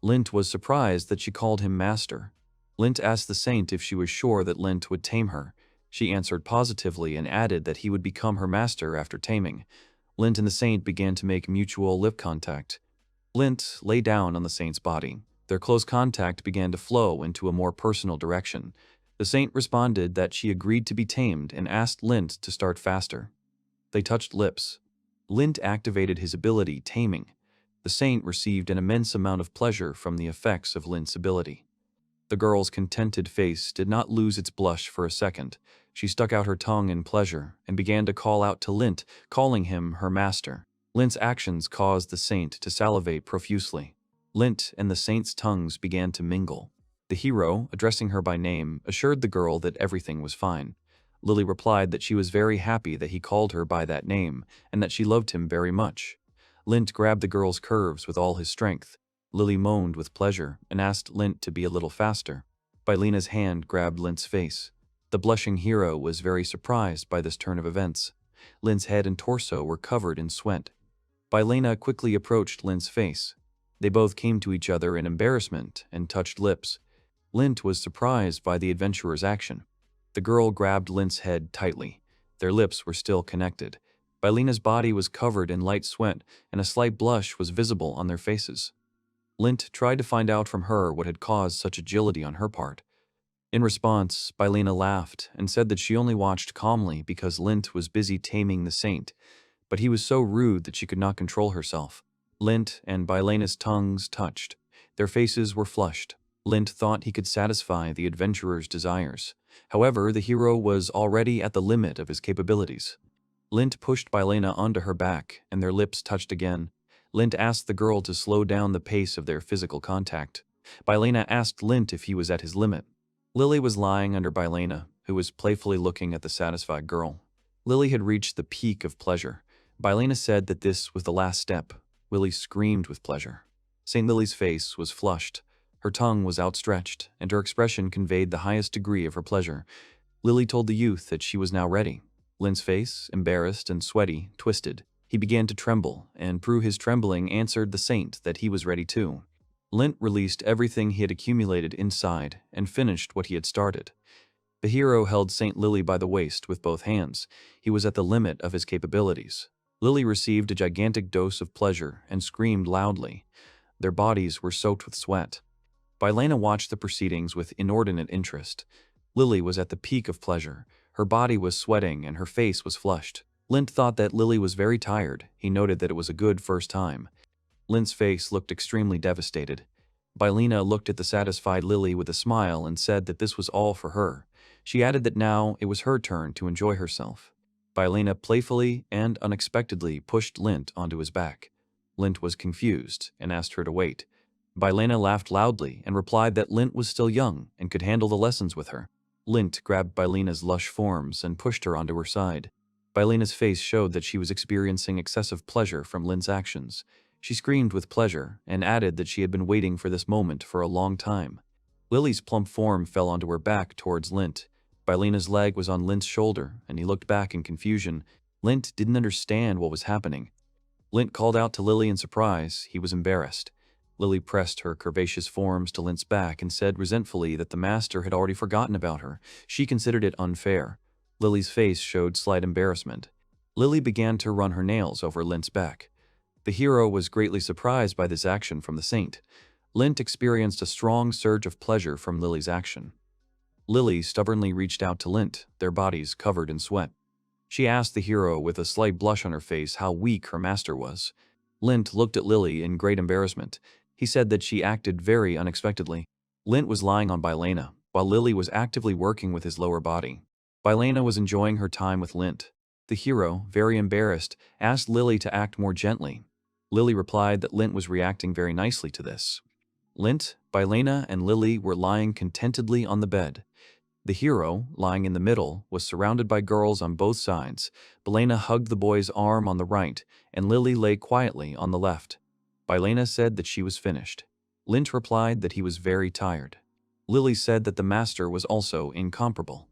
S1: Lint was surprised that she called him master. Lint asked the saint if she was sure that Lint would tame her. She answered positively and added that he would become her master after taming. Lint and the saint began to make mutual lip contact. Lint lay down on the saint's body. Their close contact began to flow into a more personal direction. The saint responded that she agreed to be tamed and asked Lint to start faster. They touched lips. Lint activated his ability, taming. The saint received an immense amount of pleasure from the effects of Lint's ability. The girl's contented face did not lose its blush for a second. She stuck out her tongue in pleasure and began to call out to Lint, calling him her master. Lint's actions caused the saint to salivate profusely. Lint and the saint's tongues began to mingle. The hero, addressing her by name, assured the girl that everything was fine. Lily replied that she was very happy that he called her by that name, and that she loved him very much. Lint grabbed the girl's curves with all his strength. Lily moaned with pleasure and asked Lint to be a little faster. Bylina's hand grabbed Lint's face. The blushing hero was very surprised by this turn of events. Lint's head and torso were covered in sweat. Bylina quickly approached Lint's face. They both came to each other in embarrassment and touched lips. Lint was surprised by the adventurer's action. The girl grabbed Lint's head tightly. Their lips were still connected. Bylina's body was covered in light sweat, and a slight blush was visible on their faces. Lint tried to find out from her what had caused such agility on her part. In response, Bylina laughed and said that she only watched calmly because Lint was busy taming the saint, but he was so rude that she could not control herself. Lint and Bylina's tongues touched. Their faces were flushed. Lint thought he could satisfy the adventurer's desires. However, the hero was already at the limit of his capabilities. Lint pushed Bylina onto her back, and their lips touched again. Lint asked the girl to slow down the pace of their physical contact. Bylina asked Lint if he was at his limit. Lily was lying under Bylina, who was playfully looking at the satisfied girl. Lily had reached the peak of pleasure. Bylina said that this was the last step. Lily screamed with pleasure. St. Lily's face was flushed. Her tongue was outstretched, and her expression conveyed the highest degree of her pleasure. Lily told the youth that she was now ready. Lint's face, embarrassed and sweaty, twisted. He began to tremble, and through his trembling answered the saint that he was ready too. Lint released everything he had accumulated inside and finished what he had started. The hero held Saint Lily by the waist with both hands. He was at the limit of his capabilities. Lily received a gigantic dose of pleasure and screamed loudly. Their bodies were soaked with sweat. Bylena watched the proceedings with inordinate interest. Lily was at the peak of pleasure. Her body was sweating and her face was flushed. Lint thought that Lily was very tired. He noted that it was a good first time. Lint's face looked extremely devastated. Bylena looked at the satisfied Lily with a smile and said that this was all for her. She added that now it was her turn to enjoy herself. Bylena playfully and unexpectedly pushed Lint onto his back. Lint was confused and asked her to wait. Bylena laughed loudly and replied that Lint was still young and could handle the lessons with her. Lint grabbed Bylena's lush forms and pushed her onto her side. Bylena's face showed that she was experiencing excessive pleasure from Lint's actions. She screamed with pleasure and added that she had been waiting for this moment for a long time. Lily's plump form fell onto her back towards Lint. Bylena's leg was on Lint's shoulder, and he looked back in confusion. Lint didn't understand what was happening. Lint called out to Lily in surprise. He was embarrassed. Lily pressed her curvaceous forms to Lint's back and said resentfully that the master had already forgotten about her. She considered it unfair. Lily's face showed slight embarrassment. Lily began to run her nails over Lint's back. The hero was greatly surprised by this action from the saint. Lint experienced a strong surge of pleasure from Lily's action. Lily stubbornly reached out to Lint, their bodies covered in sweat. She asked the hero with a slight blush on her face how weak her master was. Lint looked at Lily in great embarrassment. He said that she acted very unexpectedly. Lint was lying on Bylena, while Lily was actively working with his lower body. Bylena was enjoying her time with Lint. The hero, very embarrassed, asked Lily to act more gently. Lily replied that Lint was reacting very nicely to this. Lint, Bylena, and Lily were lying contentedly on the bed. The hero, lying in the middle, was surrounded by girls on both sides. Bylena hugged the boy's arm on the right, and Lily lay quietly on the left. Bylena said that she was finished. Lint replied that he was very tired. Lily said that the master was also incomparable.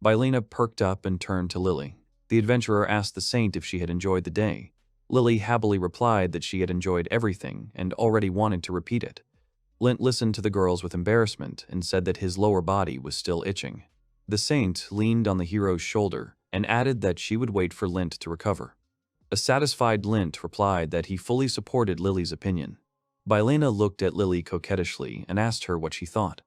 S1: Bylena perked up and turned to Lily. The adventurer asked the saint if she had enjoyed the day. Lily happily replied that she had enjoyed everything and already wanted to repeat it. Lint listened to the girls with embarrassment and said that his lower body was still itching. The saint leaned on the hero's shoulder and added that she would wait for Lint to recover. A satisfied Lint replied that he fully supported Lily's opinion. Bylena looked at Lily coquettishly and asked her what she thought.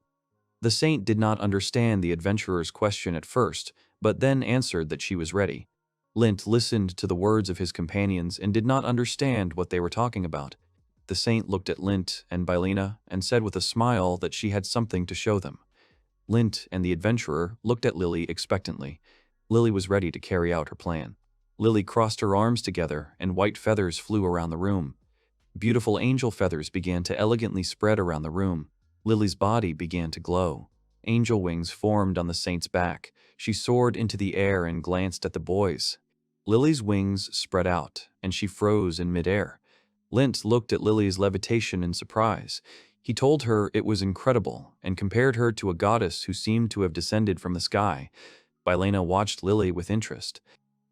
S1: The saint did not understand the adventurer's question at first, but then answered that she was ready. Lint listened to the words of his companions and did not understand what they were talking about. The saint looked at Lint and Bylena and said with a smile that she had something to show them. Lint and the adventurer looked at Lily expectantly. Lily was ready to carry out her plan. Lily crossed her arms together and white feathers flew around the room. Beautiful angel feathers began to elegantly spread around the room. Lily's body began to glow. Angel wings formed on the saint's back. She soared into the air and glanced at the boys. Lily's wings spread out, and she froze in midair. Lint looked at Lily's levitation in surprise. He told her it was incredible and compared her to a goddess who seemed to have descended from the sky. Bylena watched Lily with interest.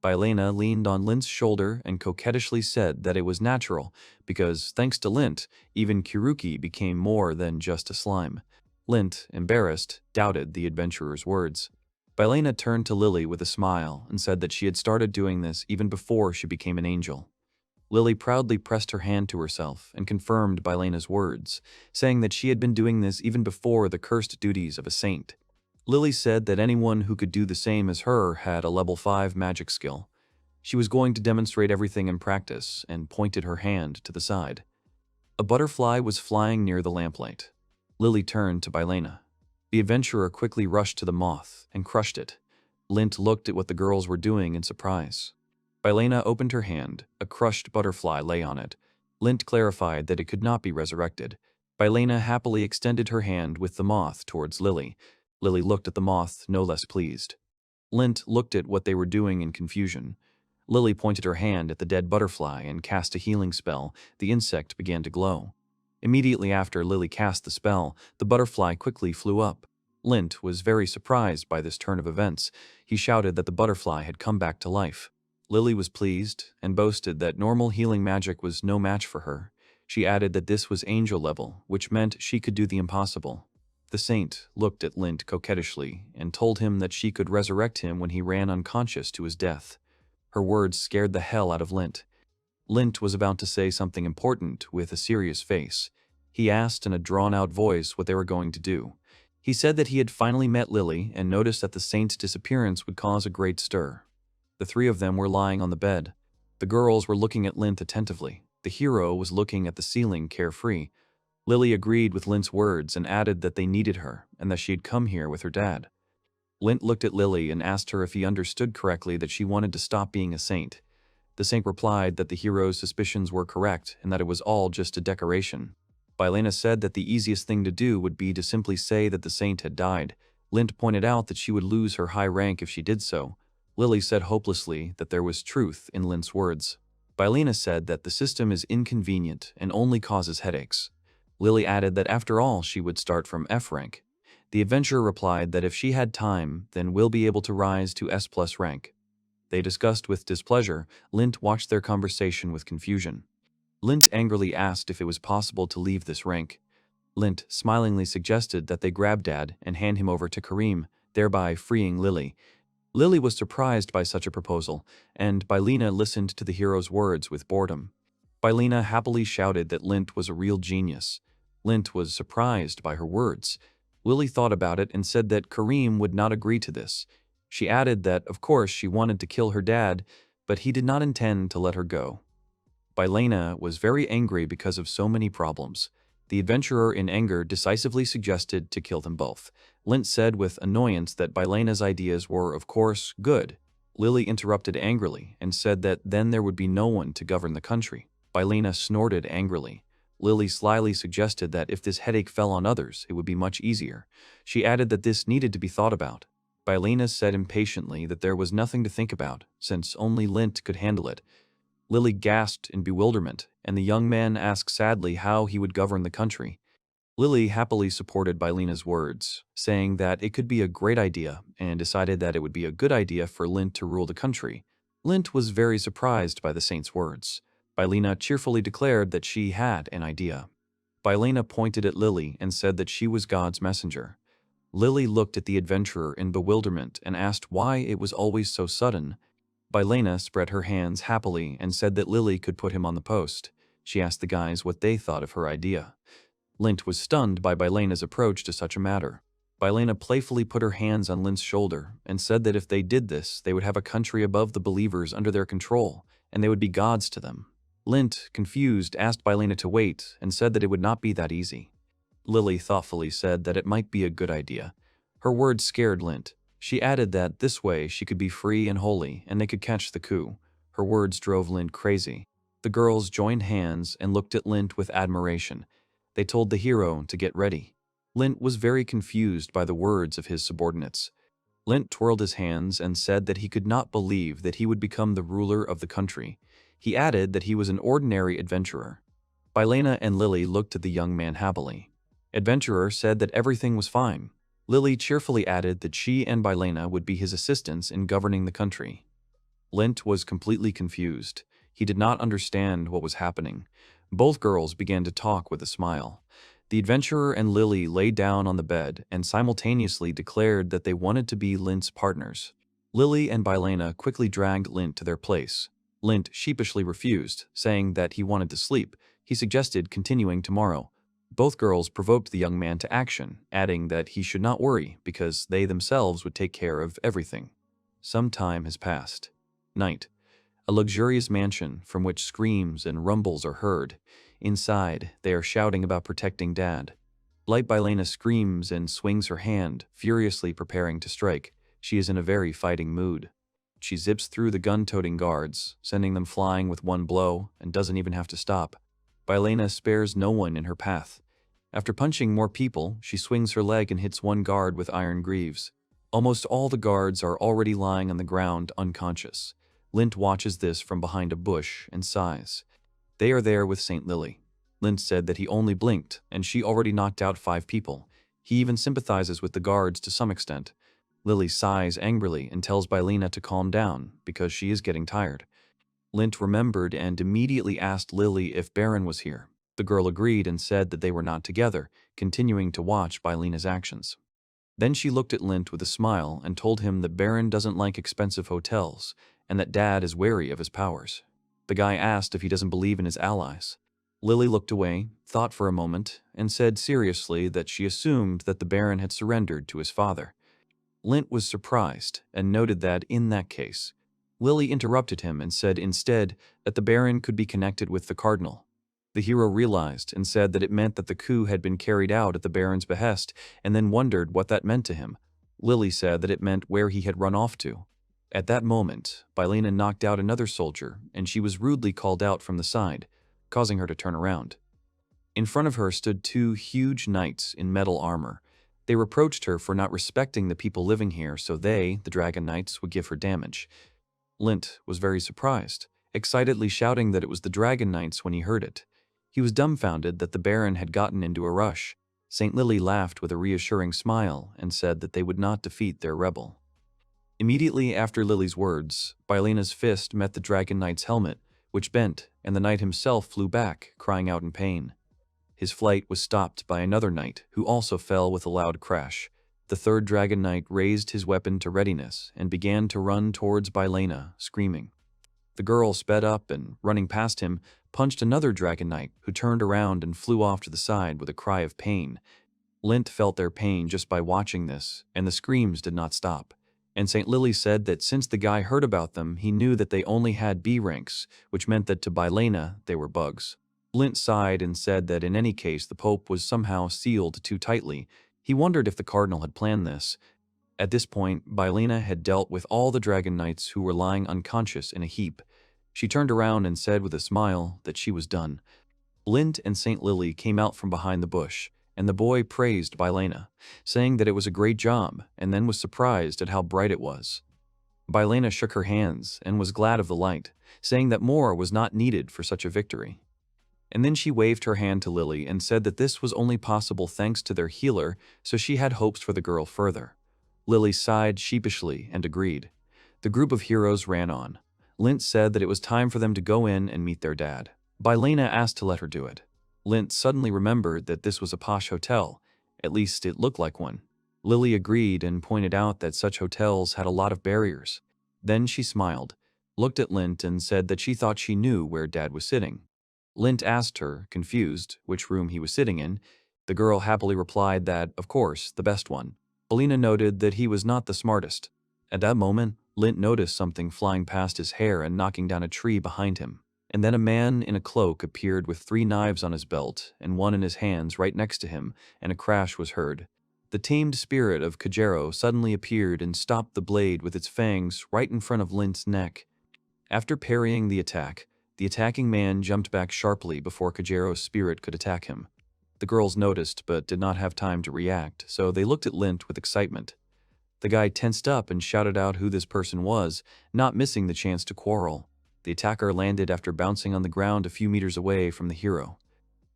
S1: Bylena leaned on Lint's shoulder and coquettishly said that it was natural because, thanks to Lint, even Kiruki became more than just a slime. Lint, embarrassed, doubted the adventurer's words. Bylena turned to Lily with a smile and said that she had started doing this even before she became an angel. Lily proudly pressed her hand to herself and confirmed Bylena's words, saying that she had been doing this even before the cursed duties of a saint. Lily said that anyone who could do the same as her had a level 5 magic skill. She was going to demonstrate everything in practice and pointed her hand to the side. A butterfly was flying near the lamplight. Lily turned to Bylena. The adventurer quickly rushed to the moth and crushed it. Lint looked at what the girls were doing in surprise. Bylena opened her hand. A crushed butterfly lay on it. Lint clarified that it could not be resurrected. Bylena happily extended her hand with the moth towards Lily. Lily looked at the moth, no less pleased. Lint looked at what they were doing in confusion. Lily pointed her hand at the dead butterfly and cast a healing spell. The insect began to glow. Immediately after Lily cast the spell, the butterfly quickly flew up. Lint was very surprised by this turn of events. He shouted that the butterfly had come back to life. Lily was pleased and boasted that normal healing magic was no match for her. She added that this was angel level, which meant she could do the impossible. The saint looked at Lint coquettishly and told him that she could resurrect him when he ran unconscious to his death. Her words scared the hell out of Lint. Lint was about to say something important with a serious face. He asked in a drawn-out voice what they were going to do. He said that he had finally met Lily and noticed that the saint's disappearance would cause a great stir. The three of them were lying on the bed. The girls were looking at Lint attentively. The hero was looking at the ceiling carefree. Lily agreed with Lint's words and added that they needed her and that she had come here with her dad. Lint looked at Lily and asked her if he understood correctly that she wanted to stop being a saint. The saint replied that the hero's suspicions were correct and that it was all just a decoration. Bylena said that the easiest thing to do would be to simply say that the saint had died. Lint pointed out that she would lose her high rank if she did so. Lily said hopelessly that there was truth in Lint's words. Bylena said that the system is inconvenient and only causes headaches. Lily added that after all she would start from F rank. The adventurer replied that if she had time, then we'll be able to rise to S+ rank. They discussed with displeasure. Lint watched their conversation with confusion. Lint angrily asked if it was possible to leave this rank. Lint smilingly suggested that they grab Dad and hand him over to Kareem, thereby freeing Lily. Lily was surprised by such a proposal, and Bylena listened to the hero's words with boredom. Bylena happily shouted that Lint was a real genius. Lint was surprised by her words. Lily thought about it and said that Kareem would not agree to this. She added that, of course, she wanted to kill her dad, but he did not intend to let her go. Bylena was very angry because of so many problems. The adventurer in anger decisively suggested to kill them both. Lint said with annoyance that Bylena's ideas were, of course, good. Lily interrupted angrily and said that then there would be no one to govern the country. Bylena snorted angrily. Lily slyly suggested that if this headache fell on others, it would be much easier. She added that this needed to be thought about. Bylena said impatiently that there was nothing to think about, since only Lint could handle it. Lily gasped in bewilderment, and the young man asked sadly how he would govern the country. Lily happily supported Bylena's words, saying that it could be a great idea, and decided that it would be a good idea for Lint to rule the country. Lint was very surprised by the saint's words. Bylena cheerfully declared that she had an idea. Bylena pointed at Lily and said that she was God's messenger. Lily looked at the adventurer in bewilderment and asked why it was always so sudden. Bylena spread her hands happily and said that Lily could put him on the post. She asked the guys what they thought of her idea. Lint was stunned by Bylena's approach to such a matter. Bylena playfully put her hands on Lint's shoulder and said that if they did this, they would have a country above the believers under their control, and they would be gods to them. Lint, confused, asked Bylena to wait and said that it would not be that easy. Lily thoughtfully said that it might be a good idea. Her words scared Lint. She added that this way she could be free and holy and they could catch the coup. Her words drove Lint crazy. The girls joined hands and looked at Lint with admiration. They told the hero to get ready. Lint was very confused by the words of his subordinates. Lint twirled his hands and said that he could not believe that he would become the ruler of the country. He added that he was an ordinary adventurer. Bylena and Lily looked at the young man happily. Adventurer said that everything was fine. Lily cheerfully added that she and Bylena would be his assistants in governing the country. Lint was completely confused. He did not understand what was happening. Both girls began to talk with a smile. The adventurer and Lily lay down on the bed and simultaneously declared that they wanted to be Lint's partners. Lily and Bylena quickly dragged Lint to their place. Lint sheepishly refused, saying that he wanted to sleep. He suggested continuing tomorrow. Both girls provoked the young man to action, adding that he should not worry because they themselves would take care of everything. Some time has passed. Night. A luxurious mansion from which screams and rumbles are heard. Inside, they are shouting about protecting Dad. Light Bylena screams and swings her hand, furiously preparing to strike. She is in a very fighting mood. She zips through the gun-toting guards, sending them flying with one blow, and doesn't even have to stop. Bylena spares no one in her path. After punching more people, she swings her leg and hits one guard with iron greaves. Almost all the guards are already lying on the ground unconscious. Lint watches this from behind a bush and sighs. They are there with St. Lily. Lint said that he only blinked, and she already knocked out 5 people. He even sympathizes with the guards to some extent. Lily sighs angrily and tells Bylina to calm down, because she is getting tired. Lint remembered and immediately asked Lily if Baron was here. The girl agreed and said that they were not together, continuing to watch Bylina's actions. Then she looked at Lint with a smile and told him that Baron doesn't like expensive hotels, and that Dad is wary of his powers. The guy asked if he doesn't believe in his allies. Lily looked away, thought for a moment, and said seriously that she assumed that the Baron had surrendered to his father. Lint was surprised and noted that, in that case, Lily interrupted him and said instead that the Baron could be connected with the Cardinal. The hero realized and said that it meant that the coup had been carried out at the Baron's behest, and then wondered what that meant to him. Lily said that it meant where he had run off to. At that moment, Bylina knocked out another soldier, and she was rudely called out from the side, causing her to turn around. In front of her stood 2 huge knights in metal armor. They reproached her for not respecting the people living here, so they, the Dragon Knights, would give her damage. Lint was very surprised, excitedly shouting that it was the Dragon Knights when he heard it. He was dumbfounded that the Baron had gotten into a rush. St. Lily laughed with a reassuring smile and said that they would not defeat their rebel. Immediately after Lily's words, Bylina's fist met the Dragon Knight's helmet, which bent, and the knight himself flew back, crying out in pain. His flight was stopped by another knight, who also fell with a loud crash. The 3rd Dragon Knight raised his weapon to readiness and began to run towards Bylina, screaming. The girl sped up and, running past him, punched another Dragon Knight, who turned around and flew off to the side with a cry of pain. Lint felt their pain just by watching this, and the screams did not stop. And St. Lily said that since the guy heard about them, he knew that they only had B ranks, which meant that to Bylina they were bugs. Lint sighed and said that in any case the Pope was somehow sealed too tightly. He wondered if the Cardinal had planned this. At this point, Bylina had dealt with all the Dragon Knights who were lying unconscious in a heap. She turned around and said with a smile that she was done. Lint and St. Lily came out from behind the bush, and the boy praised Bylina, saying that it was a great job, and then was surprised at how bright it was. Bylina shook her hands and was glad of the light, saying that more was not needed for such a victory. And then she waved her hand to Lily and said that this was only possible thanks to their healer, so she had hopes for the girl further. Lily sighed sheepishly and agreed. The group of heroes ran on. Lint said that it was time for them to go in and meet their dad. Bylina asked to let her do it. Lint suddenly remembered that this was a posh hotel, at least it looked like one. Lily agreed and pointed out that such hotels had a lot of barriers. Then she smiled, looked at Lint and said that she thought she knew where Dad was sitting. Lint asked her, confused, which room he was sitting in. The girl happily replied that, of course, the best one. Bylina noted that he was not the smartest. At that moment, Lint noticed something flying past his hair and knocking down a tree behind him. And then a man in a cloak appeared with 3 knives on his belt and one in his hands right next to him, and a crash was heard. The tamed spirit of Kajero suddenly appeared and stopped the blade with its fangs right in front of Lint's neck. After parrying the attack, the attacking man jumped back sharply before Kajero's spirit could attack him. The girls noticed but did not have time to react, so they looked at Lint with excitement. The guy tensed up and shouted out who this person was, not missing the chance to quarrel. The attacker landed after bouncing on the ground a few meters away from the hero.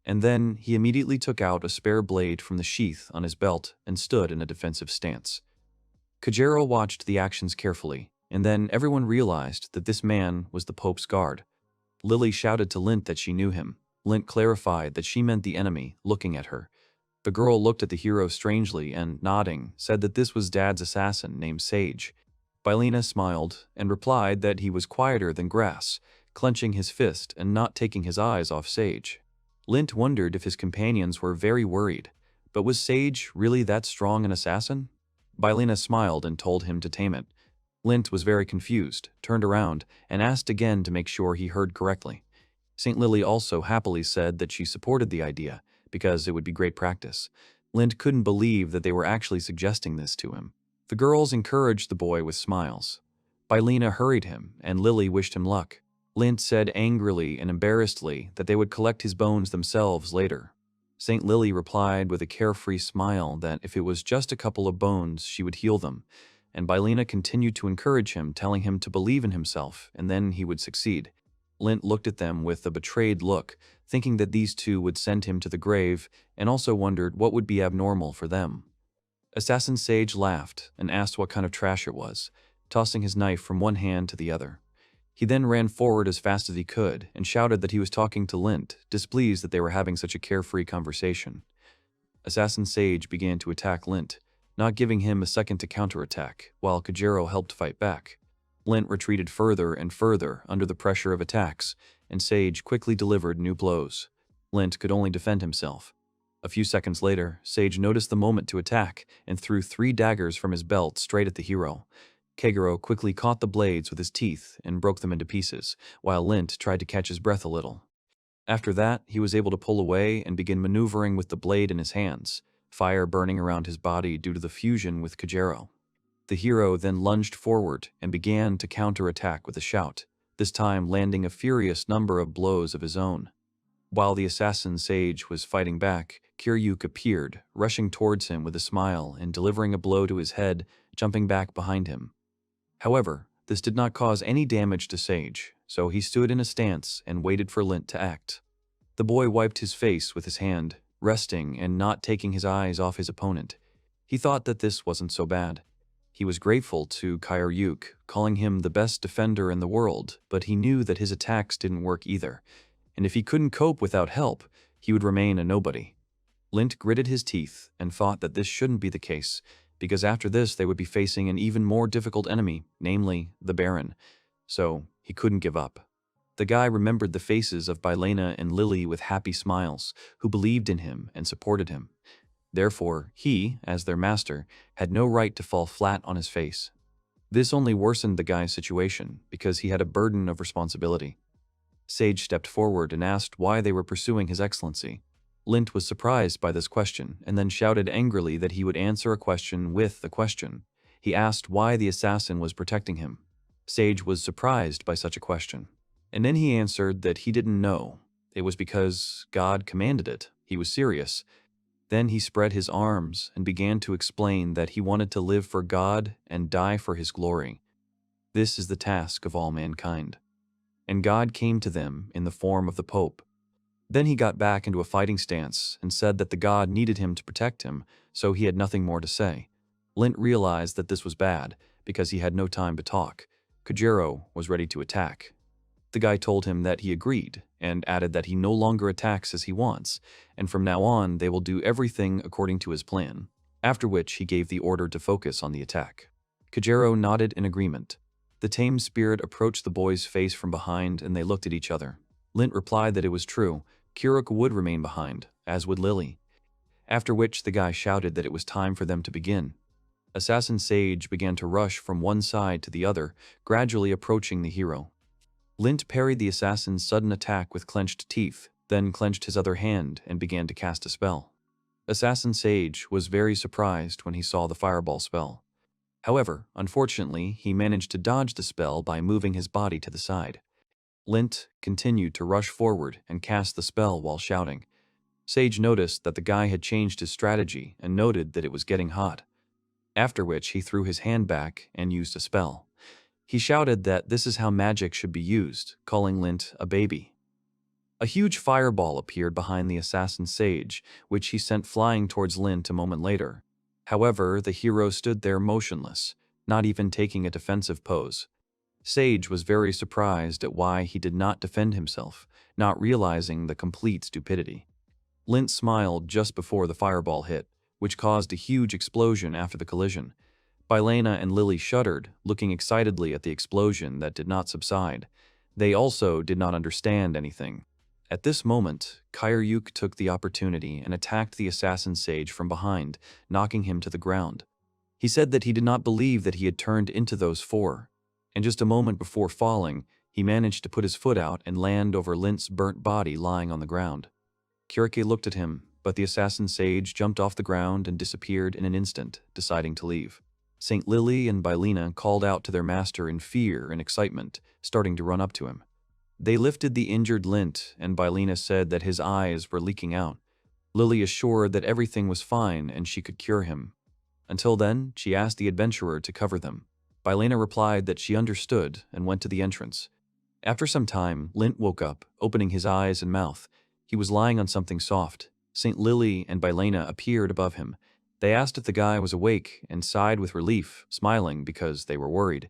S1: And then he immediately took out a spare blade from the sheath on his belt and stood in a defensive stance. Kajero watched the actions carefully, and then everyone realized that this man was the Pope's guard. Lily shouted to Lint that she knew him. Lint clarified that she meant the enemy, looking at her. The girl looked at the hero strangely and, nodding, said that this was Dad's assassin named Sage. Bylina smiled and replied that he was quieter than grass, clenching his fist and not taking his eyes off Sage. Lint wondered if his companions were very worried, but was Sage really that strong an assassin? Bylina smiled and told him to tame it. Lint was very confused, turned around, and asked again to make sure he heard correctly. St. Lily also happily said that she supported the idea, because it would be great practice. Lint couldn't believe that they were actually suggesting this to him. The girls encouraged the boy with smiles. Bylina hurried him, and Lily wished him luck. Lint said angrily and embarrassedly that they would collect his bones themselves later. St. Lily replied with a carefree smile that if it was just a couple of bones, she would heal them, and Bylina continued to encourage him, telling him to believe in himself, and then he would succeed. Lint looked at them with a betrayed look, thinking that these two would send him to the grave, and also wondered what would be abnormal for them. Assassin Sage laughed and asked what kind of trash it was, tossing his knife from one hand to the other. He then ran forward as fast as he could and shouted that he was talking to Lint, displeased that they were having such a carefree conversation. Assassin Sage began to attack Lint, not giving him a second to counterattack, while Kajiro helped fight back. Lint retreated further and further under the pressure of attacks, and Sage quickly delivered new blows. Lint could only defend himself. A few seconds later, Sage noticed the moment to attack and threw 3 daggers from his belt straight at the hero. Kagero quickly caught the blades with his teeth and broke them into pieces, while Lint tried to catch his breath a little. After that, he was able to pull away and begin maneuvering with the blade in his hands, fire burning around his body due to the fusion with Kajiro. The hero then lunged forward and began to counterattack with a shout, this time landing a furious number of blows of his own. While the assassin Sage was fighting back, Kiryuk appeared, rushing towards him with a smile and delivering a blow to his head, jumping back behind him. However, this did not cause any damage to Sage, so he stood in a stance and waited for Lint to act. The boy wiped his face with his hand, resting and not taking his eyes off his opponent. He thought that this wasn't so bad. He was grateful to Kiryuk, calling him the best defender in the world, but he knew that his attacks didn't work either, and if he couldn't cope without help, he would remain a nobody. Lint gritted his teeth and thought that this shouldn't be the case, because after this they would be facing an even more difficult enemy, namely, the Baron. So, he couldn't give up. The guy remembered the faces of Bylena and Lily with happy smiles, who believed in him and supported him. Therefore, he, as their master, had no right to fall flat on his face. This only worsened the guy's situation, because he had a burden of responsibility. Sage stepped forward and asked why they were pursuing His Excellency. Lint was surprised by this question, and then shouted angrily that he would answer a question with a question. He asked why the assassin was protecting him. Sage was surprised by such a question, and then he answered that he didn't know. It was because God commanded it. He was serious. Then he spread his arms and began to explain that he wanted to live for God and die for His glory. This is the task of all mankind. And God came to them in the form of the Pope. Then he got back into a fighting stance and said that the god needed him to protect him, so he had nothing more to say. Lint realized that this was bad, because he had no time to talk. Kajiro was ready to attack. The guy told him that he agreed, and added that he no longer attacks as he wants, and from now on they will do everything according to his plan, after which he gave the order to focus on the attack. Kajiro nodded in agreement. The tame spirit approached the boy's face from behind and they looked at each other. Lint replied that it was true. Kiryuk would remain behind, as would Lily. After which the guy shouted that it was time for them to begin. Assassin Sage began to rush from one side to the other, gradually approaching the hero. Lint parried the assassin's sudden attack with clenched teeth, then clenched his other hand and began to cast a spell. Assassin Sage was very surprised when he saw the fireball spell. However, unfortunately, he managed to dodge the spell by moving his body to the side. Lint continued to rush forward and cast the spell while shouting. Sage noticed that the guy had changed his strategy and noted that it was getting hot. After which he threw his hand back and used a spell. He shouted that this is how magic should be used, calling Lint a baby. A huge fireball appeared behind the assassin Sage, which he sent flying towards Lint a moment later. However, the hero stood there motionless, not even taking a defensive pose. Sage was very surprised at why he did not defend himself, not realizing the complete stupidity. Lint smiled just before the fireball hit, which caused a huge explosion after the collision. Bylena and Lily shuddered, looking excitedly at the explosion that did not subside. They also did not understand anything. At this moment, Kiryuk took the opportunity and attacked the assassin Sage from behind, knocking him to the ground. He said that he did not believe that he had turned into those 4. And just a moment before falling, he managed to put his foot out and land over Lint's burnt body lying on the ground. Kiryuk looked at him, but the assassin Sage jumped off the ground and disappeared in an instant, deciding to leave. St. Lily and Bylena called out to their master in fear and excitement, starting to run up to him. They lifted the injured Lint, and Bylena said that his eyes were leaking out. Lily assured that everything was fine and she could cure him. Until then, she asked the adventurer to cover them. Bylena replied that she understood and went to the entrance. After some time, Lint woke up, opening his eyes and mouth. He was lying on something soft. St. Lily and Bylena appeared above him. They asked if the guy was awake and sighed with relief, smiling because they were worried.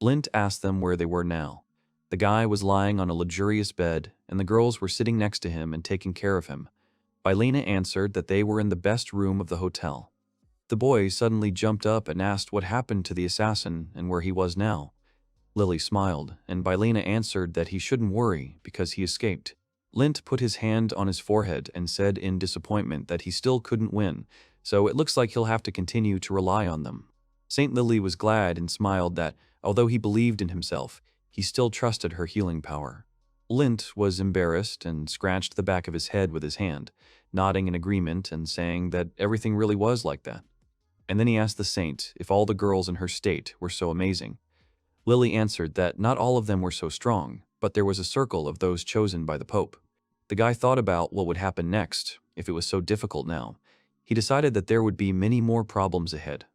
S1: Lint asked them where they were now. The guy was lying on a luxurious bed, and the girls were sitting next to him and taking care of him. Bylena answered that they were in the best room of the hotel. The boy suddenly jumped up and asked what happened to the assassin and where he was now. Lily smiled, and Bylena answered that he shouldn't worry because he escaped. Lint put his hand on his forehead and said in disappointment that he still couldn't win, so it looks like he'll have to continue to rely on them. St. Lily was glad and smiled that, although he believed in himself, he still trusted her healing power. Lint was embarrassed and scratched the back of his head with his hand, nodding in agreement and saying that everything really was like that. And then he asked the saint if all the girls in her state were so amazing. Lily answered that not all of them were so strong, but there was a circle of those chosen by the Pope. The guy thought about what would happen next, if it was so difficult now. He decided that there would be many more problems ahead.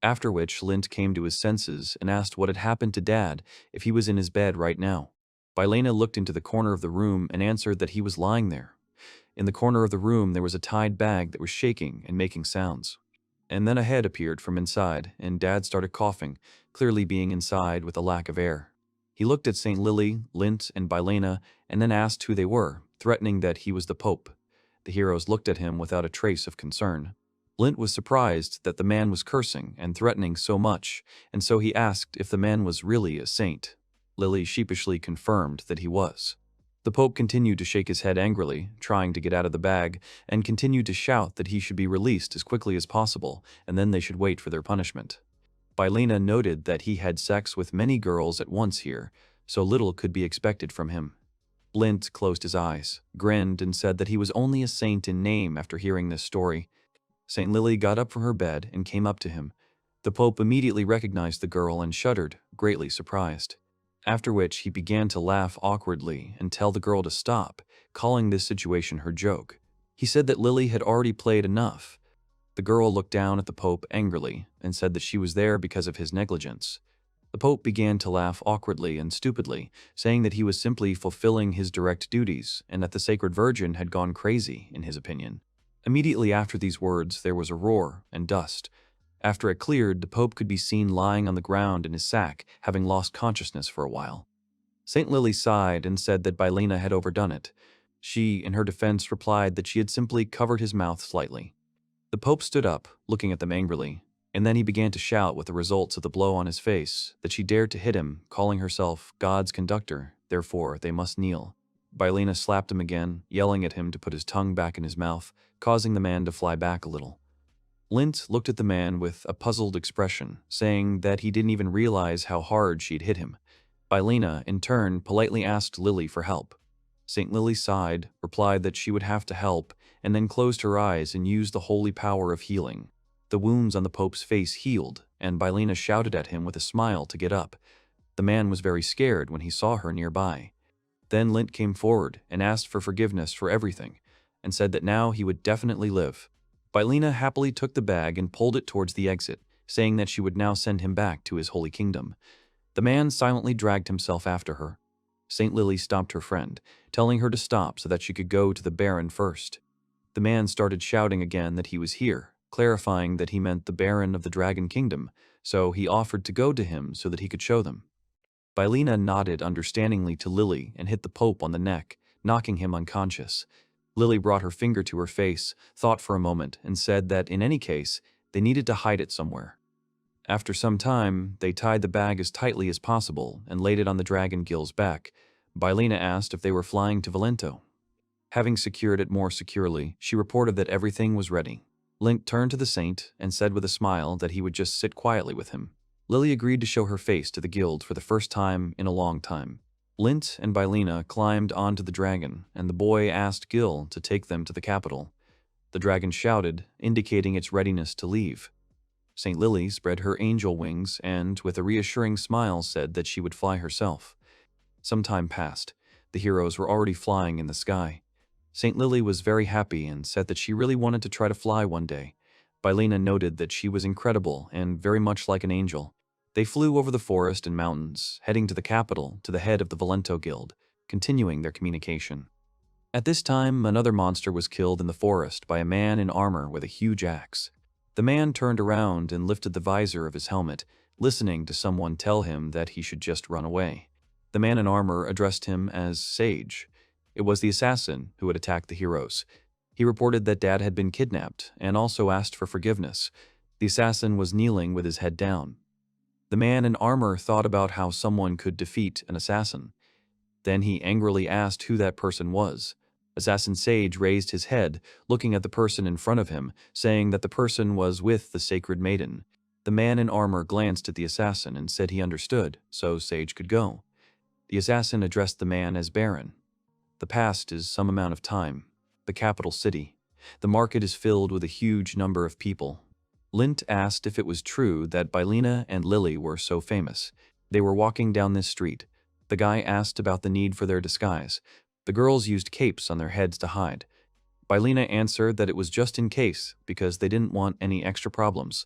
S1: After which, Lint came to his senses and asked what had happened to Dad if he was in his bed right now. Bylena looked into the corner of the room and answered that he was lying there. In the corner of the room there was a tied bag that was shaking and making sounds. And then a head appeared from inside, and Dad started coughing, clearly being inside with a lack of air. He looked at St. Lily, Lint, and Bylena, and then asked who they were, threatening that he was the Pope. The heroes looked at him without a trace of concern. Lint was surprised that the man was cursing and threatening so much, and so he asked if the man was really a saint. Lily sheepishly confirmed that he was. The Pope continued to shake his head angrily, trying to get out of the bag, and continued to shout that he should be released as quickly as possible, and then they should wait for their punishment. Bylena noted that he had sex with many girls at once here, so little could be expected from him. Lint closed his eyes, grinned, and said that he was only a saint in name after hearing this story. St. Lily got up from her bed and came up to him. The Pope immediately recognized the girl and shuddered, greatly surprised. After which he began to laugh awkwardly and tell the girl to stop, calling this situation her joke. He said that Lily had already played enough. The girl looked down at the Pope angrily and said that she was there because of his negligence. The Pope began to laugh awkwardly and stupidly, saying that he was simply fulfilling his direct duties and that the Sacred Virgin had gone crazy, in his opinion. Immediately after these words, there was a roar and dust. After it cleared, the Pope could be seen lying on the ground in his sack, having lost consciousness for a while. St. Lily sighed and said that Bylena had overdone it. She, in her defense, replied that she had simply covered his mouth slightly. The Pope stood up, looking at them angrily, and then he began to shout with the results of the blow on his face that she dared to hit him, calling herself God's conductor, therefore they must kneel. Bylena slapped him again, yelling at him to put his tongue back in his mouth, causing the man to fly back a little. Lint looked at the man with a puzzled expression, saying that he didn't even realize how hard she'd hit him. Bylena, in turn, politely asked Lily for help. St. Lily sighed, replied that she would have to help, and then closed her eyes and used the holy power of healing. The wounds on the Pope's face healed, and Bylena shouted at him with a smile to get up. The man was very scared when he saw her nearby. Then Lint came forward and asked for forgiveness for everything, and said that now he would definitely live. Bylena happily took the bag and pulled it towards the exit, saying that she would now send him back to his holy kingdom. The man silently dragged himself after her. St. Lily stopped her friend, telling her to stop so that she could go to the Baron first. The man started shouting again that he was here, clarifying that he meant the Baron of the Dragon Kingdom, so he offered to go to him so that he could show them. Bylena nodded understandingly to Lily and hit the Pope on the neck, knocking him unconscious. Lily brought her finger to her face, thought for a moment, and said that in any case, they needed to hide it somewhere. After some time, they tied the bag as tightly as possible and laid it on the dragon Gil's back. Bylena asked if they were flying to Valento. Having secured it more securely, she reported that everything was ready. Link turned to the saint and said with a smile that he would just sit quietly with him. Lily agreed to show her face to the guild for the first time in a long time. Lint and Bylena climbed onto the dragon, and the boy asked Gil to take them to the capital. The dragon shouted, indicating its readiness to leave. St. Lily spread her angel wings and, with a reassuring smile, said that she would fly herself. Some time passed. The heroes were already flying in the sky. St. Lily was very happy and said that she really wanted to try to fly one day. Bylena noted that she was incredible and very much like an angel. They flew over the forest and mountains, heading to the capital, to the head of the Valento Guild, continuing their communication. At this time, another monster was killed in the forest by a man in armor with a huge axe. The man turned around and lifted the visor of his helmet, listening to someone tell him that he should just run away. The man in armor addressed him as Sage. It was the assassin who had attacked the heroes. He reported that Dad had been kidnapped and also asked for forgiveness. The assassin was kneeling with his head down. The man in armor thought about how someone could defeat an assassin. Then he angrily asked who that person was. Assassin Sage raised his head, looking at the person in front of him, saying that the person was with the sacred maiden. The man in armor glanced at the assassin and said he understood, so Sage could go. The assassin addressed the man as Baron. The past is some amount of time. The capital city. The market is filled with a huge number of people. Lint asked if it was true that Bylina and Lily were so famous. They were walking down this street. The guy asked about the need for their disguise. The girls used capes on their heads to hide. Bylina answered that it was just in case, because they didn't want any extra problems.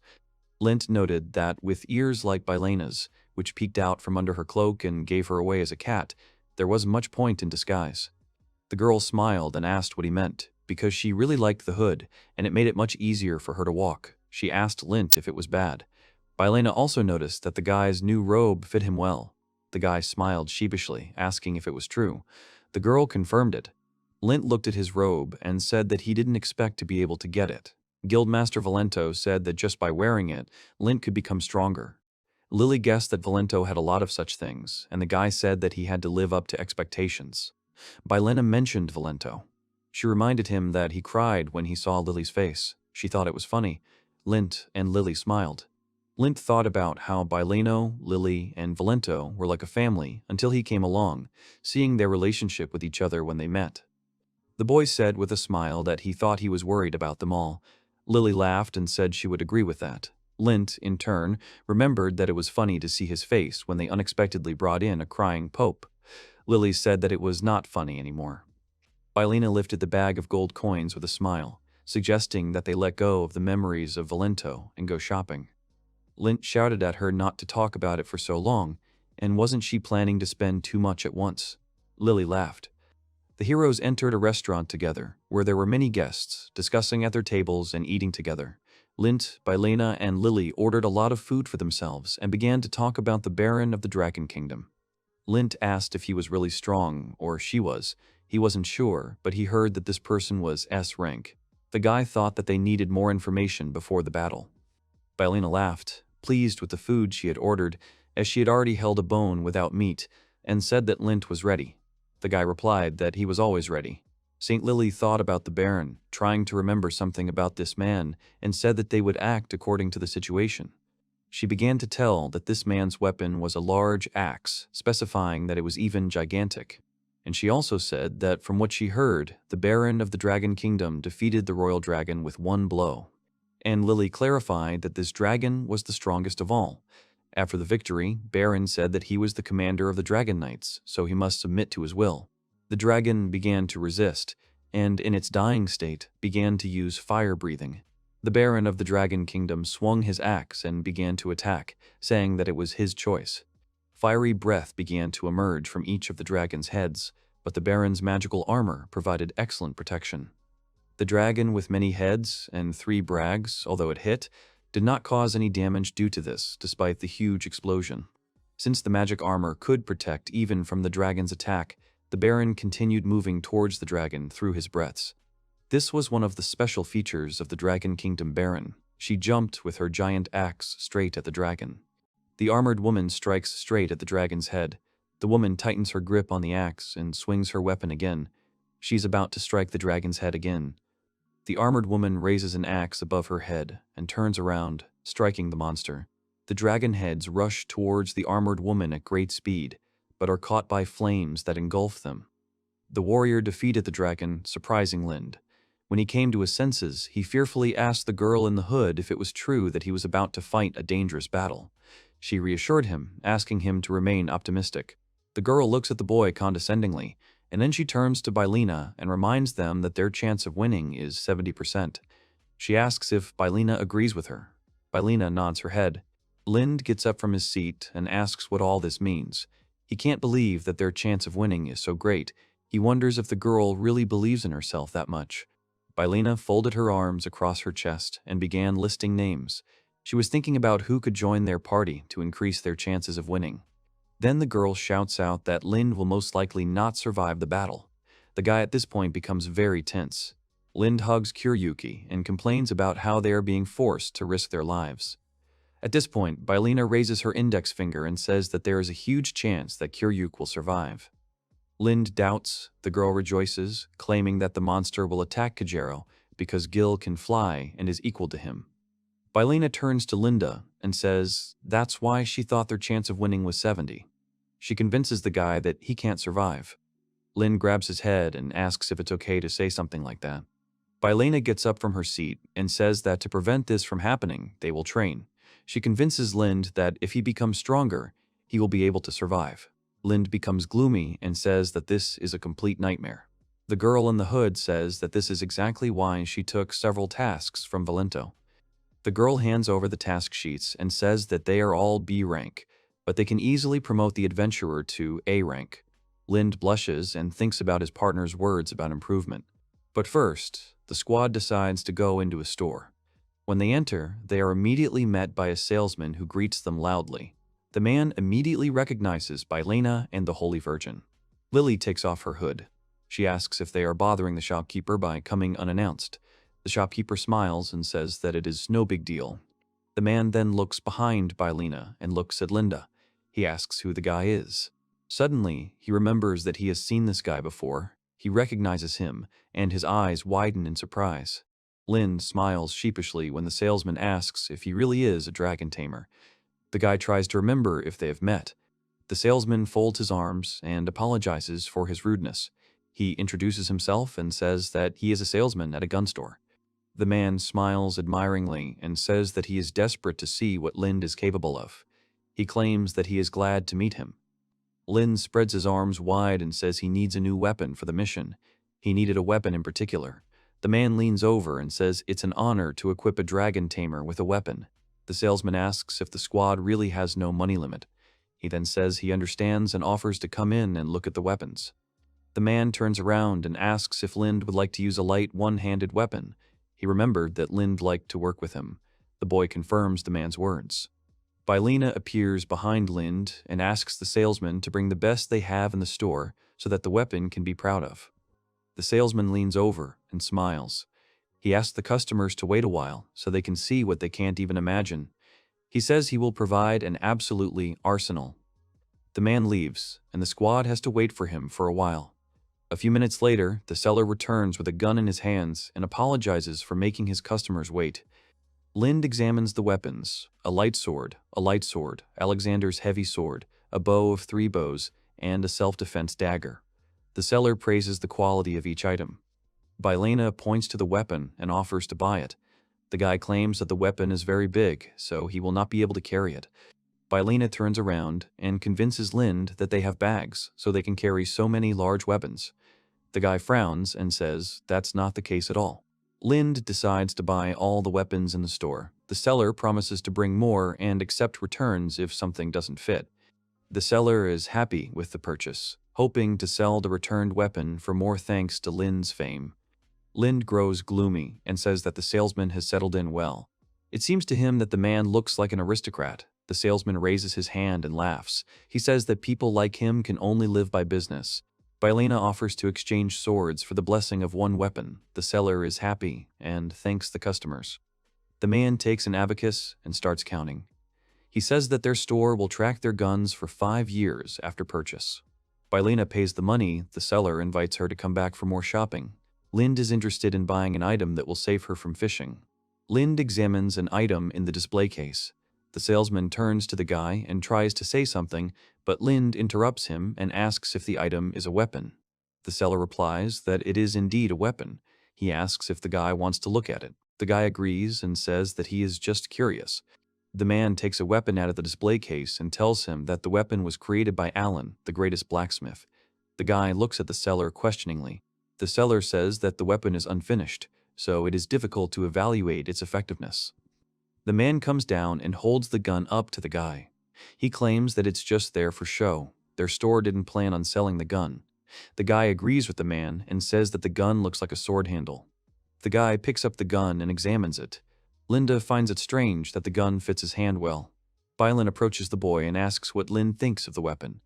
S1: Lint noted that with ears like Bylina's, which peeked out from under her cloak and gave her away as a cat, there wasn't much point in disguise. The girl smiled and asked what he meant, because she really liked the hood, and it made it much easier for her to walk. She asked Lint if it was bad. Bylina also noticed that the guy's new robe fit him well. The guy smiled sheepishly, asking if it was true. The girl confirmed it. Lint looked at his robe and said that he didn't expect to be able to get it. Guildmaster Valento said that just by wearing it, Lint could become stronger. Lily guessed that Valento had a lot of such things, and the guy said that he had to live up to expectations. Bylina mentioned Valento. She reminded him that he cried when he saw Lily's face. She thought it was funny. Lint and Lily smiled. Lint thought about how Bylino, Lily, and Valento were like a family until he came along, seeing their relationship with each other when they met. The boy said with a smile that he thought he was worried about them all. Lily laughed and said she would agree with that. Lint, in turn, remembered that it was funny to see his face when they unexpectedly brought in a crying pope. Lily said that it was not funny anymore. Bylina lifted the bag of gold coins with a smile, suggesting that they let go of the memories of Valento and go shopping. Lint shouted at her not to talk about it for so long, and wasn't she planning to spend too much at once? Lily laughed. The heroes entered a restaurant together, where there were many guests, discussing at their tables and eating together. Lint, Bylina, and Lily ordered a lot of food for themselves and began to talk about the Baron of the Dragon Kingdom. Lint asked if he was really strong, or she was. He wasn't sure, but he heard that this person was S rank. The guy thought that they needed more information before the battle. Bylina laughed, pleased with the food she had ordered, as she had already held a bone without meat, and said that Lint was ready. The guy replied that he was always ready. St. Lily thought about the Baron, trying to remember something about this man, and said that they would act according to the situation. She began to tell that this man's weapon was a large axe, specifying that it was even gigantic. And she also said that from what she heard, the Baron of the Dragon Kingdom defeated the royal dragon with one blow. And Lily clarified that this dragon was the strongest of all. After the victory, Baron said that he was the commander of the Dragon Knights, so he must submit to his will. The dragon began to resist, and in its dying state, began to use fire breathing. The Baron of the Dragon Kingdom swung his axe and began to attack, saying that it was his choice. Fiery breath began to emerge from each of the dragon's heads, but the Baron's magical armor provided excellent protection. The dragon with many heads and 3 brags, although it hit, did not cause any damage due to this, despite the huge explosion. Since the magic armor could protect even from the dragon's attack, the Baron continued moving towards the dragon through his breaths. This was one of the special features of the Dragon Kingdom Baron. She jumped with her giant axe straight at the dragon. The armored woman strikes straight at the dragon's head. The woman tightens her grip on the axe and swings her weapon again. She's about to strike the dragon's head again. The armored woman raises an axe above her head and turns around, striking the monster. The dragon heads rush towards the armored woman at great speed, but are caught by flames that engulf them. The warrior defeated the dragon, surprising Lind. When he came to his senses, he fearfully asked the girl in the hood if it was true that he was about to fight a dangerous battle. She reassured him, asking him to remain optimistic. The girl looks at the boy condescendingly, and then she turns to Bylina and reminds them that their chance of winning is 70%. She asks if Bylina agrees with her. Bylina nods her head. Lind gets up from his seat and asks what all this means. He can't believe that their chance of winning is so great. He wonders if the girl really believes in herself that much. Bylina folded her arms across her chest and began listing names. She was thinking about who could join their party to increase their chances of winning. Then the girl shouts out that Lind will most likely not survive the battle. The guy at this point becomes very tense. Lind hugs Kuryuki and complains about how they are being forced to risk their lives. At this point, Bylina raises her index finger and says that there is a huge chance that Kuryuk will survive. Lind doubts, the girl rejoices, claiming that the monster will attack Kajero because Gil can fly and is equal to him. Bylina turns to Linda and says that's why she thought their chance of winning was 70. She convinces the guy that he can't survive. Lind grabs his head and asks if it's okay to say something like that. Bylina gets up from her seat and says that to prevent this from happening, they will train. She convinces Lind that if he becomes stronger, he will be able to survive. Lind becomes gloomy and says that this is a complete nightmare. The girl in the hood says that this is exactly why she took several tasks from Valento. The girl hands over the task sheets and says that they are all B rank, but they can easily promote the adventurer to A rank. Lind blushes and thinks about his partner's words about improvement. But first, the squad decides to go into a store. When they enter, they are immediately met by a salesman who greets them loudly. The man immediately recognizes Bylina and the Holy Virgin. Lily takes off her hood. She asks if they are bothering the shopkeeper by coming unannounced. The shopkeeper smiles and says that it is no big deal. The man then looks behind Bylina and looks at Linda. He asks who the guy is. Suddenly, he remembers that he has seen this guy before. He recognizes him, and his eyes widen in surprise. Lind smiles sheepishly when the salesman asks if he really is a dragon tamer. The guy tries to remember if they have met. The salesman folds his arms and apologizes for his rudeness. He introduces himself and says that he is a salesman at a gun store. The man smiles admiringly and says that he is desperate to see what Lind is capable of. He claims that he is glad to meet him. Lind spreads his arms wide and says he needs a new weapon for the mission. He needed a weapon in particular. The man leans over and says it's an honor to equip a dragon tamer with a weapon. The salesman asks if the squad really has no money limit. He then says he understands and offers to come in and look at the weapons. The man turns around and asks if Lind would like to use a light one-handed weapon. He remembered that Lind liked to work with him. The boy confirms the man's words. Bylina appears behind Lind and asks the salesman to bring the best they have in the store so that the weapon can be proud of. The salesman leans over and smiles. He asks the customers to wait a while so they can see what they can't even imagine. He says he will provide an absolutely arsenal. The man leaves, and the squad has to wait for him for a while. A few minutes later, the seller returns with a gun in his hands and apologizes for making his customers wait. Lind examines the weapons: a light sword, Alexander's heavy sword, a bow of 3 bows, and a self-defense dagger. The seller praises the quality of each item. Bylina points to the weapon and offers to buy it. The guy claims that the weapon is very big, so he will not be able to carry it. Bylina turns around and convinces Lind that they have bags, so they can carry so many large weapons. The guy frowns and says that's not the case at all. Lind decides to buy all the weapons in the store. The seller promises to bring more and accept returns if something doesn't fit. The seller is happy with the purchase, hoping to sell the returned weapon for more thanks to Lind's fame. Lind grows gloomy and says that the salesman has settled in well. It seems to him that the man looks like an aristocrat. The salesman raises his hand and laughs. He says that people like him can only live by business. Bylina offers to exchange swords for the blessing of one weapon. The seller is happy and thanks the customers. The man takes an abacus and starts counting. He says that their store will track their guns for 5 years after purchase. Bylina pays the money. The seller invites her to come back for more shopping. Lind is interested in buying an item that will save her from fishing. Lind examines an item in the display case. The salesman turns to the guy and tries to say something, but Lind interrupts him and asks if the item is a weapon. The seller replies that it is indeed a weapon. He asks if the guy wants to look at it. The guy agrees and says that he is just curious. The man takes a weapon out of the display case and tells him that the weapon was created by Alan, the greatest blacksmith. The guy looks at the seller questioningly. The seller says that the weapon is unfinished, so it is difficult to evaluate its effectiveness. The man comes down and holds the gun up to the guy. He claims that it's just there for show. Their store didn't plan on selling the gun. The guy agrees with the man and says that the gun looks like a sword handle. The guy picks up the gun and examines it. Linda finds it strange that the gun fits his hand well. Bylin approaches the boy and asks what Lin thinks of the weapon.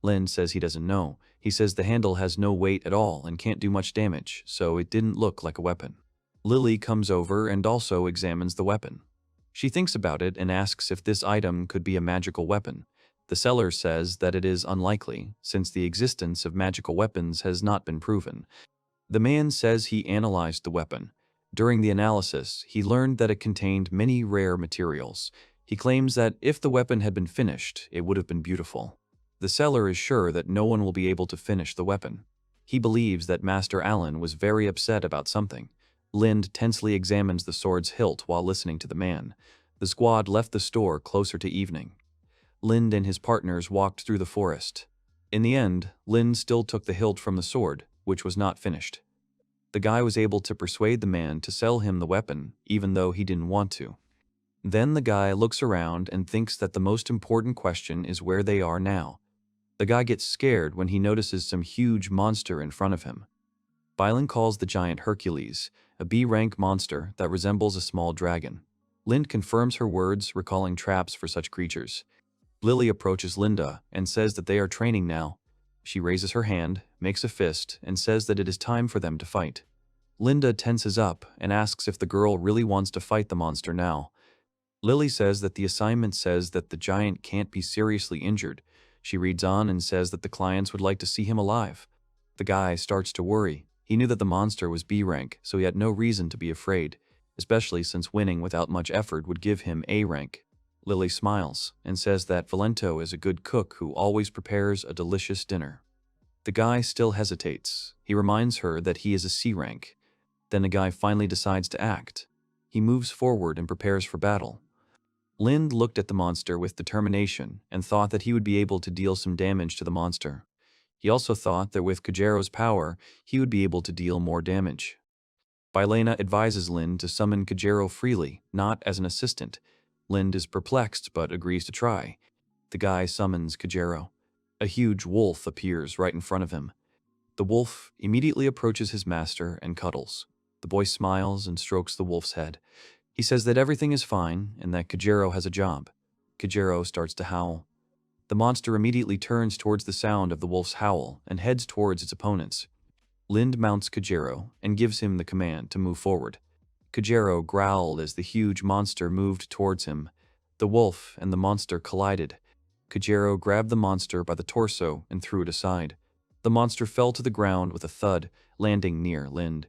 S1: Lin says he doesn't know. He says the handle has no weight at all and can't do much damage, so it didn't look like a weapon. Lily comes over and also examines the weapon. She thinks about it and asks if this item could be a magical weapon. The seller says that it is unlikely, since the existence of magical weapons has not been proven. The man says he analyzed the weapon. During the analysis, he learned that it contained many rare materials. He claims that if the weapon had been finished, it would have been beautiful. The seller is sure that no one will be able to finish the weapon. He believes that Master Allen was very upset about something. Lind tensely examines the sword's hilt while listening to the man. The squad left the store closer to evening. Lind and his partners walked through the forest. In the end, Lind still took the hilt from the sword, which was not finished. The guy was able to persuade the man to sell him the weapon, even though he didn't want to. Then the guy looks around and thinks that the most important question is where they are now. The guy gets scared when he notices some huge monster in front of him. Bylin calls the giant Hercules, a B-rank monster that resembles a small dragon. Lind confirms her words, recalling traps for such creatures. Lily approaches Linda and says that they are training now. She raises her hand, makes a fist, and says that it is time for them to fight. Linda tenses up and asks if the girl really wants to fight the monster now. Lily says that the assignment says that the giant can't be seriously injured. She reads on and says that the clients would like to see him alive. The guy starts to worry. He knew that the monster was B rank, so he had no reason to be afraid, especially since winning without much effort would give him A rank. Lily smiles and says that Valento is a good cook who always prepares a delicious dinner. The guy still hesitates. He reminds her that he is a C rank. Then the guy finally decides to act. He moves forward and prepares for battle. Lind looked at the monster with determination and thought that he would be able to deal some damage to the monster. He also thought that with Kajero's power, he would be able to deal more damage. Bylena advises Lind to summon Kajero freely, not as an assistant. Lind is perplexed but agrees to try. The guy summons Kajero. A huge wolf appears right in front of him. The wolf immediately approaches his master and cuddles. The boy smiles and strokes the wolf's head. He says that everything is fine and that Kajero has a job. Kajero starts to howl. The monster immediately turns towards the sound of the wolf's howl and heads towards its opponents. Lind mounts Kajero and gives him the command to move forward. Kajero growled as the huge monster moved towards him. The wolf and the monster collided. Kajero grabbed the monster by the torso and threw it aside. The monster fell to the ground with a thud, landing near Lind.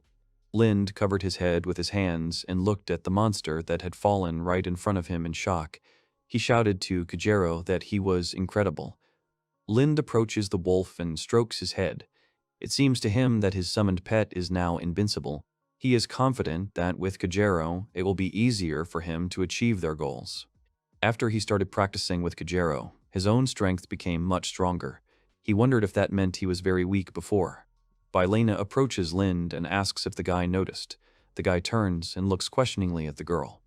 S1: Lind covered his head with his hands and looked at the monster that had fallen right in front of him in shock. He shouted to Kajero that he was incredible. Lind approaches the wolf and strokes his head. It seems to him that his summoned pet is now invincible. He is confident that with Kajero, it will be easier for him to achieve their goals. After he started practicing with Kajero, his own strength became much stronger. He wondered if that meant he was very weak before. Bylena approaches Lind and asks if the guy noticed. The guy turns and looks questioningly at the girl.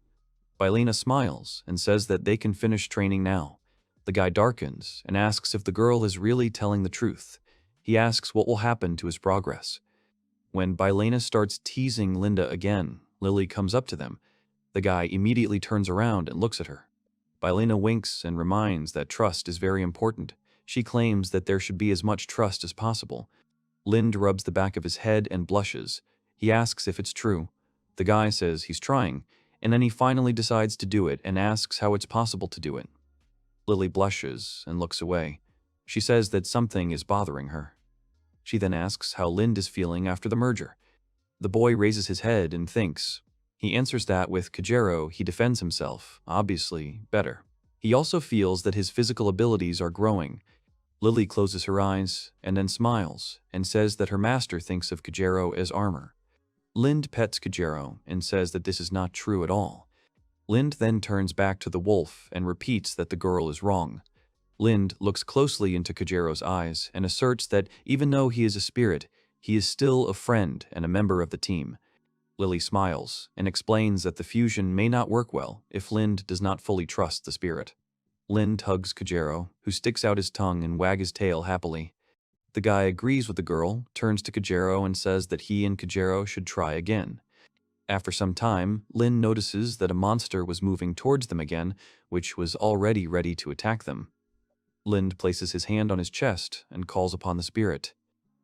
S1: Bylena smiles and says that they can finish training now. The guy darkens and asks if the girl is really telling the truth. He asks what will happen to his progress. When Bylena starts teasing Linda again, Lily comes up to them. The guy immediately turns around and looks at her. Bylena winks and reminds that trust is very important. She claims that there should be as much trust as possible. Lind rubs the back of his head and blushes. He asks if it's true. The guy says he's trying, and then he finally decides to do it and asks how it's possible to do it. Lily blushes and looks away. She says that something is bothering her. She then asks how Lind is feeling after the merger. The boy raises his head and thinks. He answers that with Kajero he defends himself, obviously, better. He also feels that his physical abilities are growing. Lily closes her eyes and then smiles and says that her master thinks of Kajero as armor. Lind pets Kajero and says that this is not true at all. Lind then turns back to the wolf and repeats that the girl is wrong. Lind looks closely into Kajero's eyes and asserts that even though he is a spirit, he is still a friend and a member of the team. Lily smiles and explains that the fusion may not work well if Lind does not fully trust the spirit. Lind hugs Kajero, who sticks out his tongue and wags his tail happily. The guy agrees with the girl, turns to Kajero and says that he and Kajero should try again. After some time, Lin notices that a monster was moving towards them again, which was already ready to attack them. Lind places his hand on his chest and calls upon the spirit.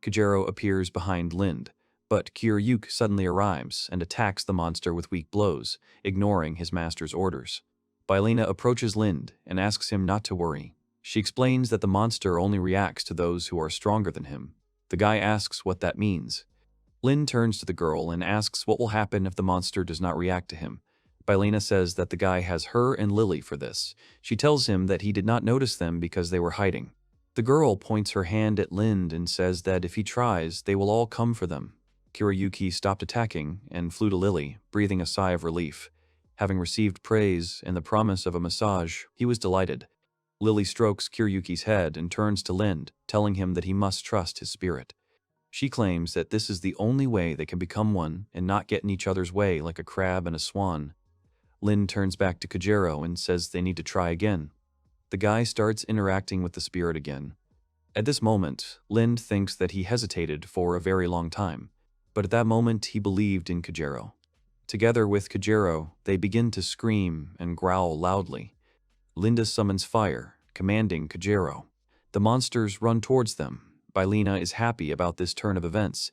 S1: Kajero appears behind Lind, but Kiryuk suddenly arrives and attacks the monster with weak blows, ignoring his master's orders. Bylina approaches Lind and asks him not to worry. She explains that the monster only reacts to those who are stronger than him. The guy asks what that means. Lin turns to the girl and asks what will happen if the monster does not react to him. Bylina says that the guy has her and Lily for this. She tells him that he did not notice them because they were hiding. The girl points her hand at Lind and says that if he tries, they will all come for them. Kiryuki stopped attacking and flew to Lily, breathing a sigh of relief. Having received praise and the promise of a massage, he was delighted. Lily strokes Kiryuki's head and turns to Lind, telling him that he must trust his spirit. She claims that this is the only way they can become one and not get in each other's way like a crab and a swan. Lind turns back to Kajero and says they need to try again. The guy starts interacting with the spirit again. At this moment, Lind thinks that he hesitated for a very long time, but at that moment he believed in Kajero. Together with Kajero, they begin to scream and growl loudly. Linda summons fire, commanding Kajero. The monsters run towards them. Bylina is happy about this turn of events.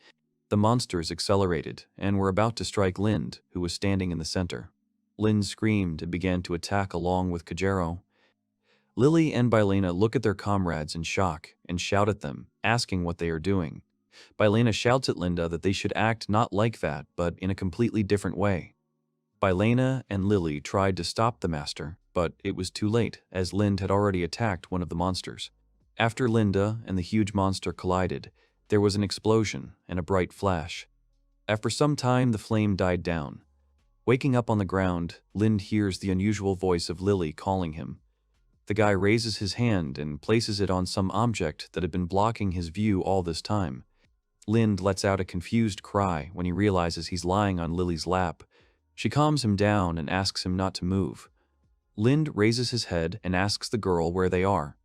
S1: The monsters accelerated and were about to strike Lind, who was standing in the center. Lind screamed and began to attack along with Kajero. Lily and Bylina look at their comrades in shock and shout at them, asking what they are doing. Bylina shouts at Linda that they should act not like that, but in a completely different way. Bylina and Lily tried to stop the master, but it was too late, as Lind had already attacked one of the monsters. After Linda and the huge monster collided, there was an explosion and a bright flash. After some time, the flame died down. Waking up on the ground, Lind hears the unusual voice of Lily calling him. The guy raises his hand and places it on some object that had been blocking his view all this time. Lind lets out a confused cry when he realizes he's lying on Lily's lap. She calms him down and asks him not to move. Lind raises his head and asks the girl where they are.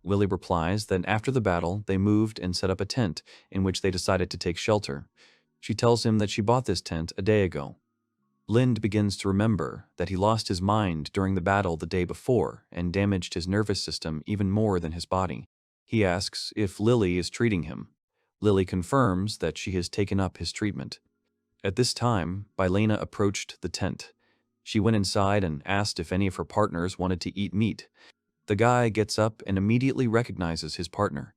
S1: Lily replies that after the battle, they moved and set up a tent in which they decided to take shelter. She tells him that she bought this tent a day ago. Lind begins to remember that he lost his mind during the battle the day before and damaged his nervous system even more than his body. He asks if Lily is treating him. Lily confirms that she has taken up his treatment. At this time, Bylina approached the tent. She went inside and asked if any of her partners wanted to eat meat. The guy gets up and immediately recognizes his partner.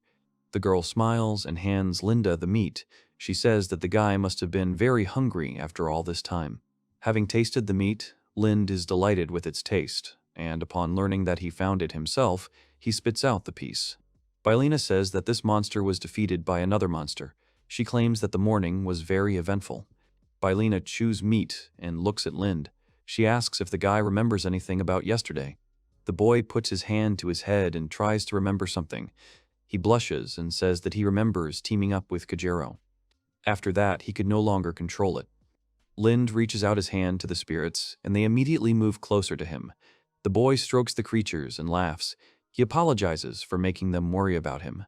S1: The girl smiles and hands Linda the meat. She says that the guy must have been very hungry after all this time. Having tasted the meat, Lind is delighted with its taste, and upon learning that he found it himself, he spits out the piece. Bylina says that this monster was defeated by another monster. She claims that the morning was very eventful. Bylina chews meat and looks at Lind. She asks if the guy remembers anything about yesterday. The boy puts his hand to his head and tries to remember something. He blushes and says that he remembers teaming up with Kajero. After that, he could no longer control it. Lind reaches out his hand to the spirits, and they immediately move closer to him. The boy strokes the creatures and laughs. He apologizes for making them worry about him.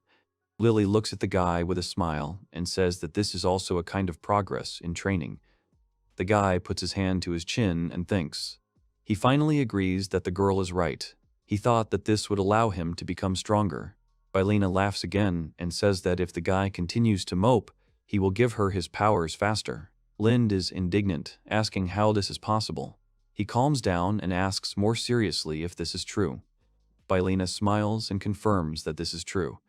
S1: Lily looks at the guy with a smile and says that this is also a kind of progress in training. The guy puts his hand to his chin and thinks. He finally agrees that the girl is right. He thought that this would allow him to become stronger. Bylina laughs again and says that if the guy continues to mope, he will give her his powers faster. Lind is indignant, asking how this is possible. He calms down and asks more seriously if this is true. Bylina smiles and confirms that this is true.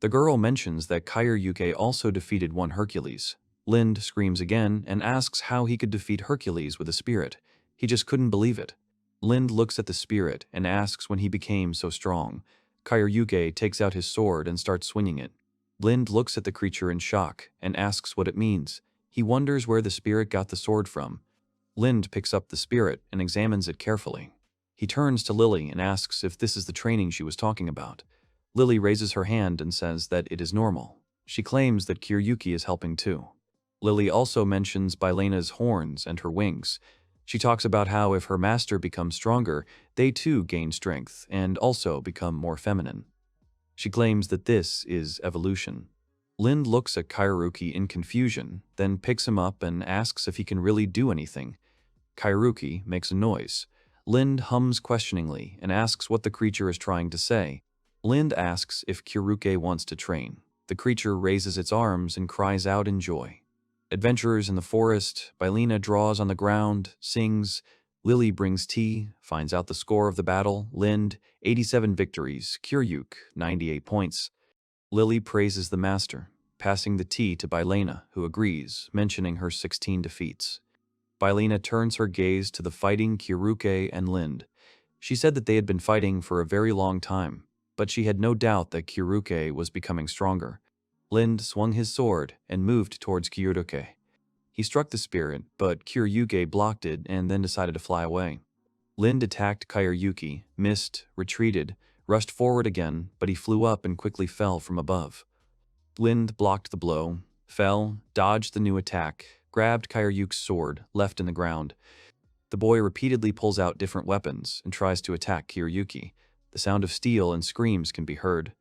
S1: The girl mentions that Kiryuki also defeated one Hercules. Lind screams again and asks how he could defeat Hercules with a spirit. He just couldn't believe it. Lind looks at the spirit and asks when he became so strong. Kiryuki takes out his sword and starts swinging it. Lind looks at the creature in shock and asks what it means. He wonders where the spirit got the sword from. Lind picks up the spirit and examines it carefully. He turns to Lily and asks if this is the training she was talking about. Lily raises her hand and says that it is normal. She claims that Kiryuki is helping too. Lily also mentions Bylena's horns and her wings. She talks about how if her master becomes stronger, they too gain strength and also become more feminine. She claims that this is evolution. Lind looks at Kairuki in confusion, then picks him up and asks if he can really do anything. Kairuki makes a noise. Lind hums questioningly and asks what the creature is trying to say. Lind asks if Kairuki wants to train. The creature raises its arms and cries out in joy. Adventurers in the forest, Bylina draws on the ground, sings. Lily brings tea, finds out the score of the battle. Lind, 87 victories. Kiryuk, 98 points. Lily praises the master, passing the tea to Bylina, who agrees, mentioning her 16 defeats. Bylina turns her gaze to the fighting Kairuki and Lind. She said that they had been fighting for a very long time, but she had no doubt that Kairuki was becoming stronger. Lind swung his sword and moved towards Kairuki. He struck the spirit, but Kairuki blocked it and then decided to fly away. Lind attacked Kairuki, missed, retreated, rushed forward again, but he flew up and quickly fell from above. Lind blocked the blow, fell, dodged the new attack, grabbed Kairuki's sword, left in the ground. The boy repeatedly pulls out different weapons and tries to attack Kairuki. The sound of steel and screams can be heard.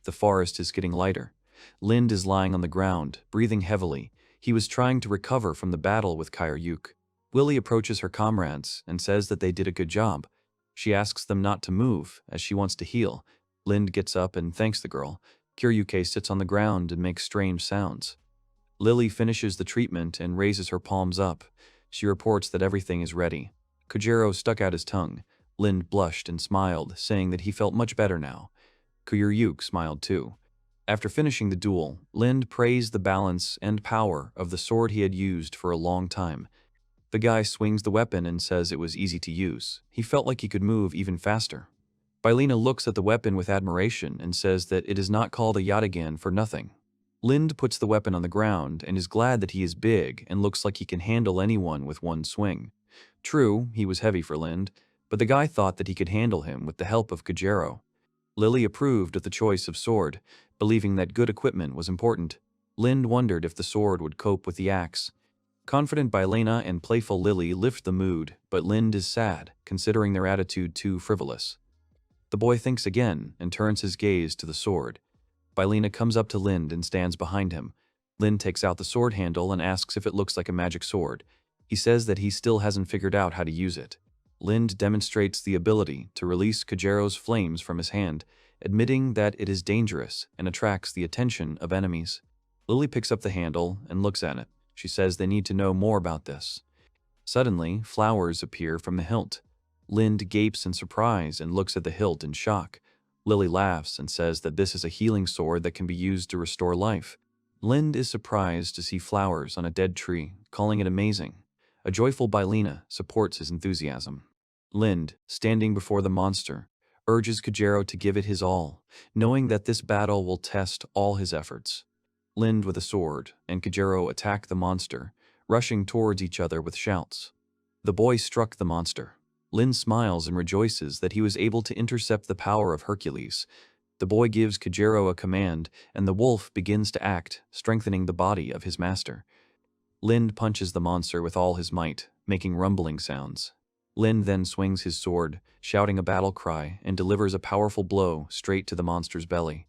S1: The forest is getting lighter. Lind is lying on the ground, breathing heavily. He was trying to recover from the battle with Kairuki. Lily approaches her comrades and says that they did a good job. She asks them not to move, as she wants to heal. Lind gets up and thanks the girl. Kairuki sits on the ground and makes strange sounds. Lily finishes the treatment and raises her palms up. She reports that everything is ready. Kojiro stuck out his tongue. Lind blushed and smiled, saying that he felt much better now. Kairuki smiled too. After finishing the duel, Lind praised the balance and power of the sword he had used for a long time. The guy swings the weapon and says it was easy to use. He felt like he could move even faster. Bylina looks at the weapon with admiration and says that it is not called a yataghan for nothing. Lind puts the weapon on the ground and is glad that he is big and looks like he can handle anyone with one swing. True, he was heavy for Lind, but the guy thought that he could handle him with the help of Kojiro. Lily approved of the choice of sword, believing that good equipment was important. Lind wondered if the sword would cope with the axe. Confident Bylina and playful Lily lift the mood, but Lind is sad, considering their attitude too frivolous. The boy thinks again and turns his gaze to the sword. Bylina comes up to Lind and stands behind him. Lind takes out the sword handle and asks if it looks like a magic sword. He says that he still hasn't figured out how to use it. Lind demonstrates the ability to release Kojiro's flames from his hand, admitting that it is dangerous and attracts the attention of enemies. Lily picks up the handle and looks at it. She says they need to know more about this. Suddenly, flowers appear from the hilt. Lind gapes in surprise and looks at the hilt in shock. Lily laughs and says that this is a healing sword that can be used to restore life. Lind is surprised to see flowers on a dead tree, calling it amazing. A joyful Bylina supports his enthusiasm. Lind, standing before the monster, urges Kojiro to give it his all, knowing that this battle will test all his efforts. Lind with a sword and Kojiro attack the monster, rushing towards each other with shouts. The boy struck the monster. Lind smiles and rejoices that he was able to intercept the power of Hercules. The boy gives Kojiro a command, and the wolf begins to act, strengthening the body of his master. Lind punches the monster with all his might, making rumbling sounds. Lind then swings his sword, shouting a battle cry, and delivers a powerful blow straight to the monster's belly.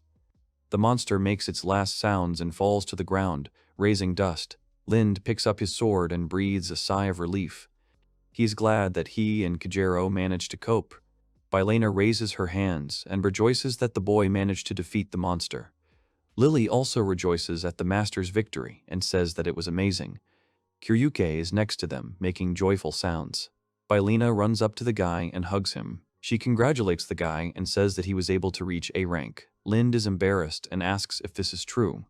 S1: The monster makes its last sounds and falls to the ground, raising dust. Lind picks up his sword and breathes a sigh of relief. He is glad that he and Kojiro managed to cope. Bylina raises her hands and rejoices that the boy managed to defeat the monster. Lily also rejoices at the master's victory and says that it was amazing. Kairuki is next to them, making joyful sounds. Bylina runs up to the guy and hugs him. She congratulates the guy and says that he was able to reach A rank. Lind is embarrassed and asks if this is true.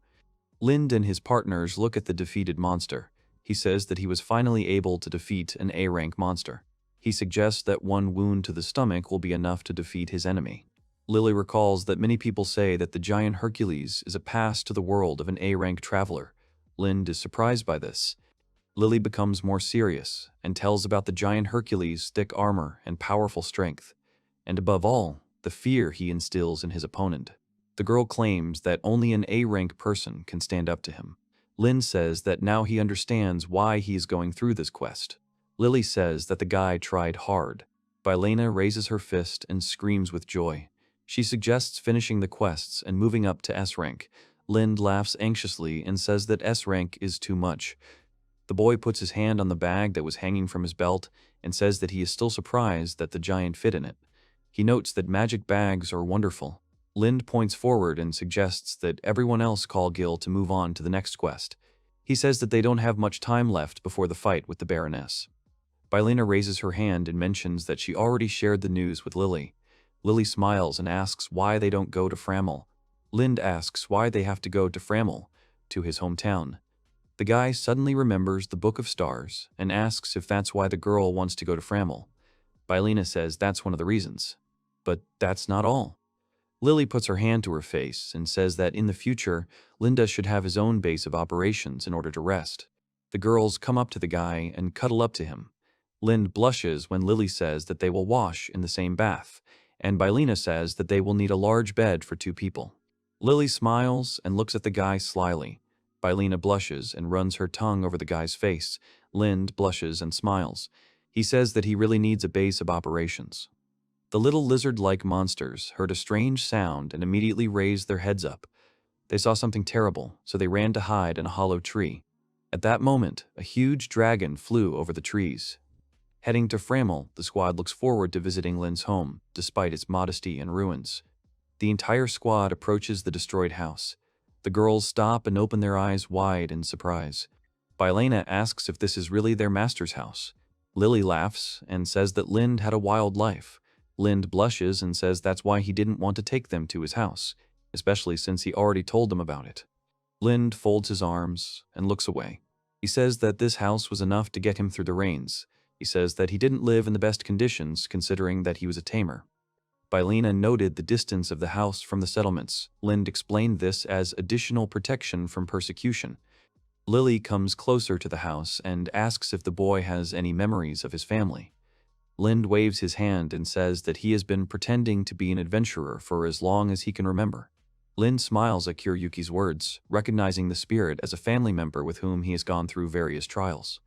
S1: Lind and his partners look at the defeated monster. He says that he was finally able to defeat an A rank monster. He suggests that one wound to the stomach will be enough to defeat his enemy. Lily recalls that many people say that the giant Hercules is a pass to the world of an A rank traveler. Lind is surprised by this. Lily becomes more serious and tells about the giant Hercules' thick armor and powerful strength, and above all, the fear he instills in his opponent. The girl claims that only an A-rank person can stand up to him. Lind says that now he understands why he is going through this quest. Lily says that the guy tried hard. Bylena raises her fist and screams with joy. She suggests finishing the quests and moving up to S rank. Lind laughs anxiously and says that S rank is too much. The boy puts his hand on the bag that was hanging from his belt and says that he is still surprised that the giant fit in it. He notes that magic bags are wonderful. Lind points forward and suggests that everyone else call Gil to move on to the next quest. He says that they don't have much time left before the fight with the Baroness. Bylena raises her hand and mentions that she already shared the news with Lily. Lily smiles and asks why they don't go to Framel. Lind asks why they have to go to Framel, to his hometown. The guy suddenly remembers the Book of Stars and asks if that's why the girl wants to go to Framel. Bylena says that's one of the reasons. But that's not all. Lily puts her hand to her face and says that in the future, Linda should have his own base of operations in order to rest. The girls come up to the guy and cuddle up to him. Lind blushes when Lily says that they will wash in the same bath, and Bylena says that they will need a large bed for 2 people. Lily smiles and looks at the guy slyly. Bylena blushes and runs her tongue over the guy's face. Lind blushes and smiles. He says that he really needs a base of operations. The little lizard-like monsters heard a strange sound and immediately raised their heads up. They saw something terrible, so they ran to hide in a hollow tree. At that moment, a huge dragon flew over the trees. Heading to Framel, the squad looks forward to visiting Lind's home, despite its modesty and ruins. The entire squad approaches the destroyed house. The girls stop and open their eyes wide in surprise. Bylena asks if this is really their master's house. Lily laughs and says that Lind had a wild life. Lind blushes and says that's why he didn't want to take them to his house, especially since he already told them about it. Lind folds his arms and looks away. He says that this house was enough to get him through the rains. He says that he didn't live in the best conditions considering that he was a tamer. Bylena noted the distance of the house from the settlements. Lind explained this as additional protection from persecution. Lily comes closer to the house and asks if the boy has any memories of his family. Lind waves his hand and says that he has been pretending to be an adventurer for as long as he can remember. Lind smiles at Kuryuki's words, recognizing the spirit as a family member with whom he has gone through various trials.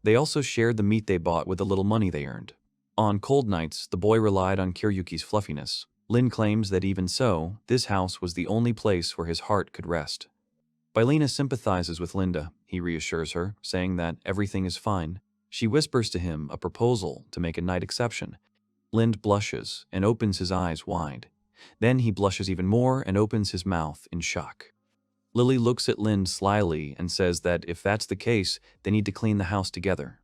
S1: They also shared the meat they bought with the little money they earned. On cold nights, the boy relied on Kuryuki's fluffiness. Lind claims that even so, this house was the only place where his heart could rest. Bylena sympathizes with Linda. He reassures her, saying that everything is fine. She whispers to him a proposal to make a night exception. Lind blushes and opens his eyes wide. Then he blushes even more and opens his mouth in shock. Lily looks at Lind slyly and says that if that's the case, they need to clean the house together.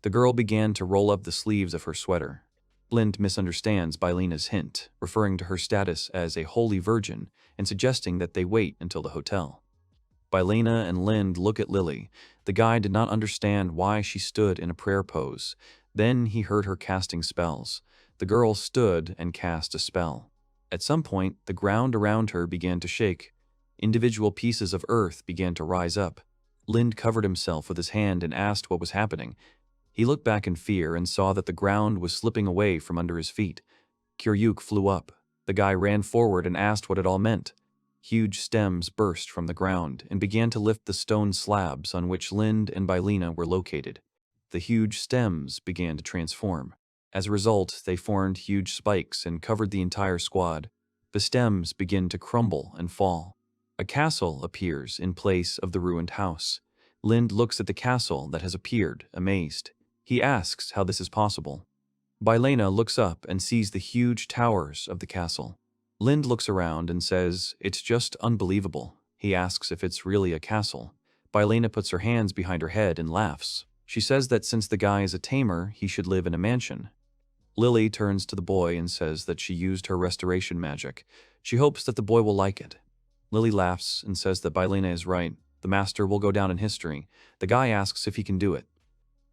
S1: The girl began to roll up the sleeves of her sweater. Lind misunderstands Bylena's hint, referring to her status as a holy virgin and suggesting that they wait until the hotel. Bylena and Lind look at Lily. The guy did not understand why she stood in a prayer pose. Then he heard her casting spells. The girl stood and cast a spell. At some point, the ground around her began to shake. Individual pieces of earth began to rise up. Lind covered himself with his hand and asked what was happening. He looked back in fear and saw that the ground was slipping away from under his feet. Kuryuk flew up. The guy ran forward and asked what it all meant. Huge stems burst from the ground and began to lift the stone slabs on which Lind and Bylena were located. The huge stems began to transform. As a result, they formed huge spikes and covered the entire squad. The stems begin to crumble and fall. A castle appears in place of the ruined house. Lind looks at the castle that has appeared, amazed. He asks how this is possible. Bylena looks up and sees the huge towers of the castle. Lind looks around and says, "It's just unbelievable." He asks if it's really a castle. Bylena puts her hands behind her head and laughs. She says that since the guy is a tamer, he should live in a mansion. Lily turns to the boy and says that she used her restoration magic. She hopes that the boy will like it. Lily laughs and says that Bylena is right. The master will go down in history. The guy asks if he can do it.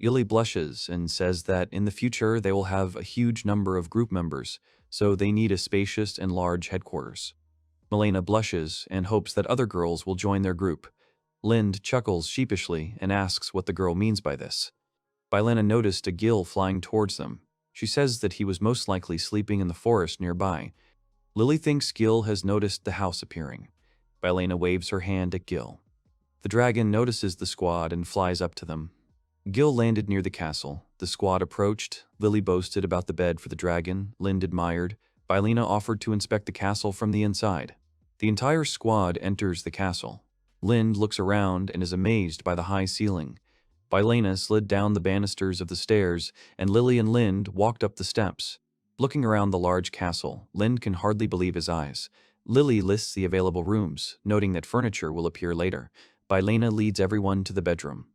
S1: Lily blushes and says that in the future they will have a huge number of group members, so they need a spacious and large headquarters. Milena blushes and hopes that other girls will join their group. Lind chuckles sheepishly and asks what the girl means by this. Bylena noticed a gill flying towards them. She says that he was most likely sleeping in the forest nearby. Lily thinks Gil has noticed the house appearing. Bylena waves her hand at Gil. The dragon notices the squad and flies up to them. Gil landed near the castle. The squad approached. Lily boasted about the bed for the dragon. Lind admired. Bylina offered to inspect the castle from the inside. The entire squad enters the castle. Lind looks around and is amazed by the high ceiling. Bylina slid down the banisters of the stairs, and Lily and Lind walked up the steps. Looking around the large castle, Lind can hardly believe his eyes. Lily lists the available rooms, noting that furniture will appear later. Bylina leads everyone to the bedroom.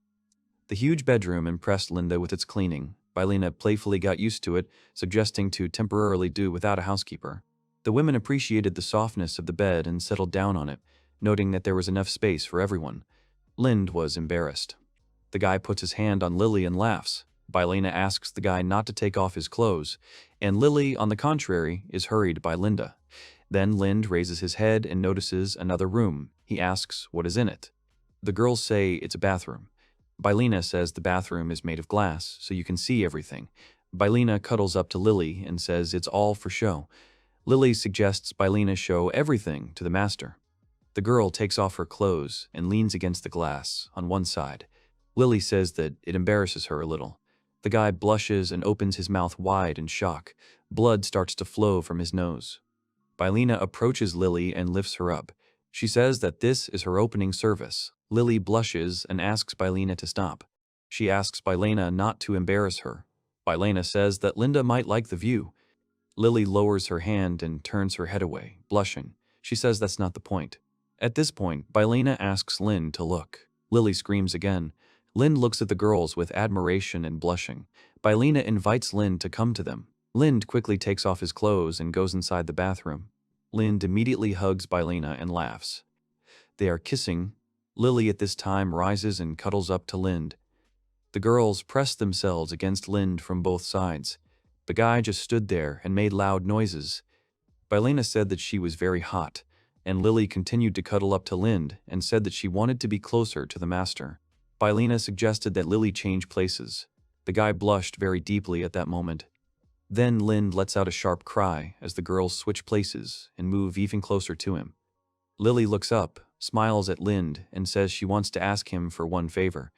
S1: The huge bedroom impressed Linda with its cleaning. Bylina playfully got used to it, suggesting to temporarily do without a housekeeper. The women appreciated the softness of the bed and settled down on it, noting that there was enough space for everyone. Lind was embarrassed. The guy puts his hand on Lily and laughs. Bylina asks the guy not to take off his clothes, and Lily, on the contrary, is hurried by Linda. Then Lind raises his head and notices another room. He asks what is in it. The girls say it's a bathroom. Bylina says the bathroom is made of glass, so you can see everything. Bylina cuddles up to Lily and says it's all for show. Lily suggests Bylina show everything to the master. The girl takes off her clothes and leans against the glass on one side. Lily says that it embarrasses her a little. The guy blushes and opens his mouth wide in shock. Blood starts to flow from his nose. Bylina approaches Lily and lifts her up. She says that this is her opening service. Lily blushes and asks Bylina to stop. She asks Bylina not to embarrass her. Bylina says that Linda might like the view. Lily lowers her hand and turns her head away, blushing. She says that's not the point. At this point, Bylina asks Lind to look. Lily screams again. Lind looks at the girls with admiration and blushing. Bylina invites Lind to come to them. Lind quickly takes off his clothes and goes inside the bathroom. Lind immediately hugs Bylina and laughs. They are kissing. Lily at this time rises and cuddles up to Lind. The girls press themselves against Lind from both sides. The guy just stood there and made loud noises. Bylina said that she was very hot, and Lily continued to cuddle up to Lind and said that she wanted to be closer to the master. Bylina suggested that Lily change places. The guy blushed very deeply at that moment. Then Lind lets out a sharp cry as the girls switch places and move even closer to him. Lily looks up, smiles at Lind, and says she wants to ask him for one favor.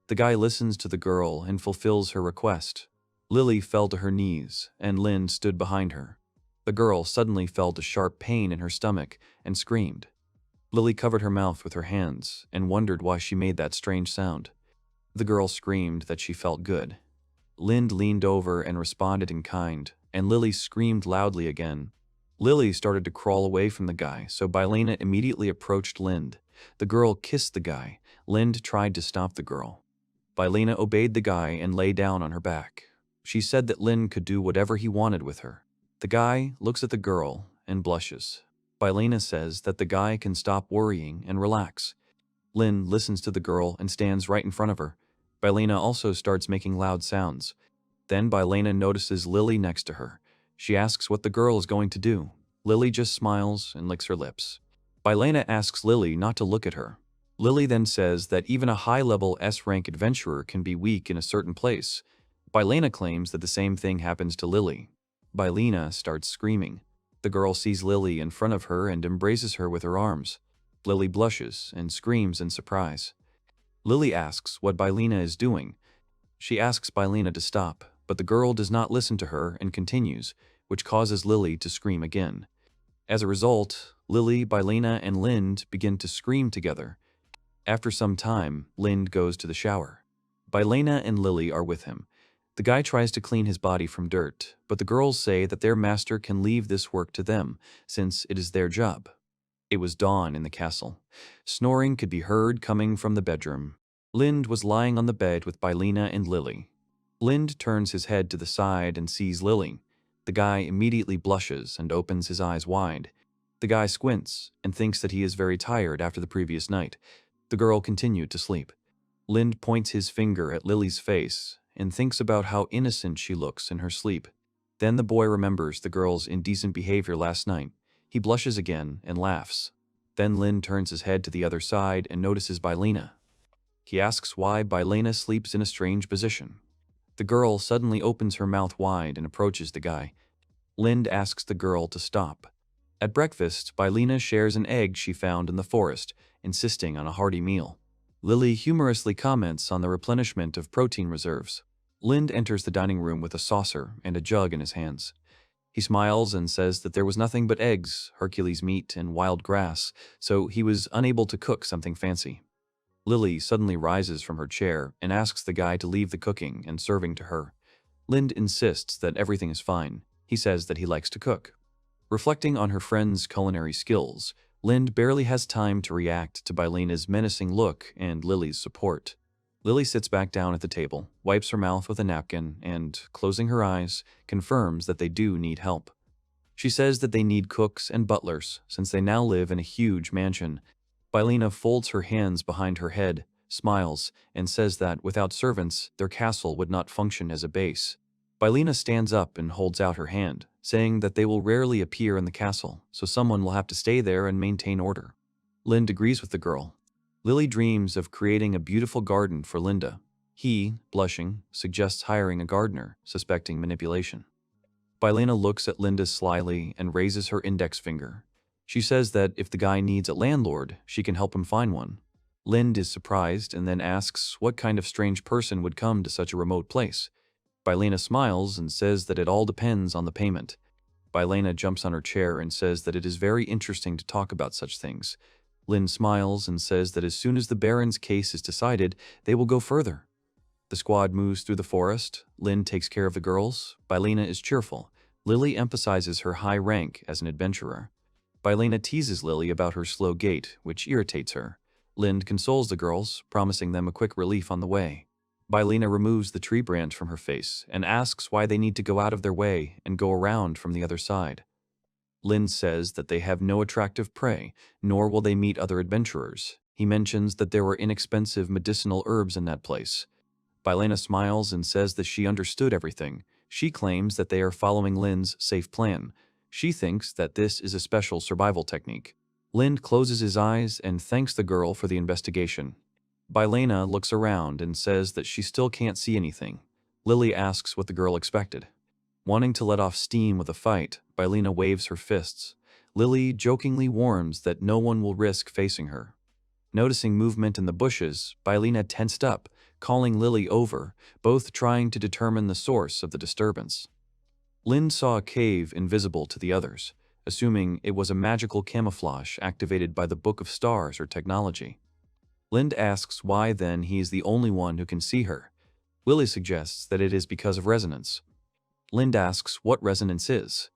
S1: The guy listens to the girl and fulfills her request. Lily fell to her knees, and Lind stood behind her. The girl suddenly felt a sharp pain in her stomach and screamed. Lily covered her mouth with her hands and wondered why she made that strange sound. The girl screamed that she felt good. Lind leaned over and responded in kind, and Lily screamed loudly again. Lily started to crawl away from the guy, so Bylina immediately approached Lind. The girl kissed the guy. Lind tried to stop the girl. Bylina obeyed the guy and lay down on her back. She said that Lind could do whatever he wanted with her. The guy looks at the girl and blushes. Bylina says that the guy can stop worrying and relax. Lind listens to the girl and stands right in front of her. Bylina also starts making loud sounds. Then Bylina notices Lily next to her. She asks what the girl is going to do. Lily just smiles and licks her lips. Bylina asks Lily not to look at her. Lily then says that even a high-level S-rank adventurer can be weak in a certain place. Bylina claims that the same thing happens to Lily. Bylina starts screaming. The girl sees Lily in front of her and embraces her with her arms. Lily blushes and screams in surprise. Lily asks what Bylina is doing. She asks Bylina to stop, but the girl does not listen to her and continues, which causes Lily to scream again. As a result, Lily, Bylina, and Lind begin to scream together. After some time, Lind goes to the shower. Bylina and Lily are with him. The guy tries to clean his body from dirt, but the girls say that their master can leave this work to them, since it is their job. It was dawn in the castle. Snoring could be heard coming from the bedroom. Lind was lying on the bed with Bylina and Lily. Lind turns his head to the side and sees Lily. The guy immediately blushes and opens his eyes wide. The guy squints and thinks that he is very tired after the previous night. The girl continued to sleep. Lind points his finger at Lily's face and thinks about how innocent she looks in her sleep. Then the boy remembers the girl's indecent behavior last night. He blushes again and laughs. Then Lind turns his head to the other side and notices Bylina. He asks why Bylina sleeps in a strange position. The girl suddenly opens her mouth wide and approaches the guy. Lind asks the girl to stop. At breakfast, Bylina shares an egg she found in the forest, insisting on a hearty meal. Lily humorously comments on the replenishment of protein reserves. Lind enters the dining room with a saucer and a jug in his hands. He smiles and says that there was nothing but eggs, Hercules meat, and wild grass, so he was unable to cook something fancy. Lily suddenly rises from her chair and asks the guy to leave the cooking and serving to her. Lind insists that everything is fine. He says that he likes to cook. Reflecting on her friend's culinary skills, Lind barely has time to react to Bylina's menacing look and Lily's support. Lily sits back down at the table, wipes her mouth with a napkin, and, closing her eyes, confirms that they do need help. She says that they need cooks and butlers, since they now live in a huge mansion. Bylina folds her hands behind her head, smiles, and says that without servants, their castle would not function as a base. Bylina stands up and holds out her hand, saying that they will rarely appear in the castle, so someone will have to stay there and maintain order. Lind agrees with the girl. Lily dreams of creating a beautiful garden for Linda. He, blushing, suggests hiring a gardener, suspecting manipulation. Bylina looks at Linda slyly and raises her index finger. She says that if the guy needs a landlord, she can help him find one. Lind is surprised and then asks what kind of strange person would come to such a remote place. Bylina smiles and says that it all depends on the payment. Bylina jumps on her chair and says that it is very interesting to talk about such things. Lind smiles and says that as soon as the Baron's case is decided, they will go further. The squad moves through the forest. Lind takes care of the girls. Bylina is cheerful. Lily emphasizes her high rank as an adventurer. Bylina teases Lily about her slow gait, which irritates her. Lind consoles the girls, promising them a quick relief on the way. Bylina removes the tree branch from her face and asks why they need to go out of their way and go around from the other side. Lind says that they have no attractive prey, nor will they meet other adventurers. He mentions that there were inexpensive medicinal herbs in that place. Bylina smiles and says that she understood everything. She claims that they are following Lind's safe plan. She thinks that this is a special survival technique. Lind closes his eyes and thanks the girl for the investigation. Bylina looks around and says that she still can't see anything. Lily asks what the girl expected. Wanting to let off steam with a fight, Bylina waves her fists. Lily jokingly warns that no one will risk facing her. Noticing movement in the bushes, Bylina tensed up, calling Lily over, both trying to determine the source of the disturbance. Lind saw a cave invisible to the others, assuming it was a magical camouflage activated by the Book of Stars or technology. Lind asks why then he is the only one who can see her. Lily suggests that it is because of resonance. Lind asks what resonance is.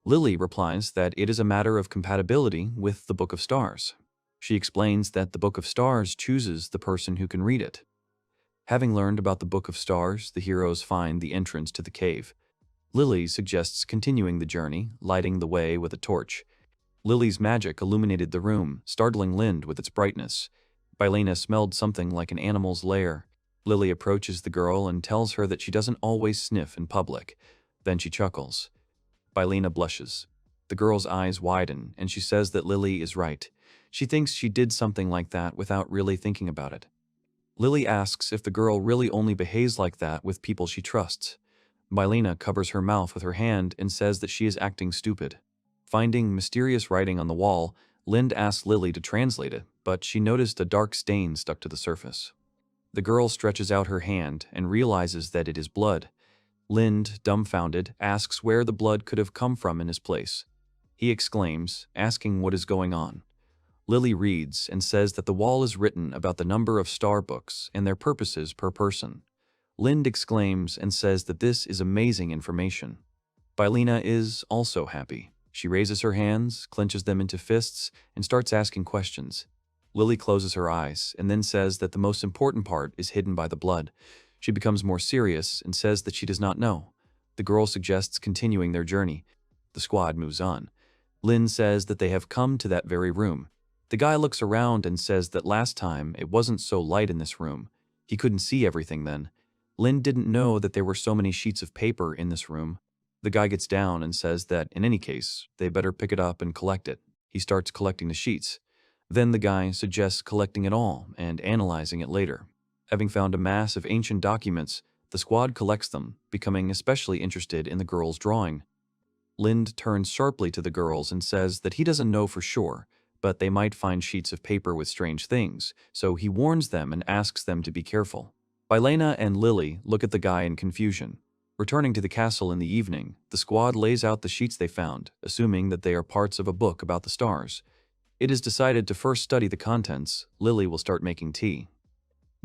S1: Lily replies that it is a matter of compatibility with the Book of Stars. She explains that the Book of Stars chooses the person who can read it. Having learned about the Book of Stars, the heroes find the entrance to the cave. Lily suggests continuing the journey, lighting the way with a torch. Lily's magic illuminated the room, startling Lind with its brightness. Bylina smelled something like an animal's lair. Lily approaches the girl and tells her that she doesn't always sniff in public. Then she chuckles. Bylina blushes. The girl's eyes widen, and she says that Lily is right. She thinks she did something like that without really thinking about it. Lily asks if the girl really only behaves like that with people she trusts. Bylina covers her mouth with her hand and says that she is acting stupid. Finding mysterious writing on the wall, Lind asks Lily to translate it, but she noticed a dark stain stuck to the surface. The girl stretches out her hand and realizes that it is blood. Lind, dumbfounded, asks where the blood could have come from in his place. He exclaims, asking what is going on. Lily reads and says that the wall is written about the number of star books and their purposes per person. Lind exclaims and says that this is amazing information. Bylina is also happy. She raises her hands, clenches them into fists, and starts asking questions. Lily closes her eyes and then says that the most important part is hidden by the blood. She becomes more serious and says that she does not know. The girl suggests continuing their journey. The squad moves on. Lind says that they have come to that very room. The guy looks around and says that last time it wasn't so light in this room. He couldn't see everything then. Lind didn't know that there were so many sheets of paper in this room. The guy gets down and says that, in any case, they better pick it up and collect it. He starts collecting the sheets. Then the guy suggests collecting it all and analyzing it later. Having found a mass of ancient documents, the squad collects them, becoming especially interested in the girl's drawing. Lind turns sharply to the girls and says that he doesn't know for sure, but they might find sheets of paper with strange things, so he warns them and asks them to be careful. Bylena and Lily look at the guy in confusion. Returning to the castle in the evening, the squad lays out the sheets they found, assuming that they are parts of a book about the stars. It is decided to first study the contents. Lily will start making tea.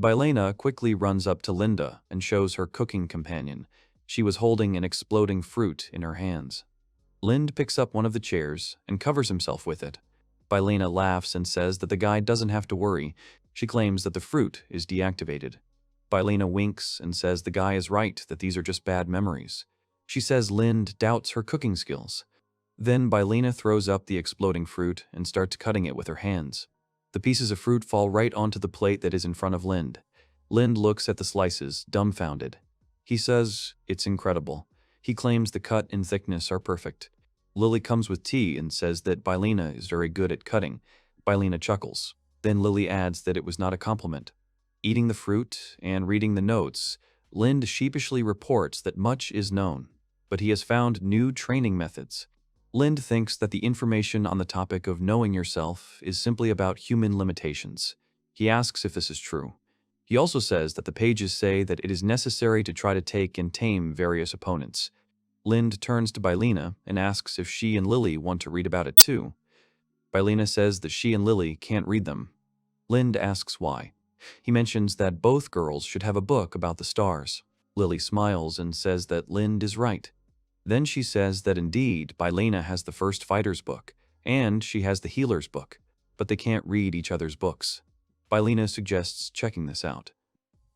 S1: Bylena quickly runs up to Linda and shows her cooking companion. She was holding an exploding fruit in her hands. Lind picks up one of the chairs and covers himself with it. Bylena laughs and says that the guy doesn't have to worry. She claims that the fruit is deactivated. Bylena winks and says the guy is right, that these are just bad memories. She says Lind doubts her cooking skills. Then Bylena throws up the exploding fruit and starts cutting it with her hands. The pieces of fruit fall right onto the plate that is in front of Lind. Lind looks at the slices, dumbfounded. He says it's incredible. He claims the cut and thickness are perfect. Lily comes with tea and says that Bylena is very good at cutting. Bylena chuckles. Then Lily adds that it was not a compliment. Eating the fruit and reading the notes, Lind sheepishly reports that much is known, but he has found new training methods. Lind thinks that the information on the topic of knowing yourself is simply about human limitations. He asks if this is true. He also says that the pages say that it is necessary to try to take and tame various opponents. Lind turns to Bylena and asks if she and Lily want to read about it too. Bylena says that she and Lily can't read them. Lind asks why. He mentions that both girls should have a book about the stars. Lily smiles and says that Lind is right. Then she says that indeed Bylena has the first fighter's book, and she has the healer's book, but they can't read each other's books. Bylena suggests checking this out.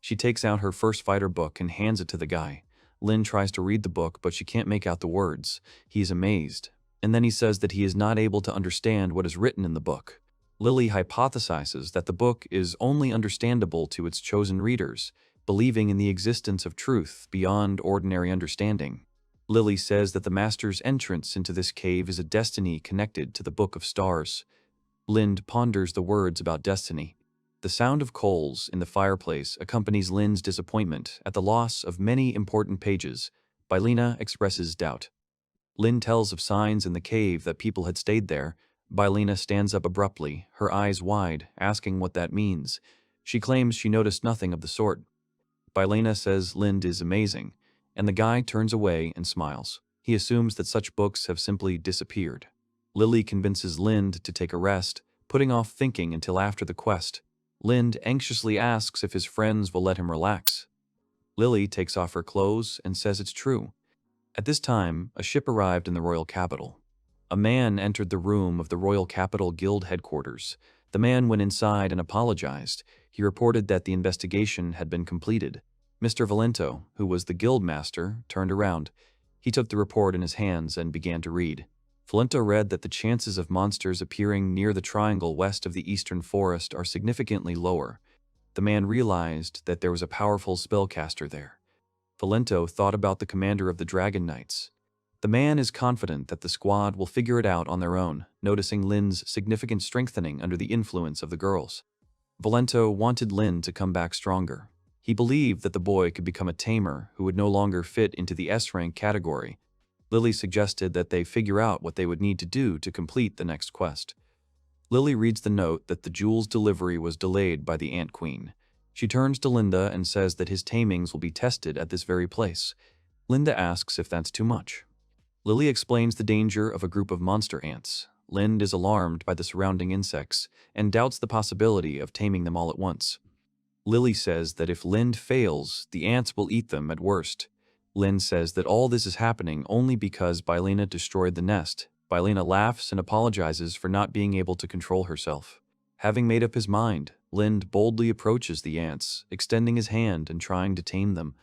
S1: She takes out her first fighter book and hands it to the guy. Lind tries to read the book, but she can't make out the words. He is amazed, and then he says that he is not able to understand what is written in the book. Lily hypothesizes that the book is only understandable to its chosen readers, believing in the existence of truth beyond ordinary understanding. Lily says that the master's entrance into this cave is a destiny connected to the Book of Stars. Lind ponders the words about destiny. The sound of coals in the fireplace accompanies Lind's disappointment at the loss of many important pages. Bylena expresses doubt. Lind tells of signs in the cave that people had stayed there. Bylena stands up abruptly, her eyes wide, asking what that means. She claims she noticed nothing of the sort. Bylena says Lind is amazing, and the guy turns away and smiles. He assumes that such books have simply disappeared. Lily convinces Lind to take a rest, putting off thinking until after the quest. Lind anxiously asks if his friends will let him relax. Lily takes off her clothes and says it's true. At this time, a ship arrived in the royal capital. A man entered the room of the Royal Capital Guild headquarters. The man went inside and apologized. He reported that the investigation had been completed. Mr. Valento, who was the guild master, turned around. He took the report in his hands and began to read. Valento read that the chances of monsters appearing near the triangle west of the eastern forest are significantly lower. The man realized that there was a powerful spellcaster there. Valento thought about the commander of the Dragon Knights. The man is confident that the squad will figure it out on their own, noticing Lind's significant strengthening under the influence of the girls. Valento wanted Lind to come back stronger. He believed that the boy could become a tamer who would no longer fit into the S-rank category. Lily suggested that they figure out what they would need to do to complete the next quest. Lily reads the note that the jewel's delivery was delayed by the Ant Queen. She turns to Linda and says that his tamings will be tested at this very place. Linda asks if that's too much. Lily explains the danger of a group of monster ants. Lind is alarmed by the surrounding insects and doubts the possibility of taming them all at once. Lily says that if Lind fails, the ants will eat them at worst. Lind says that all this is happening only because Bylena destroyed the nest. Bylena laughs and apologizes for not being able to control herself. Having made up his mind, Lind boldly approaches the ants, extending his hand and trying to tame them.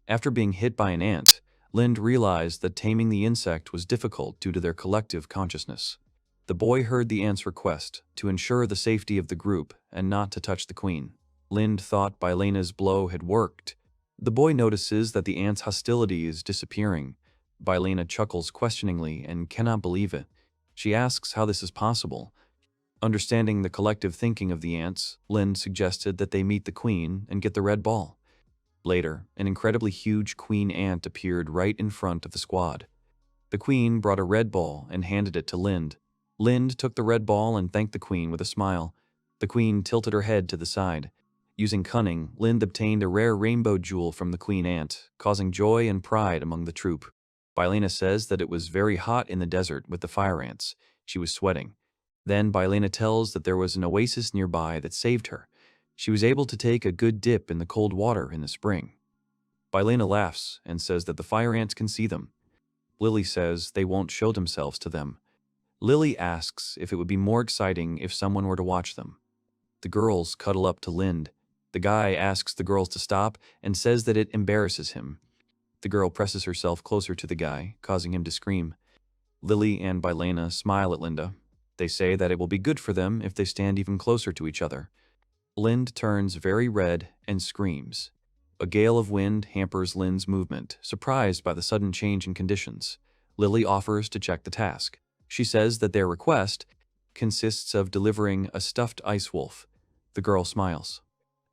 S1: After being hit by an ant, Lind realized that taming the insect was difficult due to their collective consciousness. The boy heard the ant's request to ensure the safety of the group and not to touch the queen. Lind thought Bylena's blow had worked. The boy notices that the ant's hostility is disappearing. Bylena chuckles questioningly and cannot believe it. She asks how this is possible. Understanding the collective thinking of the ants, Lind suggested that they meet the queen and get the red ball. Later, an incredibly huge queen ant appeared right in front of the squad. The queen brought a red ball and handed it to Lind. Lind took the red ball and thanked the queen with a smile. The queen tilted her head to the side. Using cunning, Lind obtained a rare rainbow jewel from the queen ant, causing joy and pride among the troop. Bylena says that it was very hot in the desert with the fire ants. She was sweating. Then Bylena tells that there was an oasis nearby that saved her. She was able to take a good dip in the cold water in the spring. Bylena laughs and says that the fire ants can see them. Lily says they won't show themselves to them. Lily asks if it would be more exciting if someone were to watch them. The girls cuddle up to Lind. The guy asks the girls to stop and says that it embarrasses him. The girl presses herself closer to the guy, causing him to scream. Lily and Bylena smile at Linda. They say that it will be good for them if they stand even closer to each other. Lind turns very red and screams. A gale of wind hampers Lind's movement, surprised by the sudden change in conditions. Lily offers to check the task. She says that their request consists of delivering a stuffed ice wolf. The girl smiles.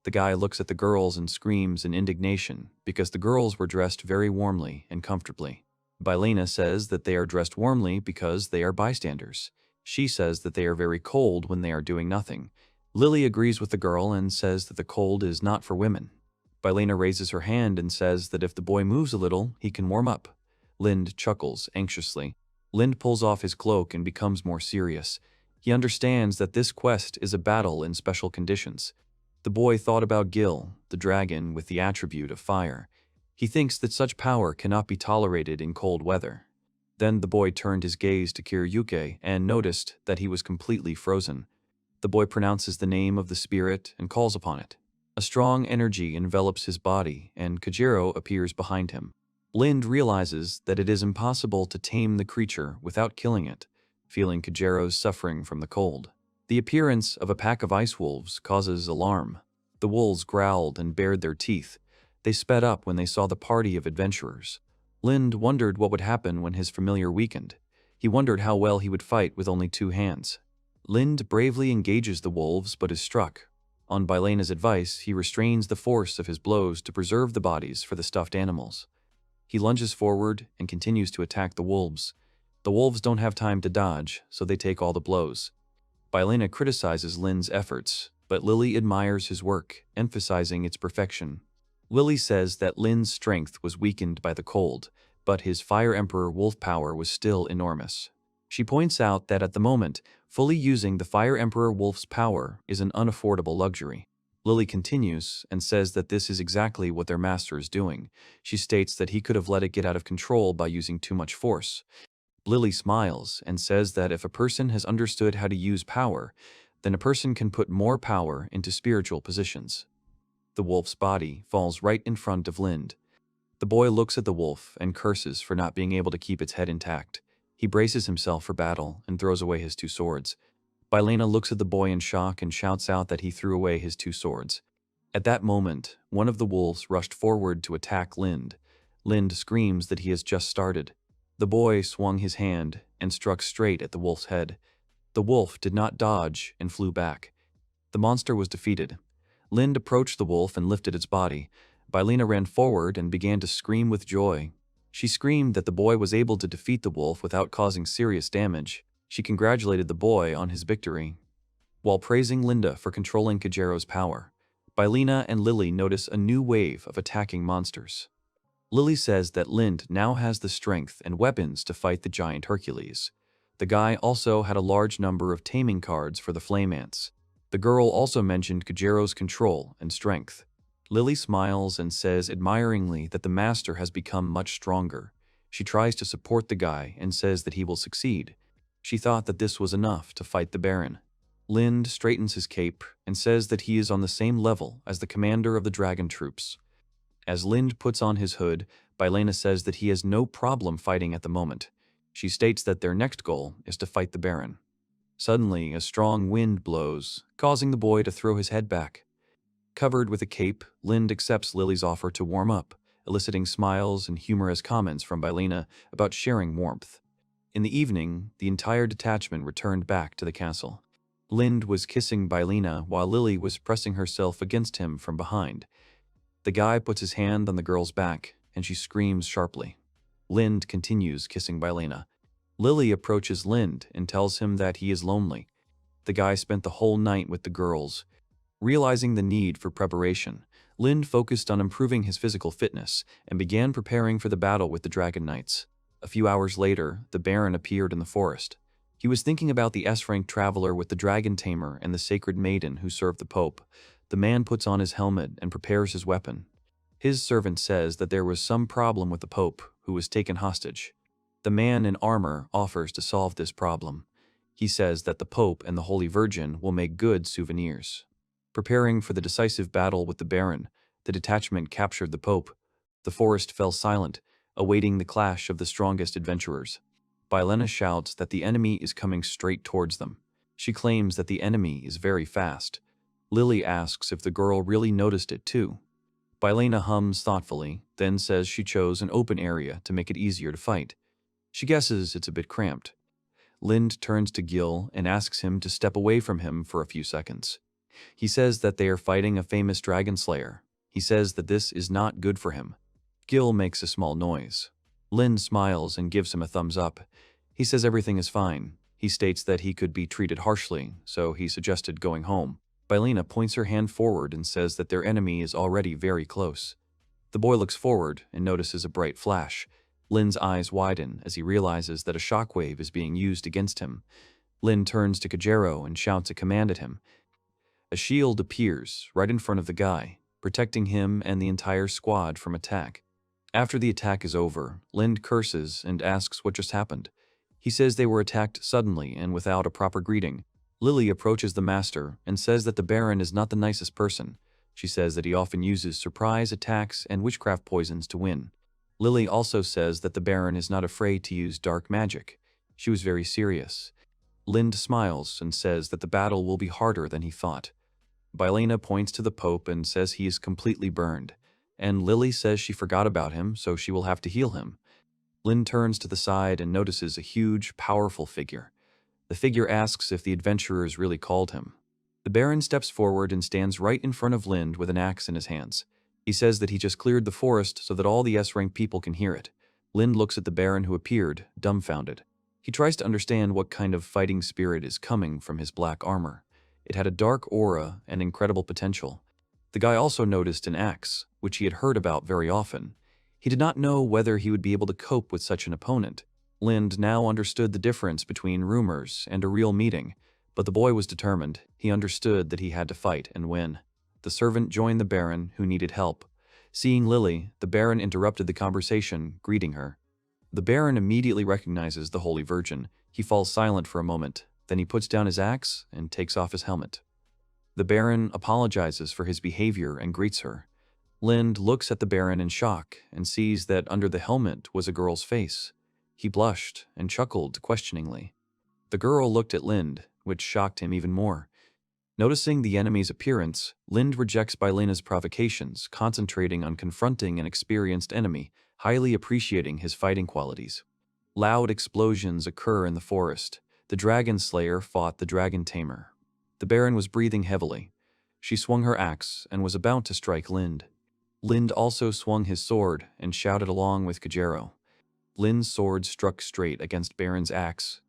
S1: The guy looks at the girls and screams in indignation because the girls were dressed very warmly and comfortably. Bylena says that they are dressed warmly because they are bystanders. She says that they are very cold when they are doing nothing. Lily agrees with the girl and says that the cold is not for women. Bylena raises her hand and says that if the boy moves a little, he can warm up. Lind chuckles anxiously. Lind pulls off his cloak and becomes more serious. He understands that this quest is a battle in special conditions. The boy thought about Gil, the dragon with the attribute of fire. He thinks that such power cannot be tolerated in cold weather. Then the boy turned his gaze to Kiryuke and noticed that he was completely frozen. The boy pronounces the name of the spirit and calls upon it. A strong energy envelops his body, and Kajiro appears behind him. Lind realizes that it is impossible to tame the creature without killing it, feeling Kajiro's suffering from the cold. The appearance of a pack of ice wolves causes alarm. The wolves growled and bared their teeth. They sped up when they saw the party of adventurers. Lind wondered what would happen when his familiar weakened. He wondered how well he would fight with only 2 hands. Lind bravely engages the wolves but is struck. On Bylena's advice, he restrains the force of his blows to preserve the bodies for the stuffed animals. He lunges forward and continues to attack the wolves. The wolves don't have time to dodge, so they take all the blows. Bylena criticizes Lind's efforts, but Lily admires his work, emphasizing its perfection. Lily says that Lind's strength was weakened by the cold, but his Fire Emperor wolf power was still enormous. She points out that at the moment, fully using the Fire Emperor wolf's power is an unaffordable luxury. Lily continues and says that this is exactly what their master is doing. She states that he could have let it get out of control by using too much force. Lily smiles and says that if a person has understood how to use power, then a person can put more power into spiritual positions. The wolf's body falls right in front of Lind. The boy looks at the wolf and curses for not being able to keep its head intact. He braces himself for battle and throws away his 2 swords. Bylena looks at the boy in shock and shouts out that he threw away his 2 swords. At that moment, one of the wolves rushed forward to attack Lind. Lind screams that he has just started. The boy swung his hand and struck straight at the wolf's head. The wolf did not dodge and flew back. The monster was defeated. Lind approached the wolf and lifted its body. Bylena ran forward and began to scream with joy. She screamed that the boy was able to defeat the wolf without causing serious damage. She congratulated the boy on his victory, while praising Linda for controlling Kajiro's power. Bylena and Lily notice a new wave of attacking monsters. Lily says that Lind now has the strength and weapons to fight the giant Hercules. The guy also had a large number of taming cards for the flame ants. The girl also mentioned Kajiro's control and strength. Lily smiles and says admiringly that the master has become much stronger. She tries to support the guy and says that he will succeed. She thought that this was enough to fight the Baron. Lind straightens his cape and says that he is on the same level as the commander of the dragon troops. As Lind puts on his hood, Bylena says that he has no problem fighting at the moment. She states that their next goal is to fight the Baron. Suddenly, a strong wind blows, causing the boy to throw his head back. Covered with a cape, Lind accepts Lily's offer to warm up, eliciting smiles and humorous comments from Bylena about sharing warmth. In the evening, the entire detachment returned back to the castle. Lind was kissing Bylena while Lily was pressing herself against him from behind. The guy puts his hand on the girl's back, and she screams sharply. Lind continues kissing Bylena. Lily approaches Lind and tells him that he is lonely. The guy spent the whole night with the girls. Realizing the need for preparation, Lind focused on improving his physical fitness and began preparing for the battle with the Dragon Knights. A few hours later, the Baron appeared in the forest. He was thinking about the S-rank traveler with the dragon tamer and the sacred maiden who served the Pope. The man puts on his helmet and prepares his weapon. His servant says that there was some problem with the Pope, who was taken hostage. The man in armor offers to solve this problem. He says that the Pope and the Holy Virgin will make good souvenirs. Preparing for the decisive battle with the Baron, the detachment captured the Pope. The forest fell silent, awaiting the clash of the strongest adventurers. Bylena shouts that the enemy is coming straight towards them. She claims that the enemy is very fast. Lily asks if the girl really noticed it too. Bylena hums thoughtfully, then says she chose an open area to make it easier to fight. She guesses it's a bit cramped. Lind turns to Gil and asks him to step away from him for a few seconds. He says that they are fighting a famous dragon slayer. He says that this is not good for him. Gil makes a small noise. Lind smiles and gives him a thumbs up. He says everything is fine. He states that he could be treated harshly, so he suggested going home. Bylena points her hand forward and says that their enemy is already very close. The boy looks forward and notices a bright flash. Lind's eyes widen as he realizes that a shockwave is being used against him. Lind turns to Kajero and shouts a command at him. A shield appears right in front of the guy, protecting him and the entire squad from attack. After the attack is over, Lind curses and asks what just happened. He says they were attacked suddenly and without a proper greeting. Lily approaches the master and says that the Baron is not the nicest person. She says that he often uses surprise attacks and witchcraft poisons to win. Lily also says that the Baron is not afraid to use dark magic. She was very serious. Lind smiles and says that the battle will be harder than he thought. Bylena points to the Pope and says he is completely burned, and Lily says she forgot about him, so she will have to heal him. Lind turns to the side and notices a huge, powerful figure. The figure asks if the adventurers really called him. The Baron steps forward and stands right in front of Lind with an axe in his hands. He says that he just cleared the forest so that all the S-rank people can hear it. Lind looks at the Baron who appeared, dumbfounded. He tries to understand what kind of fighting spirit is coming from his black armor. It had a dark aura and incredible potential. The guy also noticed an axe, which he had heard about very often. He did not know whether he would be able to cope with such an opponent. Lind now understood the difference between rumors and a real meeting, but the boy was determined. He understood that he had to fight and win. The servant joined the Baron, who needed help. Seeing Lily, the Baron interrupted the conversation, greeting her. The Baron immediately recognizes the Holy Virgin. He falls silent for a moment, then he puts down his axe and takes off his helmet. The Baron apologizes for his behavior and greets her. Lind looks at the Baron in shock and sees that under the helmet was a girl's face. He blushed and chuckled questioningly. The girl looked at Lind, which shocked him even more. Noticing the enemy's appearance, Lind rejects Bylena's provocations, concentrating on confronting an experienced enemy, highly appreciating his fighting qualities. Loud explosions occur in the forest. The dragon slayer fought the dragon tamer. The Baron was breathing heavily. She swung her axe and was about to strike Lind. Lind also swung his sword and shouted along with Kajero. Lind's sword struck straight against Baron's axe.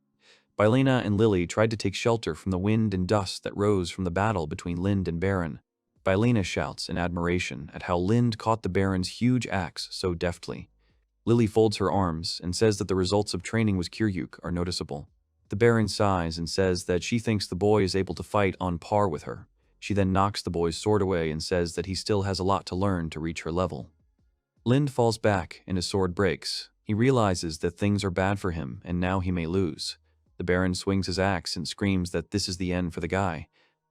S1: Bylena and Lily tried to take shelter from the wind and dust that rose from the battle between Lind and Baron. Bylena shouts in admiration at how Lind caught the Baron's huge axe so deftly. Lily folds her arms and says that the results of training with Kiryuk are noticeable. The Baron sighs and says that she thinks the boy is able to fight on par with her. She then knocks the boy's sword away and says that he still has a lot to learn to reach her level. Lind falls back and his sword breaks. He realizes that things are bad for him and now he may lose. The Baron swings his axe and screams that this is the end for the guy.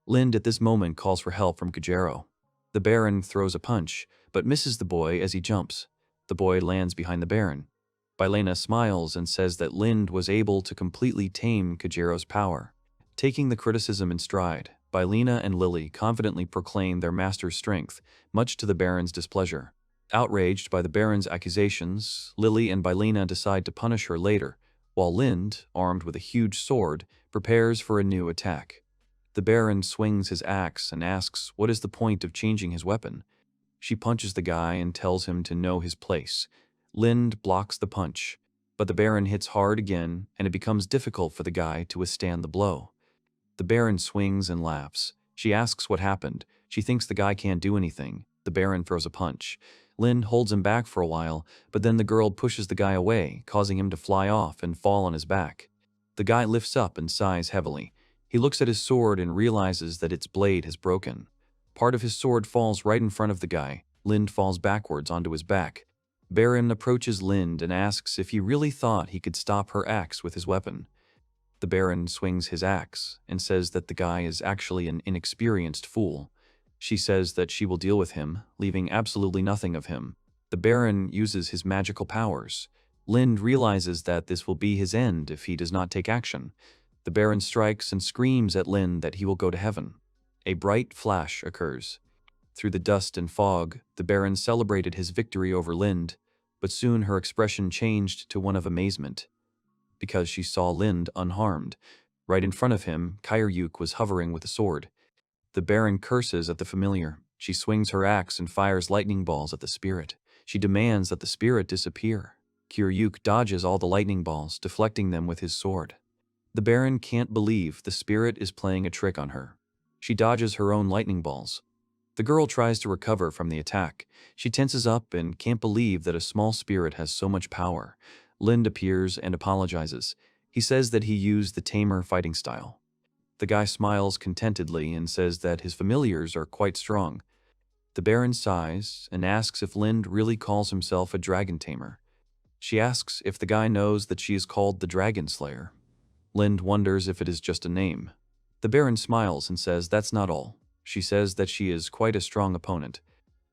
S1: Lind at this moment calls for help from Kajero. The Baron throws a punch, but misses the boy as he jumps. The boy lands behind the Baron. Bylena smiles and says that Lind was able to completely tame Kajero's power. Taking the criticism in stride, Bylena and Lily confidently proclaim their master's strength, much to the Baron's displeasure. Outraged by the Baron's accusations, Lily and Bylena decide to punish her later, while Lind, armed with a huge sword, prepares for a new attack. The Baron swings his axe and asks what is the point of changing his weapon. She punches the guy and tells him to know his place. Lind blocks the punch, but the Baron hits hard again, and it becomes difficult for the guy to withstand the blow. The Baron swings and laughs. She asks what happened. She thinks the guy can't do anything. The Baron throws a punch. Lind holds him back for a while, but then the girl pushes the guy away, causing him to fly off and fall on his back. The guy lifts up and sighs heavily. He looks at his sword and realizes that its blade has broken. Part of his sword falls right in front of the guy. Lind falls backwards onto his back. Baron approaches Lind and asks if he really thought he could stop her axe with his weapon. The Baron swings his axe and says that the guy is actually an inexperienced fool. She says that she will deal with him, leaving absolutely nothing of him. The Baron uses his magical powers. Lind realizes that this will be his end if he does not take action. The Baron strikes and screams at Lind that he will go to heaven. A bright flash occurs. Through the dust and fog, the Baron celebrated his victory over Lind, but soon her expression changed to one of amazement, because she saw Lind unharmed. Right in front of him, Kiryuk was hovering with a sword. The Baron curses at the familiar. She swings her axe and fires lightning balls at the spirit. She demands that the spirit disappear. Kiryuk dodges all the lightning balls, deflecting them with his sword. The Baron can't believe the spirit is playing a trick on her. She dodges her own lightning balls. The girl tries to recover from the attack. She tenses up and can't believe that a small spirit has so much power. Lind appears and apologizes. He says that he used the tamer fighting style. The guy smiles contentedly and says that his familiars are quite strong. The Baron sighs and asks if Lind really calls himself a dragon tamer. She asks if the guy knows that she is called the Dragon Slayer. Lind wonders if it is just a name. The Baron smiles and says that's not all. She says that she is quite a strong opponent.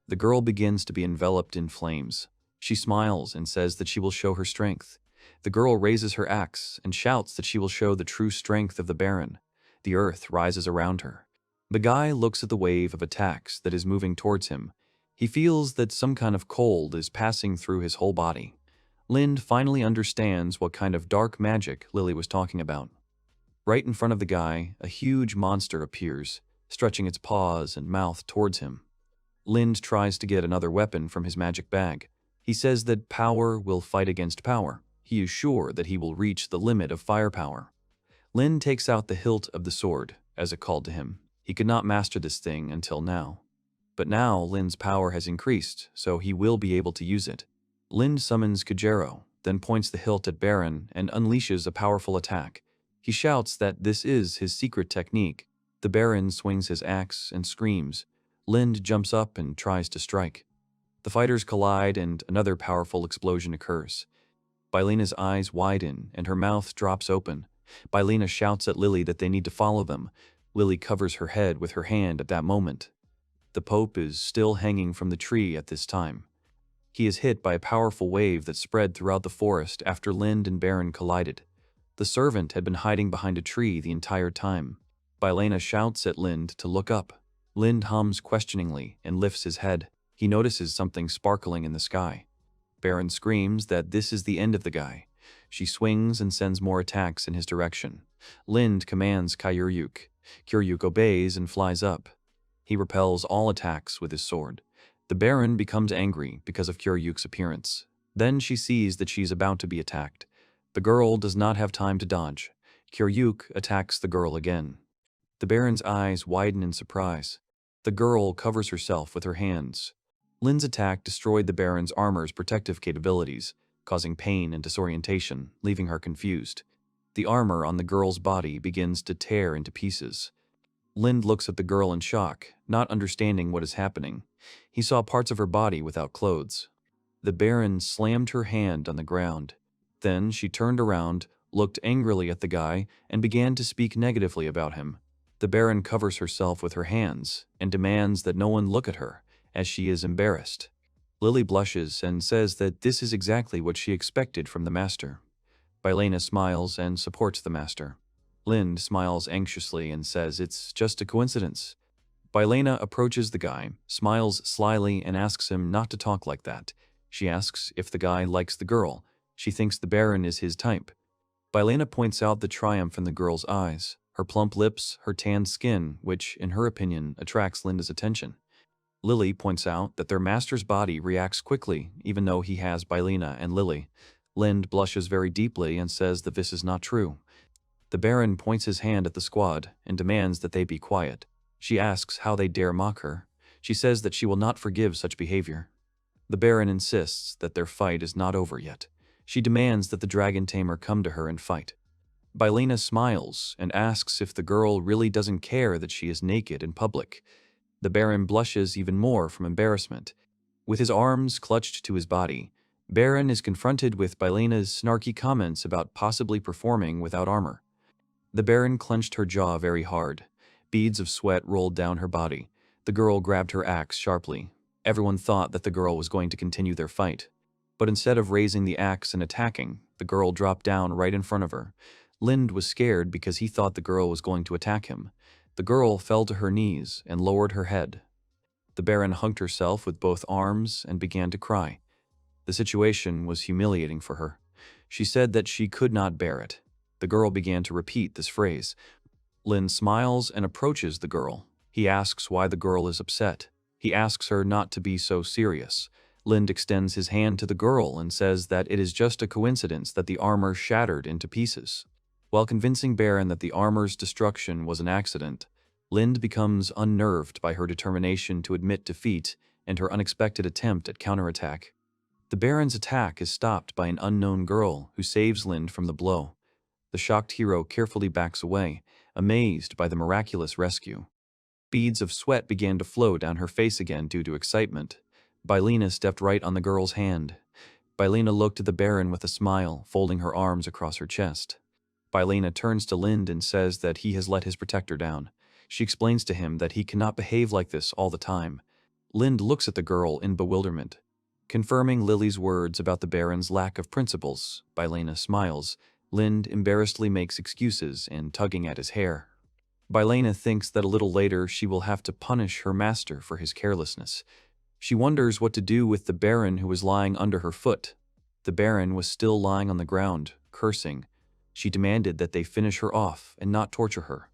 S1: The girl begins to be enveloped in flames. She smiles and says that she will show her strength. The girl raises her axe and shouts that she will show the true strength of the Baron. The earth rises around her. The guy looks at the wave of attacks that is moving towards him. He feels that some kind of cold is passing through his whole body. Lind finally understands what kind of dark magic Lily was talking about. Right in front of the guy, a huge monster appears, stretching its paws and mouth towards him. Lind tries to get another weapon from his magic bag. He says that power will fight against power. He is sure that he will reach the limit of firepower. Lind takes out the hilt of the sword, as it called to him. He could not master this thing until now. But now Lind's power has increased, so he will be able to use it. Lind summons Kajero, then points the hilt at Baron and unleashes a powerful attack. He shouts that this is his secret technique. The Baron swings his axe and screams. Lind jumps up and tries to strike. The fighters collide and another powerful explosion occurs. Bylena's eyes widen and her mouth drops open. Bylena shouts at Lily that they need to follow them. Lily covers her head with her hand at that moment. The Pope is still hanging from the tree at this time. He is hit by a powerful wave that spread throughout the forest after Lind and Baron collided. The servant had been hiding behind a tree the entire time. Bylena shouts at Lind to look up. Lind hums questioningly and lifts his head. He notices something sparkling in the sky. Baron screams that this is the end of the guy. She swings and sends more attacks in his direction. Lind commands Kiryuk. Kiryuk obeys and flies up. He repels all attacks with his sword. The Baron becomes angry because of Kiryuk's appearance. Then she sees that she is about to be attacked. The girl does not have time to dodge. Kiryuk attacks the girl again. The Baron's eyes widen in surprise. The girl covers herself with her hands. Lind's attack destroyed the Baron's armor's protective capabilities, causing pain and disorientation, leaving her confused. The armor on the girl's body begins to tear into pieces. Lind looks at the girl in shock, not understanding what is happening. He saw parts of her body without clothes. The Baron slammed her hand on the ground. Then she turned around, looked angrily at the guy, and began to speak negatively about him. The Baron covers herself with her hands and demands that no one look at her, as she is embarrassed. Lily blushes and says that this is exactly what she expected from the master. Bylena smiles and supports the master. Lind smiles anxiously and says it's just a coincidence. Bylena approaches the guy, smiles slyly and asks him not to talk like that. She asks if the guy likes the girl. She thinks the Baron is his type. Bylena points out the triumph in the girl's eyes, her plump lips, her tanned skin, which, in her opinion, attracts Linda's attention. Lily points out that their master's body reacts quickly, even though he has Bylina and Lily. Lind blushes very deeply and says that this is not true. The Baron points his hand at the squad and demands that they be quiet. She asks how they dare mock her. She says that she will not forgive such behavior. The Baron insists that their fight is not over yet. She demands that the dragon tamer come to her and fight. Bylina smiles and asks if the girl really doesn't care that she is naked in public. The Baron blushes even more from embarrassment. With his arms clutched to his body, Baron is confronted with Bylina's snarky comments about possibly performing without armor. The Baron clenched her jaw very hard. Beads of sweat rolled down her body. The girl grabbed her axe sharply. Everyone thought that the girl was going to continue their fight. But instead of raising the axe and attacking, the girl dropped down right in front of her. Lind was scared because he thought the girl was going to attack him. The girl fell to her knees and lowered her head. The Baron hugged herself with both arms and began to cry. The situation was humiliating for her. She said that she could not bear it. The girl began to repeat this phrase. Lind smiles and approaches the girl. He asks why the girl is upset. He asks her not to be so serious. Lind extends his hand to the girl and says that it is just a coincidence that the armor shattered into pieces. While convincing Baron that the armor's destruction was an accident, Lind becomes unnerved by her determination to admit defeat and her unexpected attempt at counterattack. The Baron's attack is stopped by an unknown girl who saves Lind from the blow. The shocked hero carefully backs away, amazed by the miraculous rescue. Beads of sweat began to flow down her face again due to excitement. Bylina stepped right on the girl's hand. Bylina looked at the Baron with a smile, folding her arms across her chest. Bylina turns to Lind and says that he has let his protector down. She explains to him that he cannot behave like this all the time. Lind looks at the girl in bewilderment. Confirming Lily's words about the Baron's lack of principles, Bylina smiles. Lind embarrassedly makes excuses and tugging at his hair. Bylina thinks that a little later she will have to punish her master for his carelessness. She wonders what to do with the Baron who was lying under her foot. The Baron was still lying on the ground, cursing. She demanded that they finish her off and not torture her.